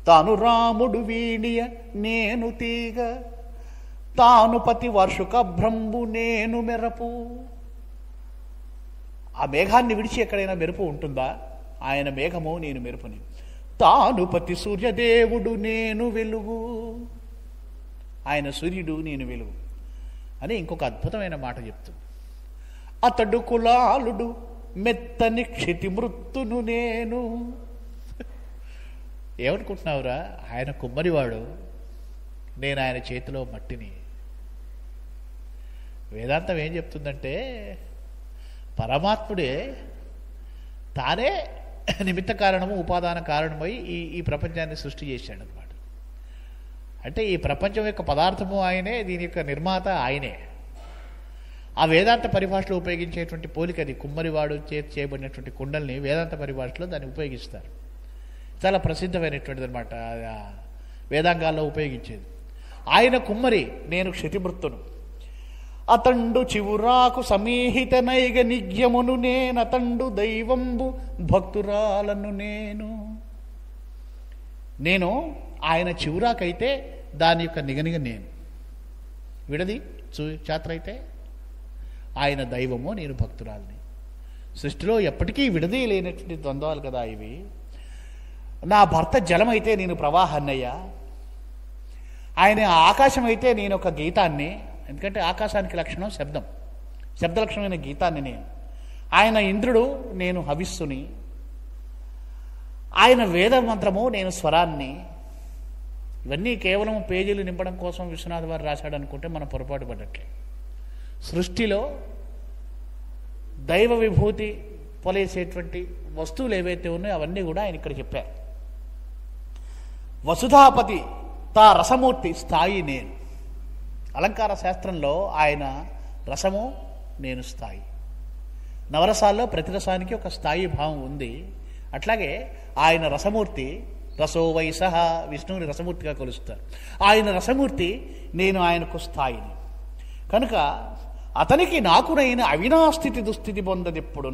తాను రాముడు వీడియ నేను తీగ, తాను పతి వర్షుక భ్రంబు నేను మెరపు. ఆ మేఘాన్ని విడిచి ఎక్కడైనా మెరుపు ఉంటుందా? ఆయన మేఘము, నేను మెరుపుని. తాను పతి సూర్యదేవుడు నేను వెలుగు, ఆయన సూర్యుడు నేను వెలుగు అని ఇంకొక అద్భుతమైన మాట చెప్తుంది. అతడు కులాలుడు మెత్తని క్షితి మృత్తును నేను. ఏమనుకుంటున్నావురా, ఆయన కుమ్మరివాడు, నేను ఆయన చేతిలో మట్టిని. వేదాంతం ఏం చెప్తుందంటే పరమాత్ముడే తానే నిమిత్త కారణము ఉపాదాన కారణమై ఈ ప్రపంచాన్ని సృష్టి చేశాడు అనమాట. అంటే ఈ ప్రపంచం యొక్క పదార్థము ఆయనే, దీని యొక్క నిర్మాత ఆయనే. ఆ వేదాంత పరిభాషలో ఉపయోగించేటువంటి పోలికది. కుమ్మరివాడు చేయబడినటువంటి కుండల్ని వేదాంత పరిభాషలో దాన్ని ఉపయోగిస్తారు. చాలా ప్రసిద్ధమైనటువంటిది అనమాట, వేదాంగాల్లో ఉపయోగించేది. ఆయన కుమ్మరి, నేను క్షితిమృత్తును. అతండు చివురాకు సమీహిత నైగ నిగ్యమును నేనతండు దైవంబు భక్తురాలను నేను ఆయన చివురాకైతే దాని యొక్క నిగనిగ నేను, విడది చాత్ర అయితే ఆయన దైవము, నేను భక్తురాలని. సృష్టిలో ఎప్పటికీ విడదీ లేనటువంటి ద్వంద్వాలు కదా ఇవి. నా భర్త జలమైతే నేను ప్రవాహాన్నయ్యా, ఆయన ఆకాశం అయితే నేను ఒక గీతాన్ని. ఎందుకంటే ఆకాశానికి లక్షణం శబ్దం, శబ్ద లక్షణమైన గీతాన్ని నేను. ఆయన ఇంద్రుడు, నేను హవిస్సుని. ఆయన వేద మంత్రము, నేను స్వరాన్ని. ఇవన్నీ కేవలం పేజీలు నింపడం కోసం విశ్వనాథ్ వారు రాశాడు అనుకుంటే మనం పొరపాటు పడ్డట్లే. సృష్టిలో దైవ విభూతి పొలేసేటువంటి వస్తువులు ఏవైతే ఉన్నాయో అవన్నీ కూడా ఆయన ఇక్కడ చెప్పారు. వసుధాపతి తా రసమూర్తి స్థాయి నేను. అలంకార శాస్త్రంలో ఆయన రసము, నేను స్థాయి. నవరసాల్లో ప్రతి రసానికి ఒక స్థాయి భావం ఉంది. అట్లాగే ఆయన రసమూర్తి, రసో వైసహ, విష్ణువుని రసమూర్తిగా కొలుస్తారు. ఆయన రసమూర్తి, నేను ఆయనకు స్థాయిని. కనుక అతనికి నాకునైన అవినాస్థితి దుస్థితి పొందదెప్పుడు.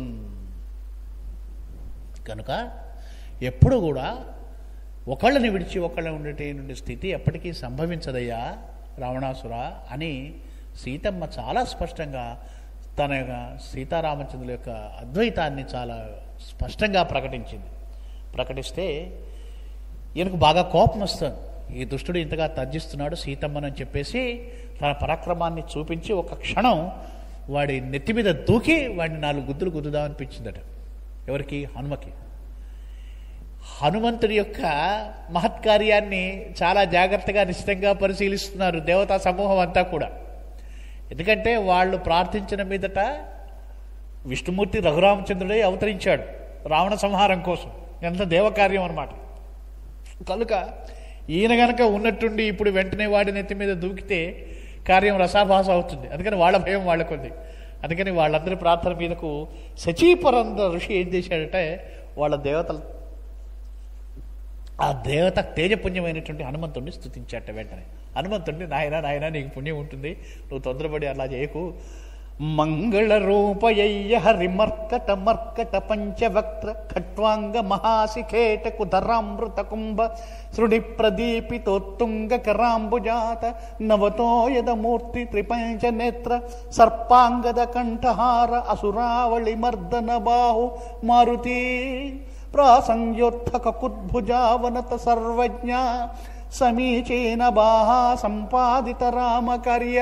కనుక ఎప్పుడు కూడా ఒకళ్ళని విడిచి ఒకళ్ళని ఉండేటువంటి స్థితి ఎప్పటికీ సంభవించదయ్యా రావణాసుర అని సీతమ్మ చాలా స్పష్టంగా తన సీతారామచంద్రుల యొక్క అద్వైతాన్ని చాలా స్పష్టంగా ప్రకటిస్తే ఈయనకు బాగా కోపం వస్తుంది. ఈ దుష్టుడు ఇంతగా తర్జిస్తున్నాడు సీతమ్మని చెప్పేసి తన పరాక్రమాన్ని చూపించి ఒక క్షణం వాడి నెత్తి మీద దూకి వాడిని 4 గుద్దులు గుద్దుదాం అనిపించిందట. ఎవరికి? హనుమకి. హనుమంతుడి యొక్క మహత్కార్యాన్ని చాలా జాగ్రత్తగా నిశ్చితంగా పరిశీలిస్తున్నారు దేవతా సమూహం అంతా కూడా. ఎందుకంటే వాళ్ళు ప్రార్థించిన మీదట విష్ణుమూర్తి రఘురామచంద్రుడే అవతరించాడు రావణ సంహారం కోసం. ఎంత దేవకార్యం అన్నమాట. కనుక ఈయన గనక ఉన్నట్టుండి ఇప్పుడు వెంటనే వాడి నెత్తి మీద దూకితే కార్యం రసాభాస అవుతుంది. అందుకని వాళ్ళ భయం వాళ్ళకుంది. అందుకని వాళ్ళందరి ప్రార్థన మీదకు శచీపరంద ఋషి ఏం చేశాడంటే వాళ్ళ దేవతలు, ఆ దేవత తేజపుణ్యమైనటువంటి హనుమంతుడిని స్తుతించాట. వెంటనే హనుమంతుడిని, నాయన నీకు పుణ్యం ఉంటుంది, నువ్వు తొందరపడి అలా చేయకు. మంగళ రూపయ్య హరిమర్కట మర్కట పంచవక్త్ర ఖట్వాంగ మహాశిఖేట కుధరామృత కుంభ శృణి ప్రదీపితోత్తుంగ కరాంబుజాత నవతోయద మూర్తి త్రిపంచ నేత్ర సర్పాంగద కంఠహార అసురావళి మర్దన బాహు మారుతి ప్రాసంయోత్థక కుద్భుజావనత సర్వజ్ఞ సమీచీన బాహా సంపాదిత రామకర్య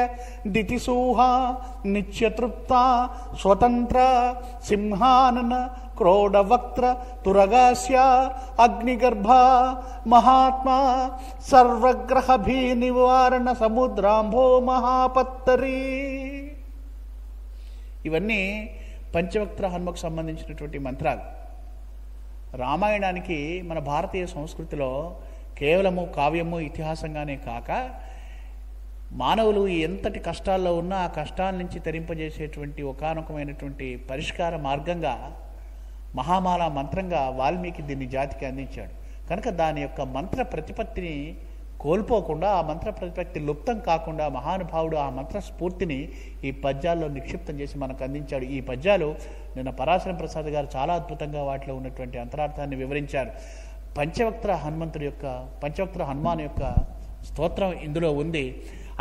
దితిసూహ నిత్యతృప్త స్వతంత్ర సింహానన క్రోడవక్త్ర తురగాస్య అగ్నిగర్భ మహాత్మా సర్వగ్రహ భీ నివారణ సముద్రాంభో మహాపత్తరీ. ఇవన్నీ పంచవక్త్ర హనుమకు సంబంధించినటువంటి మంత్రాలు. రామాయణానికి మన భారతీయ సంస్కృతిలో కేవలము కావ్యము ఇతిహాసంగానే కాక మానవులు ఎంతటి కష్టాల్లో ఉన్నా ఆ కష్టాల నుంచి తరింపజేసేటువంటి ఒకానొకమైనటువంటి పరిష్కార మార్గంగా మహామాల మంత్రంగా వాల్మీకి దీన్ని జాతికి అందించాడు. కనుక దాని యొక్క మంత్ర ప్రతిపత్తిని కోల్పోకుండా, ఆ మంత్ర ప్రతిపత్తి లుప్తం కాకుండా మహానుభావుడు ఆ మంత్ర స్ఫూర్తిని ఈ పద్యాల్లో నిక్షిప్తం చేసి మనకు అందించాడు. ఈ పద్యాలు నిన్న పరాశర ప్రసాద్ గారు చాలా అద్భుతంగా వాటిలో ఉన్నటువంటి అంతరార్థాన్ని వివరించారు. పంచవక్త్ర హనుమాన్ యొక్క స్తోత్రం ఇందులో ఉంది.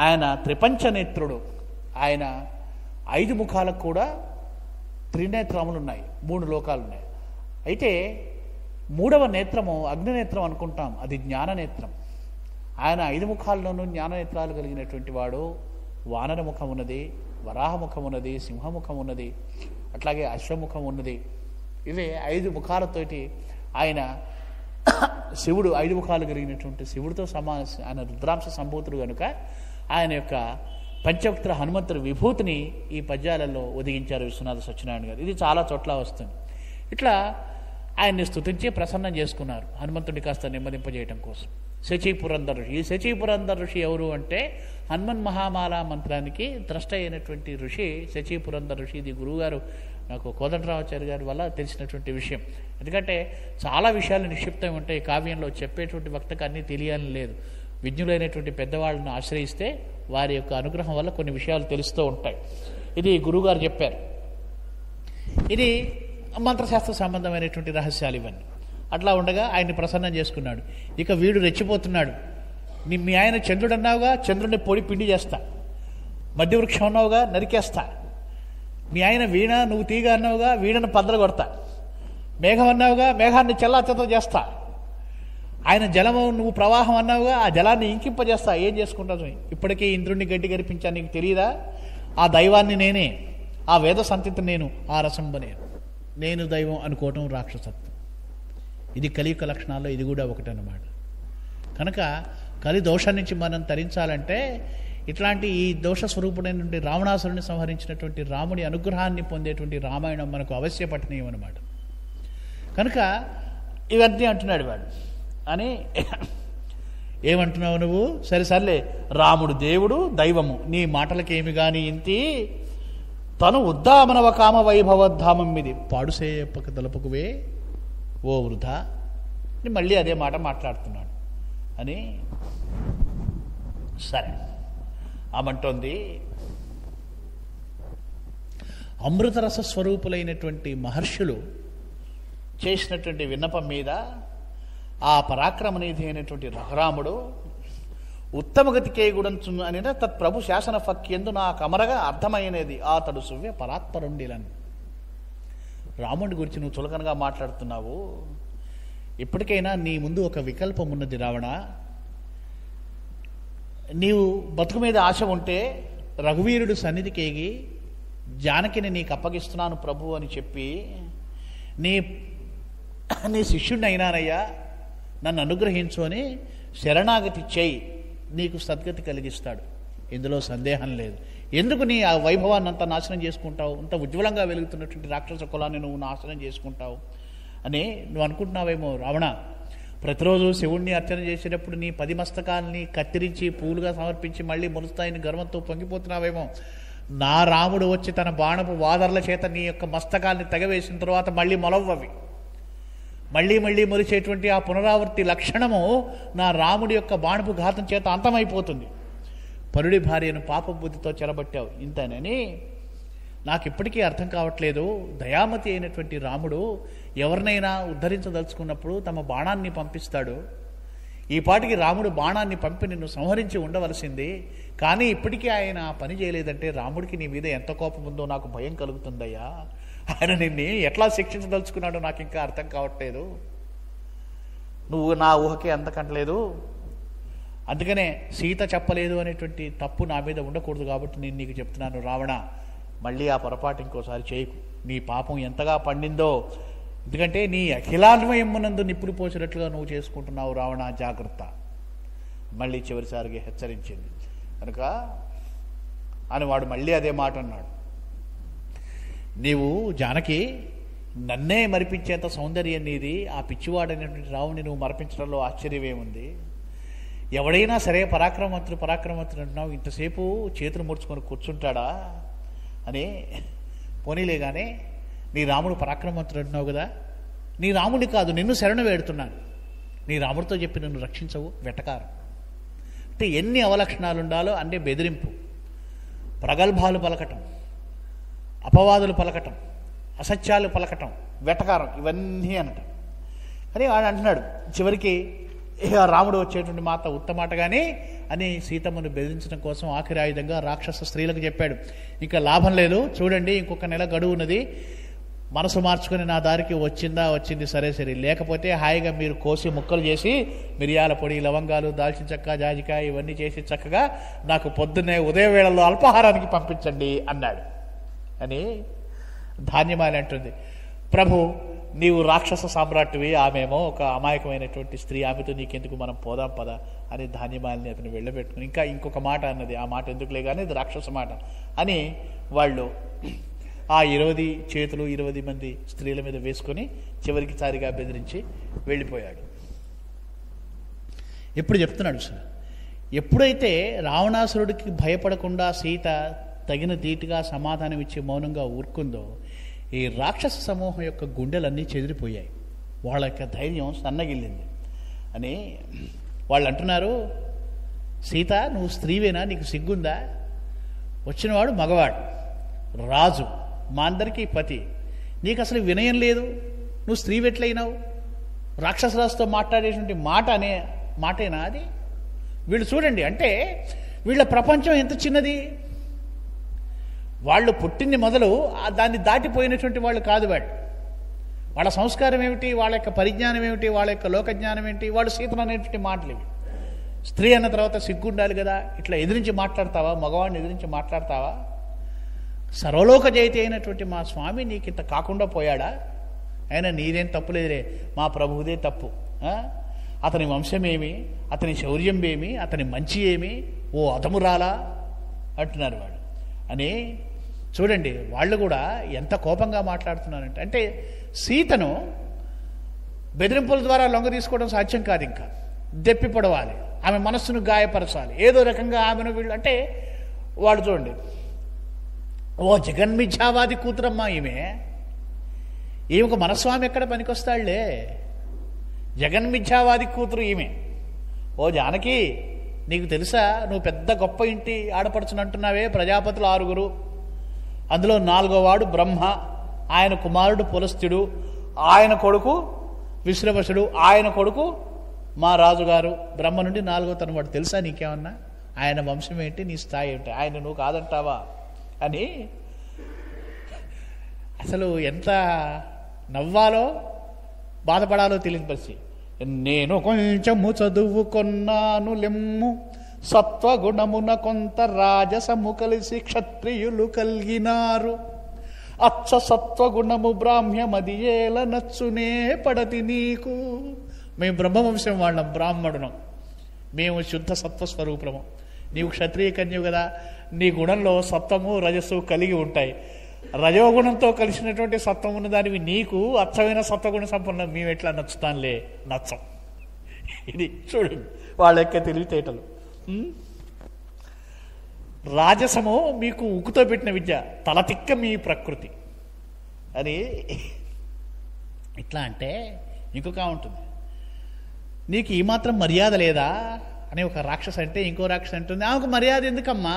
ఆయన త్రిపంచనేత్రుడు. ఆయన 5 ముఖాలకు కూడా త్రినేత్రములు ఉన్నాయి, 3 లోకాలు ఉన్నాయి. అయితే 3వ నేత్రము అగ్నినేత్రం అనుకుంటాం, అది జ్ఞాననేత్రం. ఆయన 5 ముఖాల్లోనూ జ్ఞాననేత్రాలు కలిగినటువంటి వాడు. వానర ముఖం ఉన్నది, వరాహముఖం ఉన్నది, సింహముఖం ఉన్నది, అట్లాగే అశ్వముఖం ఉన్నది. ఇవే 5 ముఖాలతోటి ఆయన శివుడు 5 ముఖాలు కలిగినటువంటి శివుడితో ఆయన రుద్రాంశ సంభూతుడు కనుక ఆయన యొక్క పంచవక్త్ర హనుమంతుడి విభూతిని ఈ పద్యాలలో ఒదిగించారు విశ్వనాథ సత్యనారాయణ గారు. ఇది చాలా చోట్ల వస్తుంది. ఇట్లా ఆయన్ని స్తుతించి ప్రసన్నం చేసుకున్నారు హనుమంతుడి కాస్త నెమ్మదింపజేయటం కోసం. శచీ పురంధర ఋషి. ఈ శచీ పురంధర ఋషి ఎవరు అంటే హనుమన్ మహామాల మంత్రానికి ద్రష్ట అయినటువంటి ఋషి శచీ పురంధర ఋషి. ఇది గురువుగారు నాకు కోదండరామాచార్య గారి వల్ల తెలిసినటువంటి విషయం. ఎందుకంటే చాలా విషయాలు నిక్షిప్తం ఉంటాయి కావ్యంలో. చెప్పేటువంటి వక్తకు అన్నీ తెలియాలని లేదు. విజ్ఞులైనటువంటి పెద్దవాళ్ళను ఆశ్రయిస్తే వారి యొక్క అనుగ్రహం వల్ల కొన్ని విషయాలు తెలుస్తూ ఉంటాయి. ఇది గురువుగారు చెప్పారు. ఇది మంత్రశాస్త్ర సంబంధమైనటువంటి రహస్యాలు ఇవన్నీ. అట్లా ఉండగా ఆయన్ని ప్రసన్నం చేసుకున్నాడు. ఇక వీడు రెచ్చిపోతున్నాడు. మీ ఆయన చంద్రుడు అన్నావుగా, చంద్రుడిని పొడి పిండి చేస్తా. మధ్యవృక్షం అన్నావుగా, నరికేస్తా. మీ ఆయన వీణ, నువ్వు తీగ అన్నావుగా, వీణను పద్దలు కొడతా. మేఘం అన్నావుగా, మేఘాన్ని చెల్లాచెత్త చేస్తా. ఆయన జలము, నువ్వు ప్రవాహం అన్నావుగా, ఆ జలాన్ని ఇంకింపజేస్తా. ఏం చేసుకుంటాను? ఇప్పటికీ ఇంద్రుడిని గడ్డి గరిపించా, నీకు తెలియదా? ఆ దైవాన్ని నేనే, ఆ వేద సంతిత నేను, ఆ రసంబనే. నేను దైవం అనుకోవటం రాక్షసత్వం. ఇది కలియుగ లక్షణాల్లో ఇది కూడా ఒకటన్నమాట. కనుక కలి దోషం నుంచి మనం తరించాలంటే ఇట్లాంటి ఈ దోష స్వరూపుడైనటువంటి రావణాసురుని సంహరించినటువంటి రాముడి అనుగ్రహాన్ని పొందేటువంటి రామాయణం మనకు అవశ్య పఠనీయం అన్నమాట. కనుక ఇవన్నీ అంటున్నాడు వాడు. అని ఏమంటున్నావు నువ్వు? సరేలే, రాముడు దేవుడు దైవము, నీ మాటలకేమి గాని ఇంతి, తను ఉద్దామనవ కామ వైభవధామం ఇది పాడుసేపక తలపకువే ఓ వృధా. మళ్ళీ అదే మాట మాట్లాడుతున్నాడు అని. సరే, ఆమంటోంది అమృతరస స్వరూపులైనటువంటి మహర్షులు చేసినటువంటి విన్నపం మీద ఆ పరాక్రమనిధి అయినటువంటి రఘురాముడు ఉత్తమగతికే గుడంచు అని తత్ప్రభు శాసన ఫక్యందు నా కమరగా అర్థమైనది అతడు సువ్య పరాత్పరుండిలని. రాముడి గురించి నువ్వు చులకనగా మాట్లాడుతున్నావు. ఇప్పటికైనా నీ ముందు ఒక వికల్పం ఉన్నది రావణ. నీవు బతుకు మీద ఆశ ఉంటే రఘువీరుడు సన్నిధికేగి జానకిని నీకు అప్పగిస్తున్నాను ప్రభు అని చెప్పి నీ శిష్యుడిని అయినానయ్యా, నన్ను అనుగ్రహించు అని శరణాగతి చేయి, నీకు సద్గతి కలిగిస్తాడు. ఇందులో సందేహం లేదు. ఎందుకు నీ ఆ వైభవాన్ని అంతా నాశనం చేసుకుంటావు? అంత ఉజ్వలంగా వెలుగుతున్నటువంటి రాక్షస కులాన్ని నువ్వు నాశనం చేసుకుంటావు అని నువ్వు అనుకుంటున్నావేమో రావణ. ప్రతిరోజు శివుణ్ణి అర్చన చేసేటప్పుడు నీ 10 మస్తకాలని కత్తిరించి పూలుగా సమర్పించి మళ్ళీ మురుస్తాయిని గర్వంతో పొంగిపోతున్నావేమో. నా రాముడు వచ్చి తన బాణపు వాదర్ల చేత నీ యొక్క మస్తకాల్ని తెగవేసిన తర్వాత మళ్ళీ మొలవ్వవి. మళ్ళీ మళ్ళీ మొలిచేటువంటి ఆ పునరావృత్తి లక్షణము నా రాముడి యొక్క బాణపు ఘాతం చేత అంతమైపోతుంది. పరుడి భార్యను పాపబుద్ధితో చెరబట్టావు ఇంతనని నాకు ఇప్పటికీ అర్థం కావట్లేదు. దయామతి అయినటువంటి రాముడు ఎవరినైనా ఉద్ధరించదలుచుకున్నప్పుడు తమ బాణాన్ని పంపిస్తాడు. ఈ పాటికి రాముడు బాణాన్ని పంపి నిన్ను సంహరించి ఉండవలసింది. కానీ ఇప్పటికీ ఆయన ఆ పని చేయలేదంటే రాముడికి నీ మీద ఎంత కోపం ఉందో నాకు భయం కలుగుతుందయ్యా. ఆయన నిన్ను ఎట్లా శిక్షించదలుచుకున్నాడో నాకు ఇంకా అర్థం కావట్లేదు. నువ్వు నా ఊహకే అందకంటలేదు. అందుకనే సీత చెప్పలేదు అనేటువంటి తప్పు నా మీద ఉండకూడదు కాబట్టి నేను నీకు చెప్తున్నాను రావణ, మళ్ళీ ఆ పొరపాటు ఇంకోసారి చేయకు. నీ పాపం ఎంతగా పండిందో, ఎందుకంటే నీ అఖిలాన్వయమునందు నిప్పులు పోసినట్లుగా నువ్వు చేసుకుంటున్నావు రావణ, జాగ్రత్త. మళ్ళీ చివరిసారిగా హెచ్చరించింది కనుక అని వాడు మళ్ళీ అదే మాట అన్నాడు. నీవు జానకి నన్నే మరిపించేంత సౌందర్యం నీది. ఆ పిచ్చివాడైనటువంటి రావుని నువ్వు మరిపించడంలో ఆశ్చర్యమేముంది? ఎవడైనా సరే పరాక్రమవంతుడు అంటున్నావు, ఇంతసేపు చేతులు ముడుచుకొని కూర్చుంటాడా అని. పోనీలే కానీ నీ రాముడు పరాక్రమవంతుడు అంటున్నావు కదా, నీ రాముడి కాదు నిన్ను శరణ వేడుతున్నాను. నీ రాముడితో చెప్పి నన్ను రక్షించవు. వెటకారం అంటే ఎన్ని అవలక్షణాలు ఉండాలో అంటే బెదిరింపు, ప్రగల్భాలు పలకటం, అపవాదులు పలకటం, అసత్యాలు పలకటం, వెటకారం, ఇవన్నీ అనటం. కానీ వాడు అంటున్నాడు చివరికి రాముడు వచ్చేటువంటి మాట ఉత్తమాట కానీ అని సీతమ్మను బెదిరించడం కోసం ఆఖరి ఆయుధంగా రాక్షస స్త్రీలకు చెప్పాడు. ఇంకా లాభం లేదు, చూడండి ఇంకొక నెల గడువు ఉన్నది, మనసు మార్చుకొని నా దారికి వచ్చింది సరే, లేకపోతే హాయిగా మీరు కోసి ముక్కలు చేసి మిరియాల పొడి, లవంగాలు, దాల్చిన చెక్క, జాజికాయ ఇవన్నీ చేసి చక్కగా నాకు పొద్దున్నే ఉదయం వేళల్లో అల్పాహారానికి పంపించండి అన్నాడు అని ధాన్యమాలి అంటుంది. ప్రభు నీవు రాక్షస సామ్రాట్టువి, ఆమెమో ఒక అమాయకమైనటువంటి స్త్రీ, ఆమెతో నీకెందుకు, మనం పోదాం పద అని ధాన్యమాలిని అతను వెళ్ళబెట్టుకుని ఇంకొక మాట అన్నది, ఆ మాట ఎందుకులే కానీ ఇది రాక్షస మాట అని వాళ్ళు ఆ 20 చేతులు 20 మంది స్త్రీల మీద వేసుకొని చివరికి సారిగా బెదిరించి వెళ్ళిపోయాడు. ఎప్పుడు చెప్తున్నాడు సార్, ఎప్పుడైతే రావణాసురుడికి భయపడకుండా సీత తగిన ధీటుగా సమాధానం ఇచ్చి మౌనంగా ఊరుకుందో ఈ రాక్షస సమూహం యొక్క గుండెలన్నీ చెదిరిపోయాయి, వాళ్ళ యొక్క ధైర్యం సన్నగిల్లింది అని వాళ్ళు అంటున్నారు, సీత నువ్వు స్త్రీవేనా, నీకు సిగ్గుందా, వచ్చినవాడు మగవాడు, రాజు, మా అందరికీ పతి, నీకు అసలు వినయం లేదు, నువ్వు స్త్రీవెట్లయినావు, రాక్షసరాజుతో మాట్లాడేటువంటి మాటేనా అది? వీళ్ళు చూడండి, అంటే వీళ్ళ ప్రపంచం ఎంత చిన్నది, వాళ్ళు పుట్టింది మొదలు దాన్ని దాటిపోయినటువంటి వాళ్ళు కాదు. వాళ్ళ సంస్కారం ఏమిటి, వాళ్ళ యొక్క పరిజ్ఞానం ఏమిటి, వాళ్ళ యొక్క లోకజ్ఞానం ఏమిటి, వాళ్ళు సీతను అనేటువంటి మాటలు ఇవి. స్త్రీ అన్న తర్వాత సిగ్గుండాలి కదా, ఇట్లా ఎదిరించి మాట్లాడతావా, మగవాడిని ఎదిరించి మాట్లాడతావా? సర్వలోక జయతి అయినటువంటి మా స్వామి నీకు ఇంత కాకుండా పోయాడా? అయినా నీదేం తప్పు లేదురే, మా ప్రభువుదే తప్పు. అతని వంశమేమి, అతని శౌర్యం ఏమి, అతని మంచి ఏమి, ఓ అధమురాలా అంటున్నారు వాళ్ళు అని. చూడండి వాళ్ళు కూడా ఎంత కోపంగా మాట్లాడుతున్నారంటే, అంటే సీతను బెదిరింపుల ద్వారా లొంగ తీసుకోవడం సాధ్యం కాదు, ఇంకా దెప్పి పొడవాలి, ఆమె మనస్సును గాయపరచాలి, ఏదో రకంగా ఆమెను వీళ్ళు అంటే వాళ్ళు చూడండి, ఓ జగన్మిథ్యావాది కూతురమ్మా ఈమెకు మనస్వామి ఎక్కడ పనికొస్తాళ్లే, జగన్మిథ్యావాది కూతురు ఈమె. ఓ జానకి, నీకు తెలుసా, నువ్వు పెద్ద గొప్ప ఇంటి ఆడపడుచునంటున్నావే, ప్రజాపతులు 6, అందులో 4వ వాడు బ్రహ్మ, ఆయన కుమారుడు పులస్త్యుడు, ఆయన కొడుకు విశ్రవసుడు, ఆయన కొడుకు మా రాజుగారు, బ్రహ్మ నుండి 4వ తను వాడు. తెలుసా నీకేమన్నా ఆయన వంశం ఏంటి, నీ స్థాయి ఏంటి, ఆయన నువ్వు కాదంటావా అని అసలు ఎంత నవ్వాలో బాధపడాలో తెలియని పరిస్థితి. నేను కొంచెము చదువుకొన్నాను లెమ్ము, సత్వగుణమున కొంత రాజసము కలిసి క్షత్రియులు కలిగినారు, అచ్చ సత్వగుణము బ్రాహ్మ్యమది ఏల నచ్చునే పడతి నీకు. మేము బ్రహ్మవంశం వాళ్ళం, బ్రాహ్మణులం, మేము శుద్ధ సత్వస్వరూపము, నీవు క్షత్రియ కన్యవు కదా, నీ గుణంలో సత్వము రజస్సు కలిగి ఉంటాయి, రజోగుణంతో కలిసినటువంటి సత్వం ఉన్న దానివి నీకు అచ్చమైన సత్వగుణ సంపన్న మేము ఎట్లా నచ్చుతానులే, నచ్చం. ఇది చూడండి వాళ్ళ యొక్క తెలివితేటలు. రాజసము మీకు ఉక్కుతో పెట్టిన విద్య, తలతిక్క మీ ప్రకృతి అని. ఇట్లా అంటే ఇంకొక ఉంటుంది, నీకు ఈ మాత్రం మర్యాద లేదా అని ఒక రాక్షస అంటే, ఇంకో రాక్షస అంటుంది, ఆమెకు మర్యాద ఎందుకమ్మా,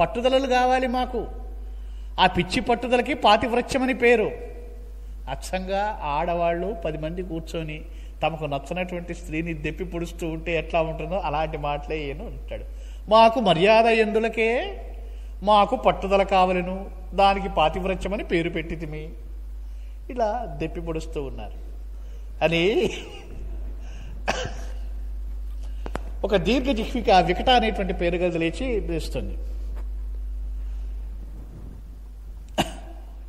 పట్టుదలలు కావాలి మాకు, ఆ పిచ్చి పట్టుదలకి పాతివ్రత్యం అని పేరు. అచ్చంగా ఆడవాళ్ళు 10 మంది కూర్చొని తమకు నచ్చనటువంటి స్త్రీని దెప్పి పొడుస్తూ ఉంటే ఎట్లా ఉంటుందో అలాంటి మాటలే ఏను అంటాడు. మాకు మర్యాద ఎందులకే, మాకు పట్టుదల కావలను, దానికి పాతివ్రత్యం అని పేరు పెట్టితిమి, ఇలా దెప్పి పొడుస్తూ ఉన్నారు అని. ఒక దీర్ఘ జిహ్విక వికట అనేటువంటి పేరు గది లేచి వేస్తుంది.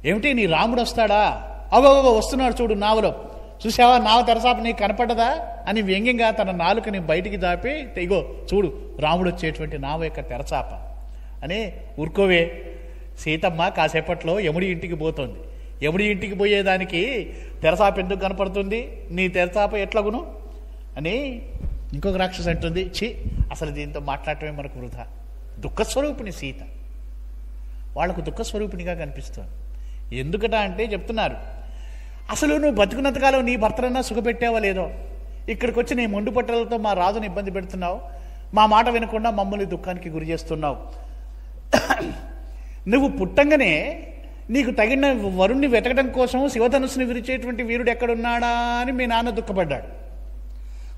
ఏమిటి నీ రాముడు వస్తాడా, అగోగో వస్తున్నాడు చూడు నావలో, చూసావా నావ తెరసాప నీకు కనపడ్డదా అని వ్యంగ్యంగా తన నాలుకని బయటికి దాపి, ఇగో చూడు రాముడు వచ్చేటువంటి నావ యొక్క తెరచాప అని. ఊరుకోవే సీతమ్మ, కాసేపట్లో యముడి ఇంటికి పోతుంది, యముడి ఇంటికి పోయేదానికి తెరచాప ఎందుకు కనపడుతుంది, నీ తెరచాప ఎట్లగును అని ఇంకొక రాక్షసు అంటుంది. అసలు దీంతో మాట్లాడటమే మనకు వృధా, దుఃఖస్వరూపిణి సీత, వాళ్లకు దుఃఖస్వరూపిణిగా కనిపిస్తుంది. ఎందుకట అంటే చెప్తున్నారు, అసలు నువ్వు బతుకున్నంతకాలం నీ భర్తనన్నా సుఖపెట్టావా లేదో, ఇక్కడికి వచ్చి నీ మొండు పట్టలతో మా రాజుని ఇబ్బంది పెడుతున్నావు, మా మాట వినకుండా మమ్మల్ని దుఃఖానికి గురి చేస్తున్నావు. నువ్వు పుట్టంగానే నీకు తగిన వరుణ్ణి వెతకడం కోసం శివధనుస్సుని విరిచేటువంటి వీరుడు ఎక్కడున్నాడా అని మీ నాన్న దుఃఖపడ్డాడు.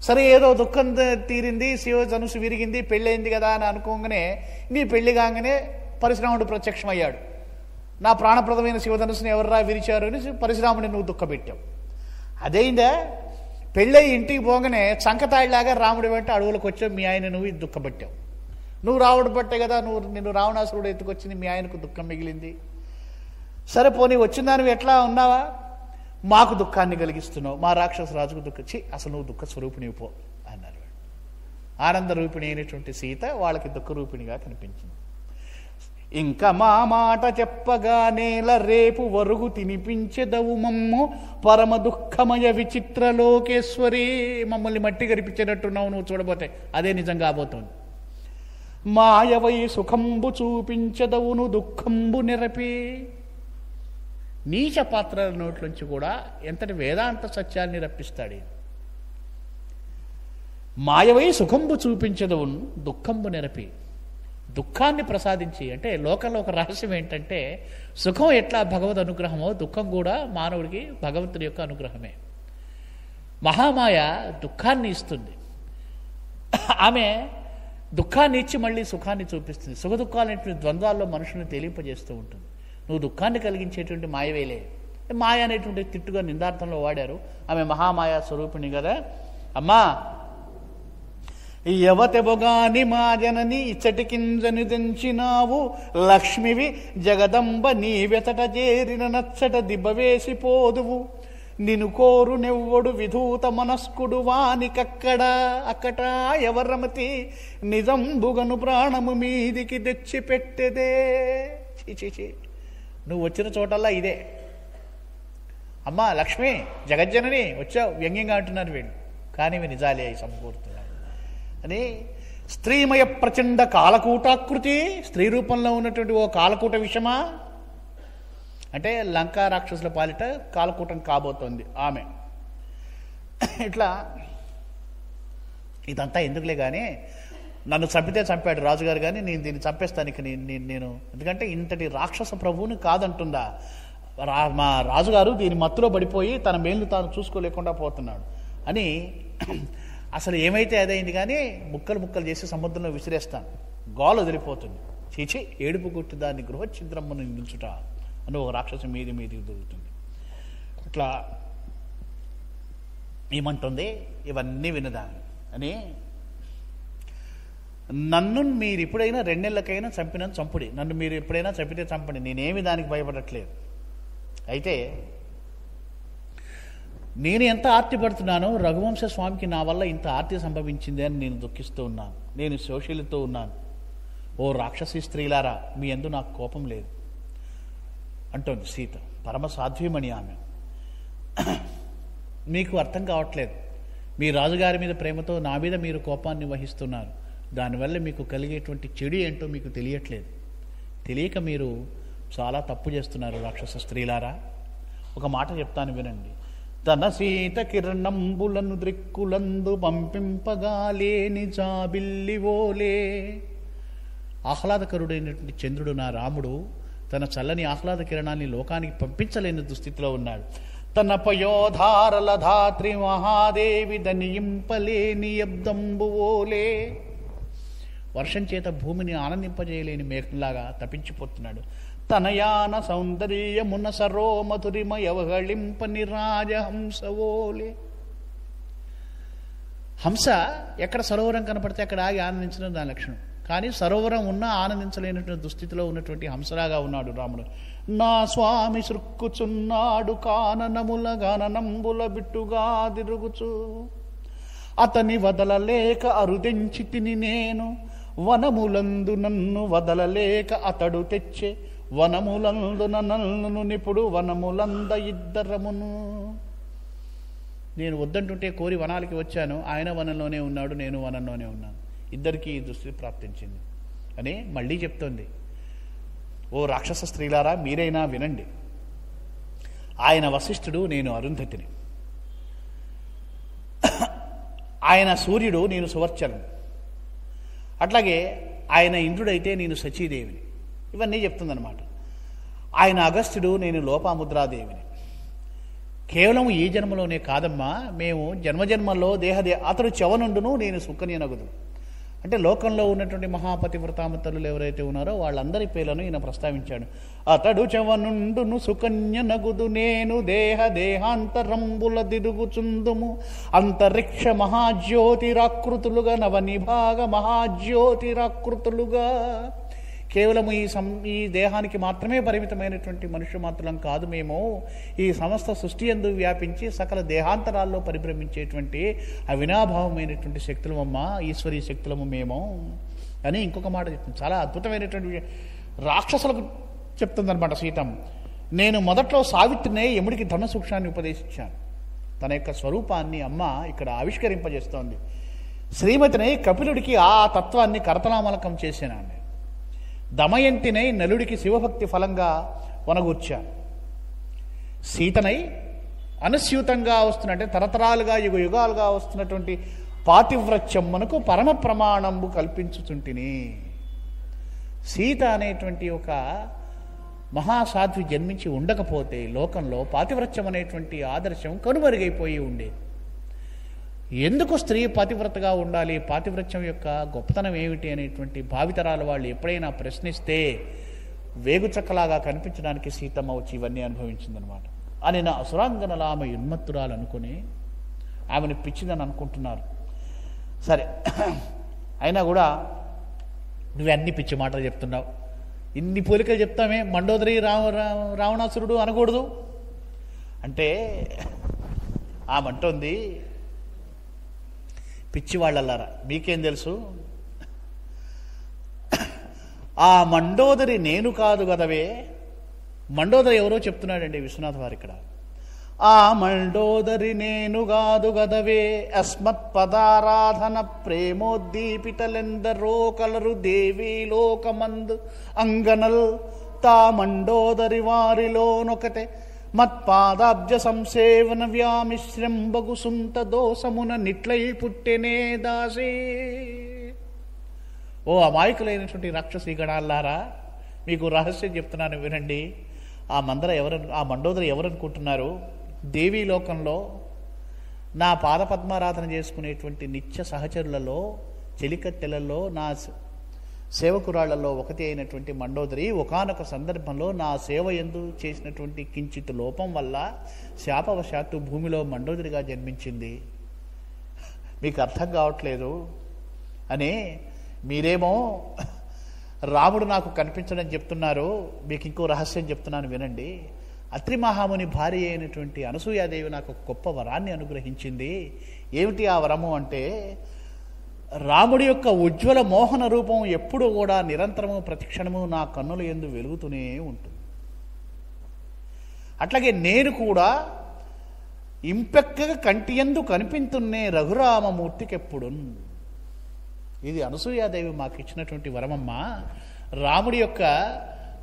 సరే ఏదో దుఃఖం తీరింది, శివధనుస్సు విరిగింది, పెళ్ళయింది కదా అని అనుకోగానే నీ పెళ్లి కాగానే పరశురాముడు ప్రత్యక్షమయ్యాడు. నా ప్రాణప్రదమైన శివధనుస్సుని ఎవర్రా విరిచారు అని పరశురాముడిని నువ్వు దుఃఖపెట్టావు. అదేందా పెళ్ళయి ఇంటికి పోగానే చంకతాయిలాగా రాముడి వెంట అడవులకు వచ్చావు, మీ ఆయన నువ్వు దుఃఖపెట్టావు. నువ్వు రావుడు పట్టే కదా, నిన్ను రావణాసురుడు ఎత్తుకొచ్చింది, మీ ఆయనకు దుఃఖం మిగిలింది. సరే పోనీ వచ్చిన దానివి ఎట్లా ఉన్నావా, మాకు దుఃఖాన్ని కలిగిస్తున్నావు, మా రాక్షస రాజుకు దుఃఖించి అసలు నువ్వు దుఃఖ స్వరూపిణి పో అన్నారు. ఆనంద రూపిణి అయినటువంటి సీత వాళ్ళకి దుఃఖ రూపిణిగా కనిపించింది. ఇంకా మా మాట చెప్పగానేల రేపు వరుగు తినిపించెదవు మమ్ము పరమ దుఃఖమయ విచిత్ర లోకేశ్వరి. మమ్మల్ని మట్టి గరిపించేటట్టున్నావు నువ్వు చూడబోతే, అదే నిజం కాబోతోంది. మాయవై సుఖంబు చూపించదవును దుఃఖంబు నిరపి. నీచ పాత్రల నోట్లోంచి కూడా ఎంతటి వేదాంత సత్యాన్ని రప్పిస్తాడు. మాయవై సుఖంబు చూపించదవును దుఃఖంబు నిరపి. దుఃఖాన్ని ప్రసాదించి, అంటే లోకంలో ఒక రహస్యం ఏంటంటే సుఖం ఎట్లా భగవద్ అనుగ్రహమో దుఃఖం కూడా మానవుడికి భగవంతుడి యొక్క అనుగ్రహమే. మహామాయ దుఃఖాన్ని ఇస్తుంది, ఆమె దుఃఖాన్ని ఇచ్చి మళ్ళీ సుఖాన్ని చూపిస్తుంది. సుఖ దుఃఖాలనేటువంటి ద్వంద్వాల్లో మనుషుని తెలియపజేస్తూ ఉంటుంది. నువ్వు దుఃఖాన్ని కలిగించేటువంటి మాయవేలే. మాయ అనేటువంటి తిట్టుగా నిందార్థంలో వాడారు. ఆమె మహామాయ స్వరూపిణి కదా. అమ్మా యవతెబొగాని మా జనని ఇచ్చటి కింజని దంచినావు లక్ష్మివి జగదంబ నీవెతట చేరిన నచ్చట దిబ్బవేసిపోదువు. నిను కోరు నెవ్వడు విధూత మనస్కుడు అక్కట ఎవరమతి నిజంబుగను ప్రాణము మీదికి తెచ్చి పెట్టెదే. చీచీ, నువ్వు వచ్చిన చోటల్లా ఇదే. అమ్మా లక్ష్మి జగజ్జనని వచ్చావు వ్యంగ్యంగా అంటున్నారు వీళ్ళు, కానీ ఇవి నిజాలే అయి సమకూరుతున్నాయి అని. స్త్రీమయ ప్రచండ కాలకూటాకృతి, స్త్రీ రూపంలో ఉన్నటువంటి ఓ కాలకూట విషమా అంటే లంకా రాక్షసుల పాలిట కాలకూటం కాబోతోంది ఆమె. ఇట్లా ఇదంతా ఎందుకులే కానీ నన్ను చంపితే చంపాడు రాజుగారు, కానీ నేను దీన్ని చంపేస్తానికి నేను ఎందుకంటే ఇంతటి రాక్షస ప్రభువుని కాదంటుందా. మా రాజుగారు దీని మత్తులో పడిపోయి తన మేలు తాను చూసుకోలేకుండా పోతున్నాడు అని. అసలు ఏమైతే అదైంది, కానీ ముక్కలు ముక్కలు చేసి సముద్రంలో విసిరేస్తాను, గోలు వదిలిపోతుంది. చీచి ఏడుపు కొట్టి దాన్ని గృహఛిద్రమ్మను నిల్చుట అని ఒక రాక్షసం మీదికి దొరుకుతుంది. ఇట్లా ఏమంటుంది, ఇవన్నీ వినదా అని. నన్ను మీరు ఎప్పుడైనా 2 నెలలకైనా చంపిన చంపుడి, నన్ను మీరు ఎప్పుడైనా చంపితే చంపండి, నేనేమి దానికి భయపడట్లేదు. అయితే నేను ఎంత ఆర్తి పడుతున్నానో రఘువంశ స్వామికి నా వల్ల ఇంత ఆర్తి సంభవించింది అని నేను దుఃఖిస్తూ ఉన్నాను, నేను శోషిలతో ఉన్నాను. ఓ రాక్షసి స్త్రీలారా, మీ యందు నాకు కోపం లేదు అంటోంది సీత. పరమ సాధ్వీమణి ఆమె. మీకు అర్థం కావట్లేదు, మీ రాజుగారి మీద ప్రేమతో నా మీద మీరు కోపాన్ని వహిస్తున్నారు, దానివల్ల మీకు కలిగేటువంటి చెడు ఏంటో మీకు తెలియట్లేదు. తెలియక మీరు చాలా తప్పు చేస్తున్నారు రాక్షస స్త్రీలారా. ఒక మాట చెప్తాను వినండి. తన సీత కిరణంబులను ద్రిక్కులందు పంపింపగాలేని జాబిల్లివోలే. ఆహ్లాదకరుడైనటువంటి చంద్రుడు నా రాముడు తన చల్లని ఆహ్లాద కిరణాన్ని లోకానికి పంపించలేని దుస్థితిలో ఉన్నాడు. తన పయోధారల ధాత్రి మహాదేవి దనియింపలేని అబ్దంబువోలే. వర్షం చేత భూమిని ఆనందింపజేయలేని మేఘంలాగా తప్పించిపోతున్నాడు. తనయాన సౌందర్యమున సరో మధురిమయవహళింపని రాజహంసవోలే. హంస ఎక్కడ సరోవరం కనపడితే అక్కడ ఆగి ఆనందించడం దాని లక్షణం. కానీ సరోవరం ఉన్నా ఆనందించలేనటువంటి దుస్థితిలో ఉన్నటువంటి హంసలాగా ఉన్నాడు రాముడు. నా స్వామి సృక్కుచున్నాడు కాననముల గణనంబుల బిట్టుగా తిరుగుచు. అతని వదలలేక అరుదెంచి తిని నేను వనములందు నన్ను వదలలేక అతడు తెచ్చే వనములందున నన్ను నిపుడు వనములంద ఇద్దరమును. నేను వద్దంటుంటే కోరి వనాలకి వచ్చాను, ఆయన వనంలోనే ఉన్నాడు, నేను వనంలోనే ఉన్నాను, ఇద్దరికీ ఈ దుస్థితి ప్రాప్తించింది అని మళ్ళీ చెప్తోంది. ఓ రాక్షస స్త్రీలారా, మీరైనా వినండి. ఆయన వశిష్ఠుడు, నేను అరుంధతిని. ఆయన సూర్యుడు, నేను సువర్చలను. అట్లాగే ఆయన ఇంద్రుడైతే నేను శచీదేవిని. ఇవన్నీ చెప్తుందన్నమాట. ఆయన అగస్త్యుడు, నేను లోపాముద్రాదేవిని. కేవలం ఈ జన్మలోనే కాదమ్మా, మేము జన్మజన్మల్లో అతడు చవనుండును, నేను సుకన్యనగుదు. అంటే లోకంలో ఉన్నటువంటి మహాపతివ్రతామతలు ఎవరైతే ఉన్నారో వాళ్ళందరి పేర్లను ఈయన ప్రస్తావించాడు. అతడు చవనుండును సుకన్యనగుదు, నేను దేహాంతరంబుల దిరుగుచుందుము అంతరిక్ష మహాజ్యోతిరాకృతులుగా నవనిభాగ మహాజ్యోతిరాకృతులుగా కేవలం ఈ దేహానికి మాత్రమే పరిమితమైనటువంటి మనుష్య మాత్రం కాదు మేము, ఈ సమస్త సృష్టి యందు వ్యాపించి సకల దేహాంతరాల్లో పరిభ్రమించేటువంటి అవినాభావమైనటువంటి శక్తులమమ్మ, ఈశ్వరీ శక్తులము మేము అని ఇంకొక మాట చెప్తుంది. చాలా అద్భుతమైనటువంటి రాక్షసులకు చెప్తుందనమాట సీతమ్మ. నేను మొదట్లో సావిత్రినే యముడికి ధర్మ సూక్ష్మాన్ని ఉపదేశించాను. తన యొక్క స్వరూపాన్ని అమ్మ ఇక్కడ ఆవిష్కరింపజేస్తోంది. శ్రీమతినై కపిలుడికి ఆ తత్వాన్ని కరతలామలకం చేశాను. దమయంతినై నలుడికి శివభక్తి ఫలంగా వనగూర్చాను. సీతనై అనుస్యూతంగా వస్తున్నట్టే తరతరాలుగా యుగాలుగా వస్తున్నటువంటి పాతివ్రత్యమ్మనకు పరమ ప్రమాణంబు కల్పించుచుంటిని. సీత అనేటువంటి ఒక మహాసాధ్వి జన్మించి ఉండకపోతే లోకంలో పాతివ్రత్యం అనేటువంటి ఆదర్శం కనుమరుగైపోయి ఉండేది. ఎందుకు స్త్రీ పాతివ్రతగా ఉండాలి, పాతివ్రత్యం యొక్క గొప్పతనం ఏమిటి అనేటువంటి భావితరాల వాళ్ళు ఎప్పుడైనా ప్రశ్నిస్తే వేగుచక్కలాగా కనిపించడానికి సీతమ్మ వచ్చి ఇవన్నీ అనుభవించిందనమాట. అని నా అసురాంగనలా ఆమె ఉన్మత్తురాలు అనుకుని ఆమెను పిచ్చిదని అనుకుంటున్నారు. సరే, అయినా కూడా నువ్వన్నీ పిచ్చి మాటలు చెప్తున్నావు, ఇన్ని పోలికలు చెప్తామే, మండోదరి రావణాసురుడు అనకూడదు అంటే ఆమంటోంది, పిచ్చివాళ్ళల్లారా మీకేం తెలుసు, ఆ మండోదరి నేను కాదు గదవే. మండోదరి ఎవరో చెప్తున్నాడండి విశ్వనాథ్ వారు ఇక్కడ. ఆ మండోదరి నేను కాదు గదవే, అస్మత్ పదారాధన ప్రేమోద్దీపితలెందరో కలరు దేవీ లోకమందు అంగనల్ తా మండోదరి వారిలోనొకటే మత్పాదాబ్జ సంసేవన వ్యామిశ్రంబగు సుంత దోషమున నిట్లై పుట్టెనే దాసే. ఓ అమాయకులైనటువంటి రాక్షసీ గణాలారా, మీకు రహస్యం చెప్తున్నాను వినండి. ఆ మండోదరి ఎవరనుకుంటున్నారు? దేవీ లోకంలో నా పాదపద్మారాధన చేసుకునేటువంటి నిత్య సహచరులలో, చెలికత్తెలలో, నా సేవకురాళ్లలో ఒకటి అయినటువంటి మండోదరి ఒకానొక సందర్భంలో నా సేవ యందు చేసినటువంటి కించిత్ లోపం వల్ల శాపవశాత్తు భూమిలో మండోదరిగా జన్మించింది. మీకు అర్థం కావట్లేదు అని మీరేమో రాముడు నాకు కనిపించడం చెప్తున్నారు. మీకు ఇంకో రహస్యం చెప్తున్నాను వినండి. అత్రి మహాముని భార్య అయినటువంటి అనసూయాదేవి నాకు ఒక గొప్ప వరాన్ని అనుగ్రహించింది. ఏమిటి ఆ వరము అంటే, రాముడి యొక్క ఉజ్వల మోహన రూపం ఎప్పుడు కూడా నిరంతరము ప్రతిక్షణము నా కన్నుల యందు వెలుగుతూనే ఉంటుంది. అట్లాగే నేను కూడా ఇంపెక్కగా కంటి యందు కనిపించున్నే రఘురామమూర్తికెప్పుడు. ఇది అనసూయాదేవి మాకు ఇచ్చినటువంటి వరమమ్మ. రాముడి యొక్క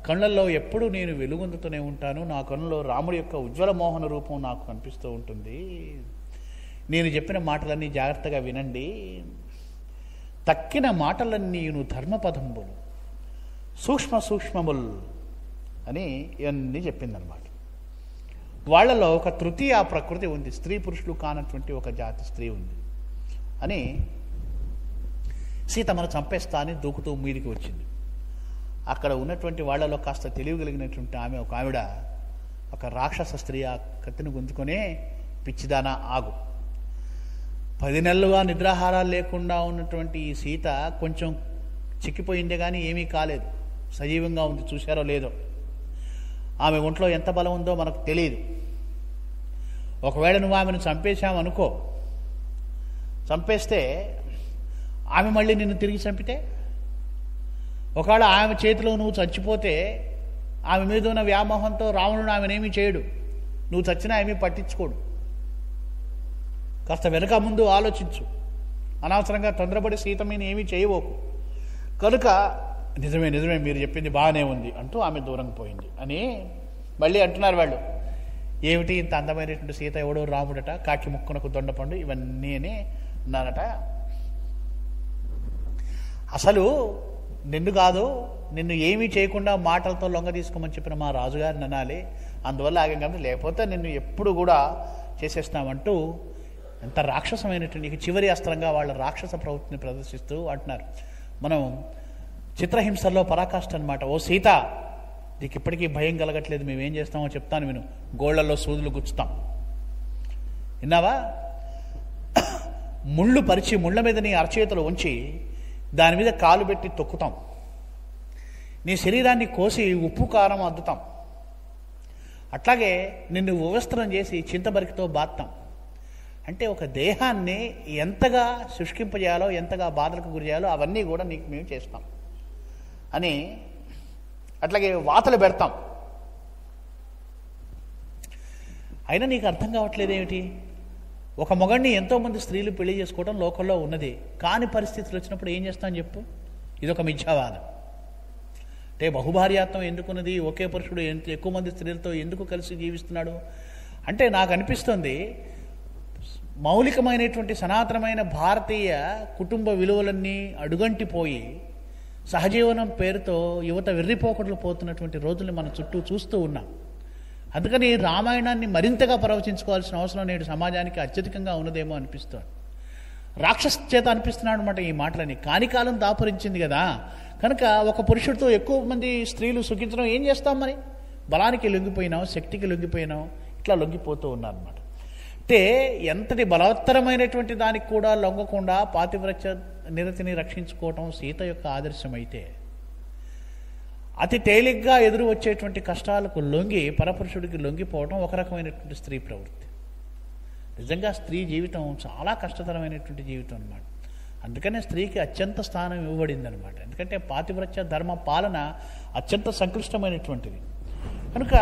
కళ్ళల్లో ఎప్పుడు నేను వెలుగొందుతూనే ఉంటాను. నా కళ్ళలో రాముడి యొక్క ఉజ్వల మోహన రూపం నాకు కనిపిస్తూ ఉంటుంది. నేను చెప్పిన మాటలన్నీ జాగ్రత్తగా వినండి. తక్కిన మాటలన్నీను ధర్మపదంబులు, సూక్ష్మ సూక్ష్మముల్ అని ఇవన్నీ చెప్పిందనమాట. వాళ్ళలో ఒక తృతీయ ప్రకృతి ఉంది, స్త్రీ పురుషులు కానటువంటి ఒక జాతి స్త్రీ ఉంది అని సీతమ్మను చంపేస్తా అని దూకుతూ మీదికి వచ్చింది. అక్కడ ఉన్నటువంటి వాళ్ళలో కాస్త తెలియగలిగినటువంటి ఒక ఆవిడ, ఒక రాక్షస స్త్రీ ఆ కత్తిని గుంజుకొని, పిచ్చిదానా ఆగు, 10 నెలలుగా నిద్రాహారాలు లేకుండా ఉన్నటువంటి ఈ సీత కొంచెం చిక్కిపోయిందే కానీ ఏమీ కాలేదు, సజీవంగా ఉంది, చూశారో లేదో. ఆమె ఒంట్లో ఎంత బలం ఉందో మనకు తెలియదు. ఒకవేళ నువ్వు ఆమెను చంపేశామనుకో, చంపేస్తే ఆమె మళ్ళీ నిన్ను తిరిగి చంపితే, ఒకవేళ ఆమె చేతిలో నువ్వు చచ్చిపోతే ఆమె మీద ఉన్న వ్యామోహంతో రావణుడు ఆమెనేమీ చేయడు, నువ్వు చచ్చినా ఏమీ పట్టించుకోడు. కాస్త వెనక ముందు ఆలోచించు, అనవసరంగా తొందరపడి సీత మీద ఏమీ చేయబోకు. కనుక నిజమే నిజమే మీరు చెప్పింది బాగానే ఉంది అంటూ ఆమె దూరంగా పోయింది అని మళ్ళీ అంటున్నారు వాళ్ళు. ఏమిటి ఇంత అందమైనటువంటి సీత, ఎవడో రాముడట, కాకి ముక్కునకు దొండపండు, ఇవన్నీ అని అన్నారట. అసలు నిన్ను కాదు, నిన్ను ఏమీ చేయకుండా మాటలతో లొంగ తీసుకోమని చెప్పిన మా రాజుగారిని అనాలి, అందువల్ల ఆగం కాబట్టి, లేకపోతే నిన్ను ఎప్పుడు కూడా చేసేస్తామంటూ ఎంత రాక్షసమైనటువంటి నీకు చివరి అస్త్రంగా వాళ్ళ రాక్షస ప్రవృత్తిని ప్రదర్శిస్తూ అంటున్నారు. మనం చిత్రహింసల్లో పరాకాష్ఠ అనమాట. ఓ సీత, నీకు ఇప్పటికీ భయం కలగట్లేదు, మేమేం చేస్తామో చెప్తాను విను. గోళ్లలో సూదులు గుచ్చుతాం, విన్నావా? ముళ్ళు పరిచి ముళ్ళ మీద నీ అరచేతులు ఉంచి దాని మీద కాలు పెట్టి తొక్కుతాం. నీ శరీరాన్ని కోసి ఉప్పు కారం అద్దుతాం. అట్లాగే నిన్ను వివస్త్రం చేసి చింతబరికితో బాత్తాం. అంటే ఒక దేహాన్ని ఎంతగా శుష్కింపజేయాలో, ఎంతగా బాధలకు గురి చేయాలో అవన్నీ కూడా నీకు మేము చేస్తాం అని. అట్లాగే వాతలు పెడతాం. అయినా నీకు అర్థం కావట్లేదు ఏమిటి? ఒక మొగడిని ఎంతోమంది స్త్రీలు పెళ్లి చేసుకోవడం లోకంలో ఉన్నది. కాని పరిస్థితులు వచ్చినప్పుడు ఏం చేస్తాను చెప్పు? ఇదొక మిథ్యావాదం. అంటే బహుభార్యాత్వం ఎందుకున్నది? ఒకే పురుషుడు ఎక్కువ మంది స్త్రీలతో ఎందుకు కలిసి జీవిస్తున్నాడు అంటే నాకు అనిపిస్తుంది మౌలికమైనటువంటి సనాతనమైన భారతీయ కుటుంబ విలువలన్నీ అడుగంటిపోయి సహజీవనం పేరుతో యువత వెర్రిపోకట్లు పోతున్నటువంటి రోజుల్ని మన చుట్టూ చూస్తూ ఉన్నాం. అందుకని రామాయణాన్ని మరింతగా ప్రవచించుకోవాల్సిన అవసరం నేడు సమాజానికి అత్యధికంగా ఉన్నదేమో అనిపిస్తుంది. రాక్షస చేత అనిపిస్తున్నాడు అనమాట ఈ మాటలని. కాని కాలం దాపురించింది కదా, కనుక ఒక పురుషుడితో ఎక్కువ మంది స్త్రీలు సుఖించడం ఏం చేస్తాం మరి? బలానికి లొంగిపోయినాం, శక్తికి లొంగిపోయినాం, ఇట్లా లొంగిపోతూ ఉన్నారన్నమాట. అంటే ఎంతటి బలవత్తరమైనటువంటి దానికి కూడా లొంగకుండా పాతివ్రత్య నిరతిని రక్షించుకోవటం సీత యొక్క ఆదర్శం అయితే, అతి తేలిగ్గా ఎదురు వచ్చేటువంటి కష్టాలకు లొంగి పరపురుషుడికి లొంగిపోవటం ఒక రకమైనటువంటి స్త్రీ ప్రవృత్తి. నిజంగా స్త్రీ జీవితం చాలా కష్టతరమైనటువంటి జీవితం అన్నమాట. అందుకనే స్త్రీకి అత్యంత స్థానం ఇవ్వబడింది అనమాట. ఎందుకంటే పాతివ్రత్య ధర్మ పాలన అత్యంత సంక్లిష్టమైనటువంటిది. కనుక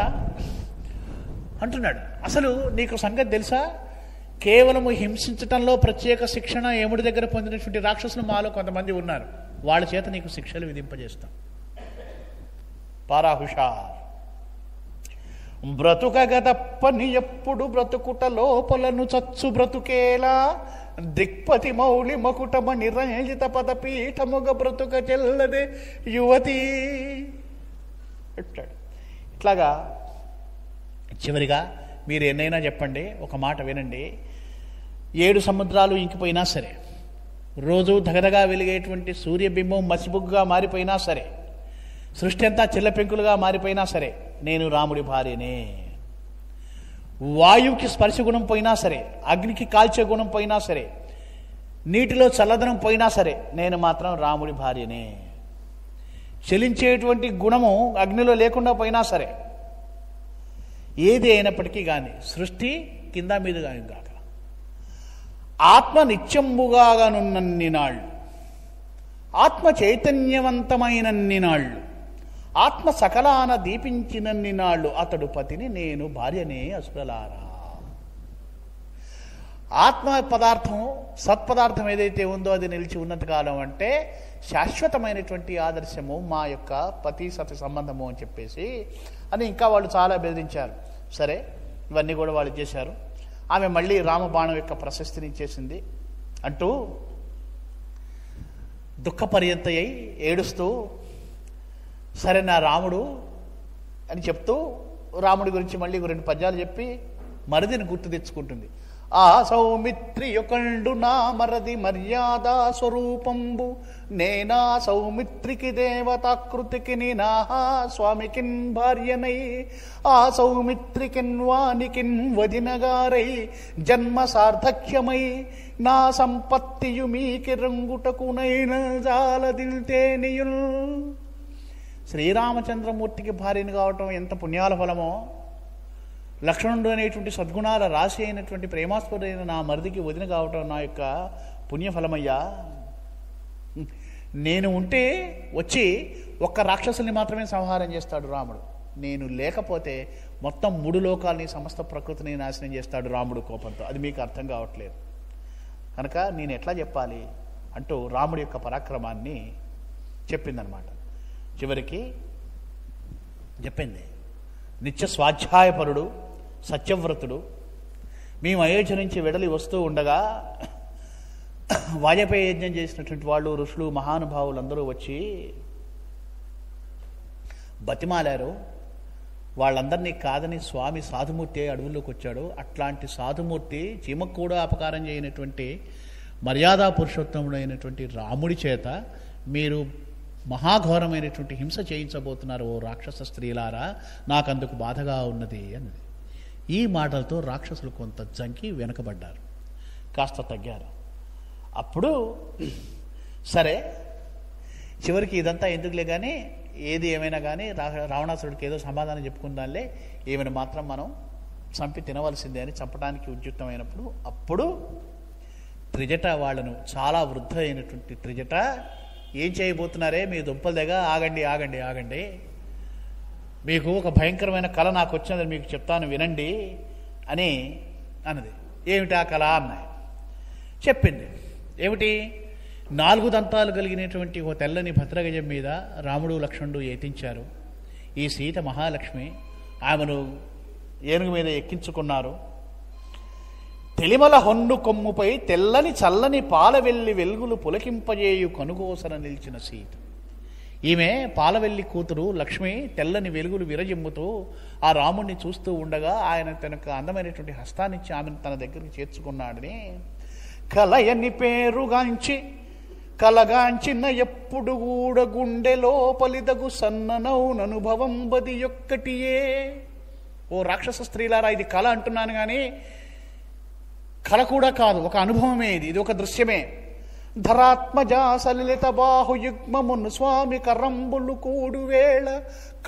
అంటున్నాడు, అసలు నీకు సంగతి తెలుసా? కేవలము హింసించటంలో ప్రత్యేక శిక్షణ యముడి దగ్గర పొందినటువంటి రాక్షసులు మాలో కొంతమంది ఉన్నారు. వాళ్ళ చేత నీకు శిక్షలు విధింపజేస్తాం. పారాహుషార్ బ్రతుకగదప్పని ఎప్పుడు బ్రతుకుట లోపలను చచ్చు బ్రతుకేలా దిక్పతి మౌళి మకుటమణి రంజిత పదపీఠముగ బ్రతుక చెల్లదే యువతి అంటాడు. ఇట్లాగా చివరిగా మీరు ఎన్నైనా చెప్పండి, ఒక మాట వినండి. 7 సముద్రాలు ఇంకిపోయినా సరే, రోజు దగదగా వెలిగేటువంటి సూర్యబింబం మసిబుగ్గా మారిపోయినా సరే, సృష్టి అంతా చిల్లపెంకులుగా మారిపోయినా సరే, నేను రాముడి భార్యనే. వాయువుకి స్పర్శ గుణం పోయినా సరే, అగ్నికి కాల్చే గుణం పోయినా సరే, నీటిలో చల్లదనం పోయినా సరే, నేను మాత్రం రాముడి భార్యనే. చలించేటువంటి గుణము అగ్నిలో లేకుండా పోయినా సరే, ఏది అయినప్పటికీ కానీ సృష్టి కింద మీదుగా కాక ఆత్మ నిత్యంబుగానున్నన్ని నాళ్ళు, ఆత్మ చైతన్యవంతమైనన్ని నాళ్ళు, ఆత్మ సకలాన దీపించినన్ని నాళ్ళు అతడు పతిని, నేను భార్యనే అసురలారా. ఆత్మ పదార్థం, సత్పదార్థం ఏదైతే ఉందో అది నిలిచి ఉన్నంతకాలం అంటే శాశ్వతమైనటువంటి ఆదర్శము మా యొక్క పతి సతి సంబంధము అని చెప్పేసి అని ఇంకా వాళ్ళు చాలా బెదిరించారు. సరే, ఇవన్నీ కూడా వాళ్ళు చేశారు. ఆమె మళ్ళీ రామబాణం యొక్క ప్రశస్తిని ఇచ్చేసింది అంటూ దుఃఖపర్యంతయ్యి ఏడుస్తూ, సరే నా రాముడు అని చెప్తూ రాముడి గురించి మళ్ళీ 2 పద్యాలు చెప్పి మరిదిని గుర్తు తెచ్చుకుంటుంది. ఆ సౌమిత్రి యొకండు నా మరది మర్యాదా స్వరూపంబు, నేనా సౌమిత్రికి దేవతాకృతికి నాహా స్వామికిన్ భార్యనై, ఆ సౌమిత్రికిన్ వానికిన్ వదినగారై జన్మ సార్థక్యమై, నా సంపత్తియు మీకి రంగుటకునైన జాలదిల్తేనియుల్. శ్రీరామచంద్రమూర్తికి భార్యను కావటం ఎంత పుణ్యాల ఫలమో, లక్ష్మణుడు అనేటువంటి సద్గుణాల రాశి అయినటువంటి ప్రేమాస్పదైన నా మరిదికి వదిన కావటం నా యొక్క పుణ్యఫలమయ్యా. నేను ఉంటే వచ్చి ఒక్క రాక్షసుల్ని మాత్రమే సంహారం చేస్తాడు రాముడు, నేను లేకపోతే మొత్తం 3 లోకాలని సమస్త ప్రకృతిని నాశనం చేస్తాడు రాముడు కోపంతో. అది మీకు అర్థం కావట్లేదు కనుక నేను ఎట్లా చెప్పాలి అంటూ రాముడి యొక్క పరాక్రమాన్ని చెప్పిందనమాట. చివరికి చెప్పింది, నిత్య స్వాధ్యాయపరుడు, సత్యవ్రతుడు, మేము అయోధ్య నుంచి వెడలి వస్తూ ఉండగా వాజపేయి యజ్ఞం చేసినటువంటి వాళ్ళు, ఋషులు, మహానుభావులు అందరూ వచ్చి బతిమాలారు. వాళ్ళందరినీ కాదని స్వామి సాధుమూర్తి అడవుల్లోకి వచ్చాడు. అట్లాంటి సాధుమూర్తి చీమకు కూడా అపకారం చేయనటువంటి మర్యాదా పురుషోత్తముడైనటువంటి రాముడి చేత మీరు మహాఘోరమైనటువంటి హింస చేయించబోతున్నారు ఓ రాక్షస స్త్రీలారా, నాకందుకు బాధగా ఉన్నది అన్నది. ఈ మాటలతో రాక్షసులు కొంత జంకి వెనకబడ్డారు, కాస్త తగ్గారు. అప్పుడు సరే చివరికి ఇదంతా ఎందుకులే కానీ ఏది ఏమైనా కానీ రావణాసురుడికి ఏదో సమాధానం చెప్పుకుందాంలే, ఈమెను మాత్రం మనం చంపి తినవలసిందే అని చంపడానికి ఉద్యుక్తమైనప్పుడు అప్పుడు త్రిజట వాళ్ళను, చాలా వృద్ధ అయినటువంటి త్రిజట, ఏం చేయబోతున్నారే మీ దుంపల దగ్గర, ఆగండి ఆగండి ఆగండి, మీకు ఒక భయంకరమైన కళ నాకు వచ్చినదని మీకు చెప్తాను వినండి అని అన్నది. ఏమిటా కళ అన్నాయి. చెప్పింది. ఏమిటి? 4 దంతాలు కలిగినటువంటి ఓ తెల్లని భద్రగజం మీద రాముడు లక్ష్మణుడు ఎత్తించారు. ఈ సీత మహాలక్ష్మి, ఆమెను ఏనుగు మీద ఎక్కించుకున్నారు. తెలిమల హొన్ను కొమ్ముపై తెల్లని చల్లని పాలవెల్లి వెలుగులు పులకింపజేయు కనుగోసన నిలిచిన సీత. ఈమె పాలవెల్లి కూతురు లక్ష్మి తెల్లని వెలుగులు విరజిమ్ముతూ ఆ రాముణ్ణి చూస్తూ ఉండగా ఆయన తనకు అందమైనటువంటి హస్తాన్నిచ్చి ఆమెను తన దగ్గరికి చేర్చుకున్నాడని, కలయని పేరుగాంచి కలగాంచిన ఎప్పుడు కూడా గుండె లోపలిదగు సన్ననౌననుభవం బది ఒక్కటియే. ఓ రాక్షస స్త్రీలారా, ఇది కళ అంటున్నాను కానీ కళ కూడా కాదు, ఒక అనుభవమే. ఇది ఒక దృశ్యమే. ధరాత్మజా సలిత బాహుయుగ్మమును స్వామి కరంబులు కూడు వేళ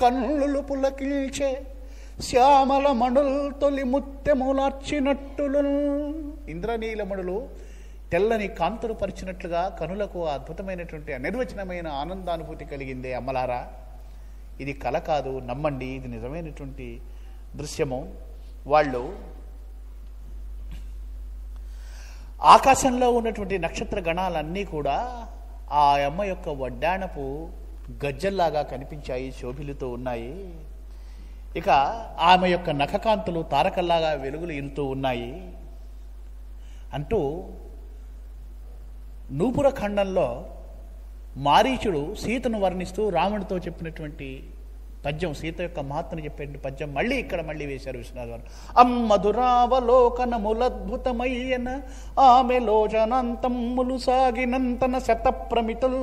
కన్నులు పులకిల్చే శ్యామల మణుల్ తొలి ముత్యములార్చినట్టులు. ఇంద్రనీలమణులు తెల్లని కాంతులు పరిచినట్లుగా కనులకు అద్భుతమైనటువంటి అనిర్వచనమైన ఆనందానుభూతి కలిగిందే అమ్మలారా. ఇది కళ కాదు, నమ్మండి, ఇది నిజమైనటువంటి దృశ్యము. వాళ్ళు ఆకాశంలో ఉన్నటువంటి నక్షత్ర గణాలన్నీ కూడా ఆ అమ్మ యొక్క వడ్డాణపు గజ్జల్లాగా కనిపించాయి, శోభిలుతూ ఉన్నాయి. ఇక ఆమె యొక్క నఖకాంతులు తారకల్లాగా వెలుగులు ఇరుతూ ఉన్నాయి అంటూ నూపుర ఖండంలో మారీచుడు సీతను వర్ణిస్తూ రాముడితో చెప్పినటువంటి పద్యం, సీత యొక్క మహత్తును చెప్పే పద్యం మళ్ళీ ఇక్కడ మళ్ళీ వేశారు విశ్వనాథ్ గారు. అమ్మధురావలోకనములద్భుతమయ్యన ఆమె లోచనంతమ్ములు సాగినంతన శతప్రమితులు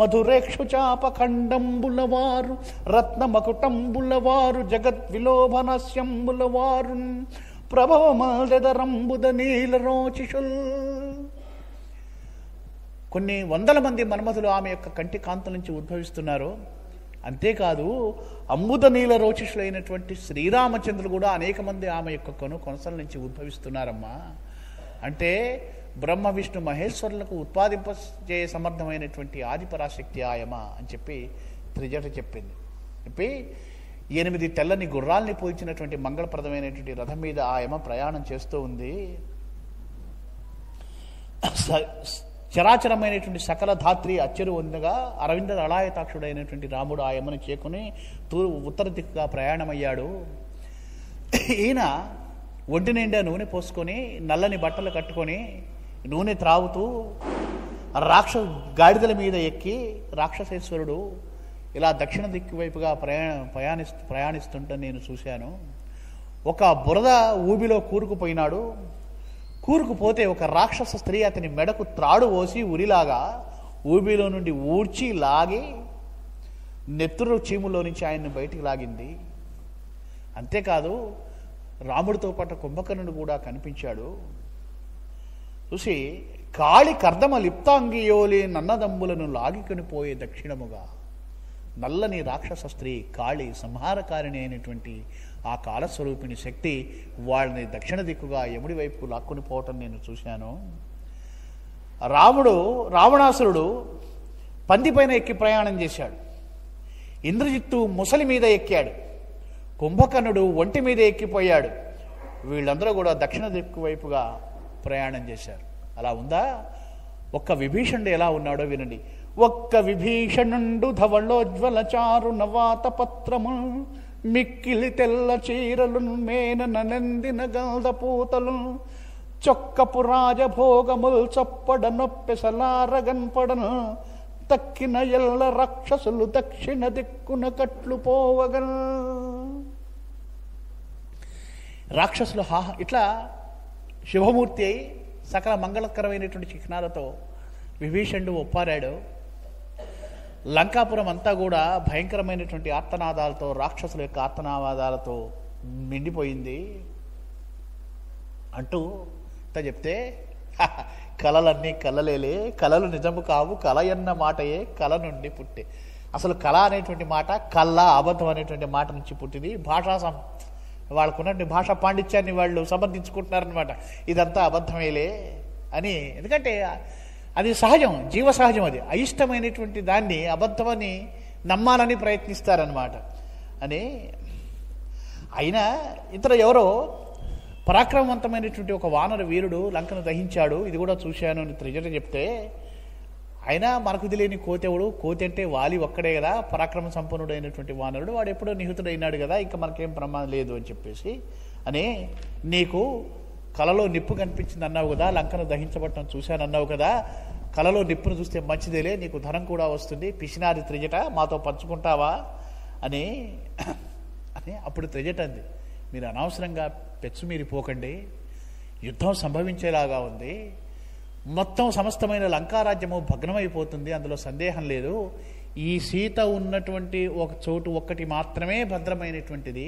మధురేక్షు చాపఖండంబులవారు రత్నమకుటంబులవారు జగద్విలోభనస్యంబులవారు ప్రభవమదరంబుద నీలరోచిషుల్. కొన్ని వందల మంది మన్మధులు ఆమె యొక్క కంటి కాంతుల నుంచి ఉద్భవిస్తున్నారు. అంతేకాదు అంబుద నీల రోచిషులైనటువంటి శ్రీరామచంద్రులు కూడా అనేక మంది ఆమె యొక్క కొనసల నుంచి ఉద్భవిస్తున్నారమ్మా. అంటే బ్రహ్మ విష్ణు మహేశ్వరులకు ఉత్పాదింపజేయ సమర్థమైనటువంటి ఆదిపరాశక్తి ఆయమ అని చెప్పి త్రిజట చెప్పింది. చెప్పి 8 తెల్లని గుర్రాల్ని పోల్చినటువంటి మంగళప్రదమైనటువంటి రథం మీద ఆయమ ప్రయాణం చేస్తూ ఉంది. చరాచరమైనటువంటి సకల ధాత్రి అచ్చెరు ఉండగా అరవింద దళాయతాక్షుడైనటువంటి రాముడు ఆయమ్మను చేకుని ఉత్తర దిక్కుగా ప్రయాణమయ్యాడు. ఈయన ఒంటి నిండా నూనె పోసుకొని నల్లని బట్టలు కట్టుకొని నూనె త్రాగుతూ గాడిదల మీద ఎక్కి రాక్షసేశ్వరుడు ఇలా దక్షిణ దిక్కు వైపుగా ప్రయాణిస్తుంటే నేను చూశాను. ఒక బురద ఊబిలో కూరుకుపోయినాడు. కూరుకుపోతే ఒక రాక్షస స్త్రీ అతని మెడకు త్రాడు పోసి ఉరిలాగా ఊబిలో నుండి ఊడ్చి లాగి నెత్తురు చీములో నుంచి ఆయన్ని బయటికి లాగింది. అంతేకాదు రాముడితో పాటు కుంభకర్ణుడు కూడా కనిపించాడు. చూసి కాళి కర్దమ లిప్తాంగియోలి నన్నదమ్ములను లాగికొనిపోయే దక్షిణముగా నల్లని రాక్షస స్త్రీ కాళి సంహారకారిణి అయినటువంటి ఆ కాలస్వరూపిణి శక్తి వాళ్ళని దక్షిణ దిక్కుగా యముడి వైపుకు లాక్కుని పోవటం నేను చూశాను. రావణాసురుడు పందిపైన ఎక్కి ప్రయాణం చేశాడు. ఇంద్రజిత్తు ముసలి మీద ఎక్కాడు. కుంభకర్ణుడు ఒంటి మీద ఎక్కిపోయాడు. వీళ్ళందరూ కూడా దక్షిణ దిక్కు వైపుగా ప్రయాణం చేశారు. అలా ఉందా? ఒక్క విభీషణుడు ఎలా ఉన్నాడో వినండి. ఒక్క విభీషణుండు ధవళోజ్వల చారు నవాత పత్రము మిక్కిలి తెల్ల చీరలు మేనన నందిన గంధ పూతలు చొక్కపు రాజభోగముల్ చొప్పడ నొప్పెసలారగన్పడను తక్కిన ఎల్ల రాక్షసులు దక్షిణ దిక్కున కట్లు పోవగన్. రాక్షసులు ఇట్లా శుభమూర్తి అయి సకల మంగళకరమైనటువంటి చిహ్నాలతో విభీషణుడు ఒప్పారాడు. లంకాపురం అంతా కూడా భయంకరమైనటువంటి ఆర్తనాదాలతో, రాక్షసుల యొక్క ఆర్తనాదాలతో నిండిపోయింది అంటూ చెప్తే కలలన్నీ కలలేలే, కలలు నిజము కావు, కలయన్న మాటయే కల నుండి పుట్టే. అసలు కళ అనేటువంటి మాట కళ్ళ అబద్ధం అనేటువంటి మాట నుంచి పుట్టింది. వాళ్ళకున్నటువంటి భాషా పాండిత్యాన్ని వాళ్ళు సమర్థించుకుంటున్నారనమాట. ఇదంతా అబద్ధమేలే అని. ఎందుకంటే అది సహజం, జీవ సహజం. అది అయిష్టమైనటువంటి దాన్ని అబద్ధమని నమ్మాలని ప్రయత్నిస్తారనమాట అని. అయినా ఇతర ఎవరో పరాక్రమవంతమైనటువంటి ఒక వానర వీరుడు లంకను దహించాడు, ఇది కూడా చూశాను అని త్రిజట చెప్తే, అయినా మనకు తెలియని కోతెవుడు, కోతి అంటే వాలి ఒక్కడే కదా, పరాక్రమ సంపన్నుడైనటువంటి వానరుడు, వాడు ఎప్పుడో నిహితుడైనాడు కదా, ఇంకా మనకేం ప్రమాదం లేదు అని చెప్పేసి అని. నీకు కలలో నిప్పు కనిపించింది అన్నావు కదా, లంకను దహించబట్టం చూశానన్నావు కదా, కలలో నిప్పును చూస్తే మంచిదేలే, నీకు ధనం కూడా వస్తుంది, పిసినారి త్రిజట మాతో పంచుకుంటావా అని. అప్పుడు త్రిజట అంది, మీరు అనవసరంగా పెచ్చు మీరిపోకండి, యుద్ధం సంభవించేలాగా ఉంది, మొత్తం సమస్తమైన లంకారాజ్యము భగ్నమైపోతుంది, అందులో సందేహం లేదు. ఈ సీత ఉన్నటువంటి ఒక చోటు ఒక్కటి మాత్రమే భద్రమైనటువంటిది.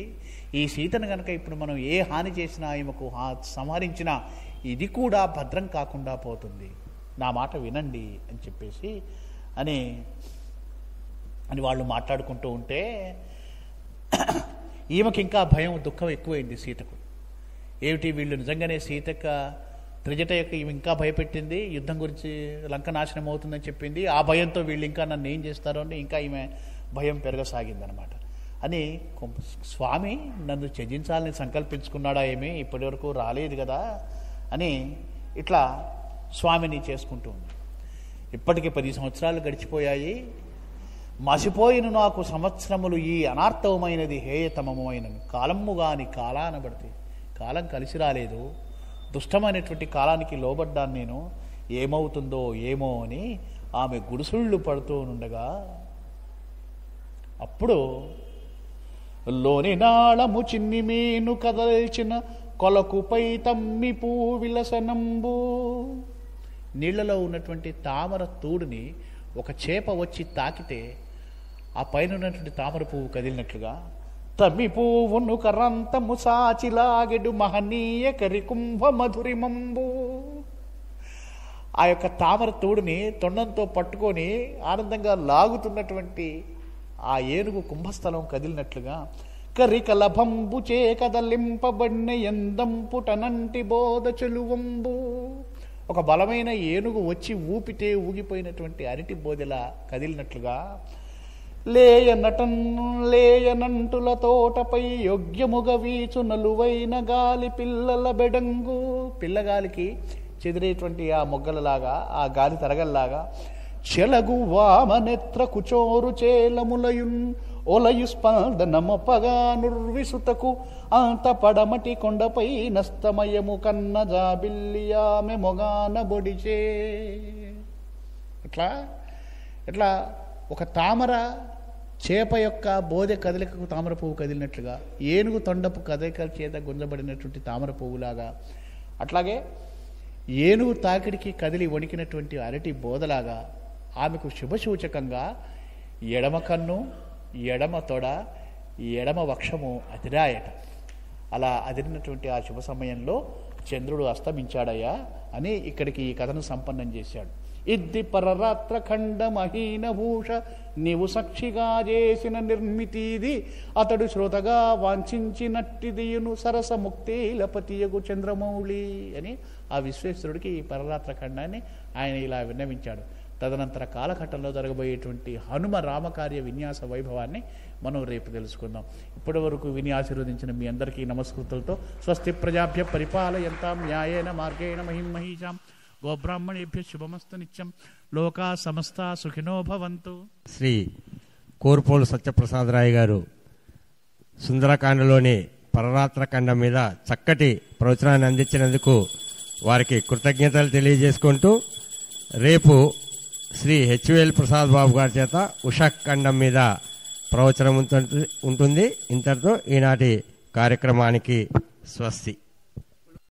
ఈ సీతను కనుక ఇప్పుడు మనం ఏ హాని చేసినా, ఈమెకు సంహరించినా ఇది కూడా భద్రం కాకుండా పోతుంది, నా మాట వినండి అని చెప్పేసి అని వాళ్ళు మాట్లాడుకుంటూ ఉంటే ఈమెకి ఇంకా భయం, దుఃఖం ఎక్కువైంది సీతకు. ఏమిటి వీళ్ళు నిజంగానే సీతక త్రిజట యొక్క ఈమె ఇంకా భయపెట్టింది, యుద్ధం గురించి లంక నాశనం అవుతుందని చెప్పింది, ఆ భయంతో వీళ్ళు ఇంకా నన్ను ఏం చేస్తారో అని ఇంకా ఈమె భయం పెరగసాగిందనమాట అని. స్వామి నన్ను త్యజించాలని సంకల్పించుకున్నాడా ఏమి, ఇప్పటి వరకు రాలేదు కదా అని ఇట్లా స్వామిని చేసుకుంటూ ఉంది. ఇప్పటికి 10 సంవత్సరాలు గడిచిపోయాయి, మసిపోయిన నాకు సంవత్సరములు ఈ అనార్థమైనది హేయతమమైన కాలము గాని కాలానబడితే, కాలం కలిసి రాలేదు, దుష్టమైనటువంటి కాలానికి లోబడ్డాను నేను, ఏమవుతుందో ఏమో అని ఆమె గుడుసుళ్ళు పడుతూ ఉండగా అప్పుడు లోని నాళము చిన్ని మీను కదల్చిన కొలకుపై తమ్మి పూ విలసనంబు, నీళ్లలో ఉన్నటువంటి తామర తూడుని ఒక చేప వచ్చి తాకితే ఆ పైన ఉన్నటువంటి తామర పువ్వు కదిలినట్లుగా తమ్మి పువ్వును కరంతము సాచిలాగెడు మహనీయ కరికుంభ మధురిమంబు, ఆ యొక్క తామర తూడుని తొండంతో పట్టుకొని ఆనందంగా లాగుతున్నటువంటి ఆ ఏనుగు కుంభస్థలం కదిలినట్లుగా కరికలభంబు చే కదలింపబడిన ఎందంపుటనంటి బోధ చెలువంబు, ఒక బలమైన ఏనుగు వచ్చి ఊపితే ఊగిపోయినటువంటి అరటి బోధెలా కదిలినట్లుగా లేయనంటుల తోటపై యోగ్యముగ వీచు నలువైన గాలి పిల్లల బెడంగు, పిల్లగాలికి చెదిరేటువంటి ఆ మొగ్గలలాగా, ఆ గాలి తరగల్లాగా చెలగు వామనేత్ర కుచోరు చేలములయున్ ఒలయు స్పందనమొప్పగా నుర్విసుతకు అంత పడమటి కొండపై నస్తమయము కన్న జాబిల్లియామె మొగాన బొడిచే. ఇట్లా ఒక తామర చేప యొక్క బోధె కదలికకు తామర పువ్వు కదిలినట్లుగా, ఏనుగు తొండపు కదలికల చేత గుంజబడినటువంటి తామర పువ్వులాగా, అట్లాగే ఏనుగు తాకిడికి కదిలి వణికినటువంటి అరటి బోధలాగా ఆమెకు శుభసూచకంగా ఎడమ కన్ను, ఎడమ తొడ, ఎడమ వక్షము అదిరాయట. అలా అదిరినటువంటి ఆ శుభ సమయంలో చంద్రుడు అస్తమించాడయ్యా అని ఇక్కడికి ఈ కథను సంపన్నం చేశాడు. ఇద్ది పరరాత్ర ఖండ మహీన భూష నీవు సాక్షిగా చేసిన నిర్మితిది, అతడు శ్రోతగా వాంఛించినట్టిదియును సరస ముక్తేలపతియగు చంద్రమౌళి అని ఆ విశ్వేశ్వరుడికి ఈ పరరాత్ర ఖండాన్ని ఆయన ఇలా విన్నవించాడు. తదనంతర కాలఘట్టంలో జరగబోయేటువంటి హనుమ రామకార్య విన్యాస వైభవాన్ని మనం రేపు తెలుసుకుందాం. ఇప్పటి వరకు విని ఆశీర్వదించిన మీ అందరికీ నమస్కృతులతో స్వస్తి ప్రజాభ్య పరిపాలయంతాం న్యాయేన మార్గేణ మహిమహీషాం గోబ్రాహ్మణేభ్య శుభమస్తు నిత్యం లోకా సమస్త సుఖినో భవంతు. శ్రీ కోర్పోలు సత్యప్రసాదరాయ గారు సుందరకాండలోని పరరాత్ర ఖండం మీద చక్కటి ప్రవచనాన్ని అందించినందుకు వారికి కృతజ్ఞతలు తెలియజేసుకుంటూ, రేపు శ్రీ హెచ్వేల్ ప్రసాద్ బాబు గారి చేత ఉషఖండం మీద ప్రవచనం ఉంటుంది. ఇంతటితో ఈనాటి కార్యక్రమానికి స్వస్తి.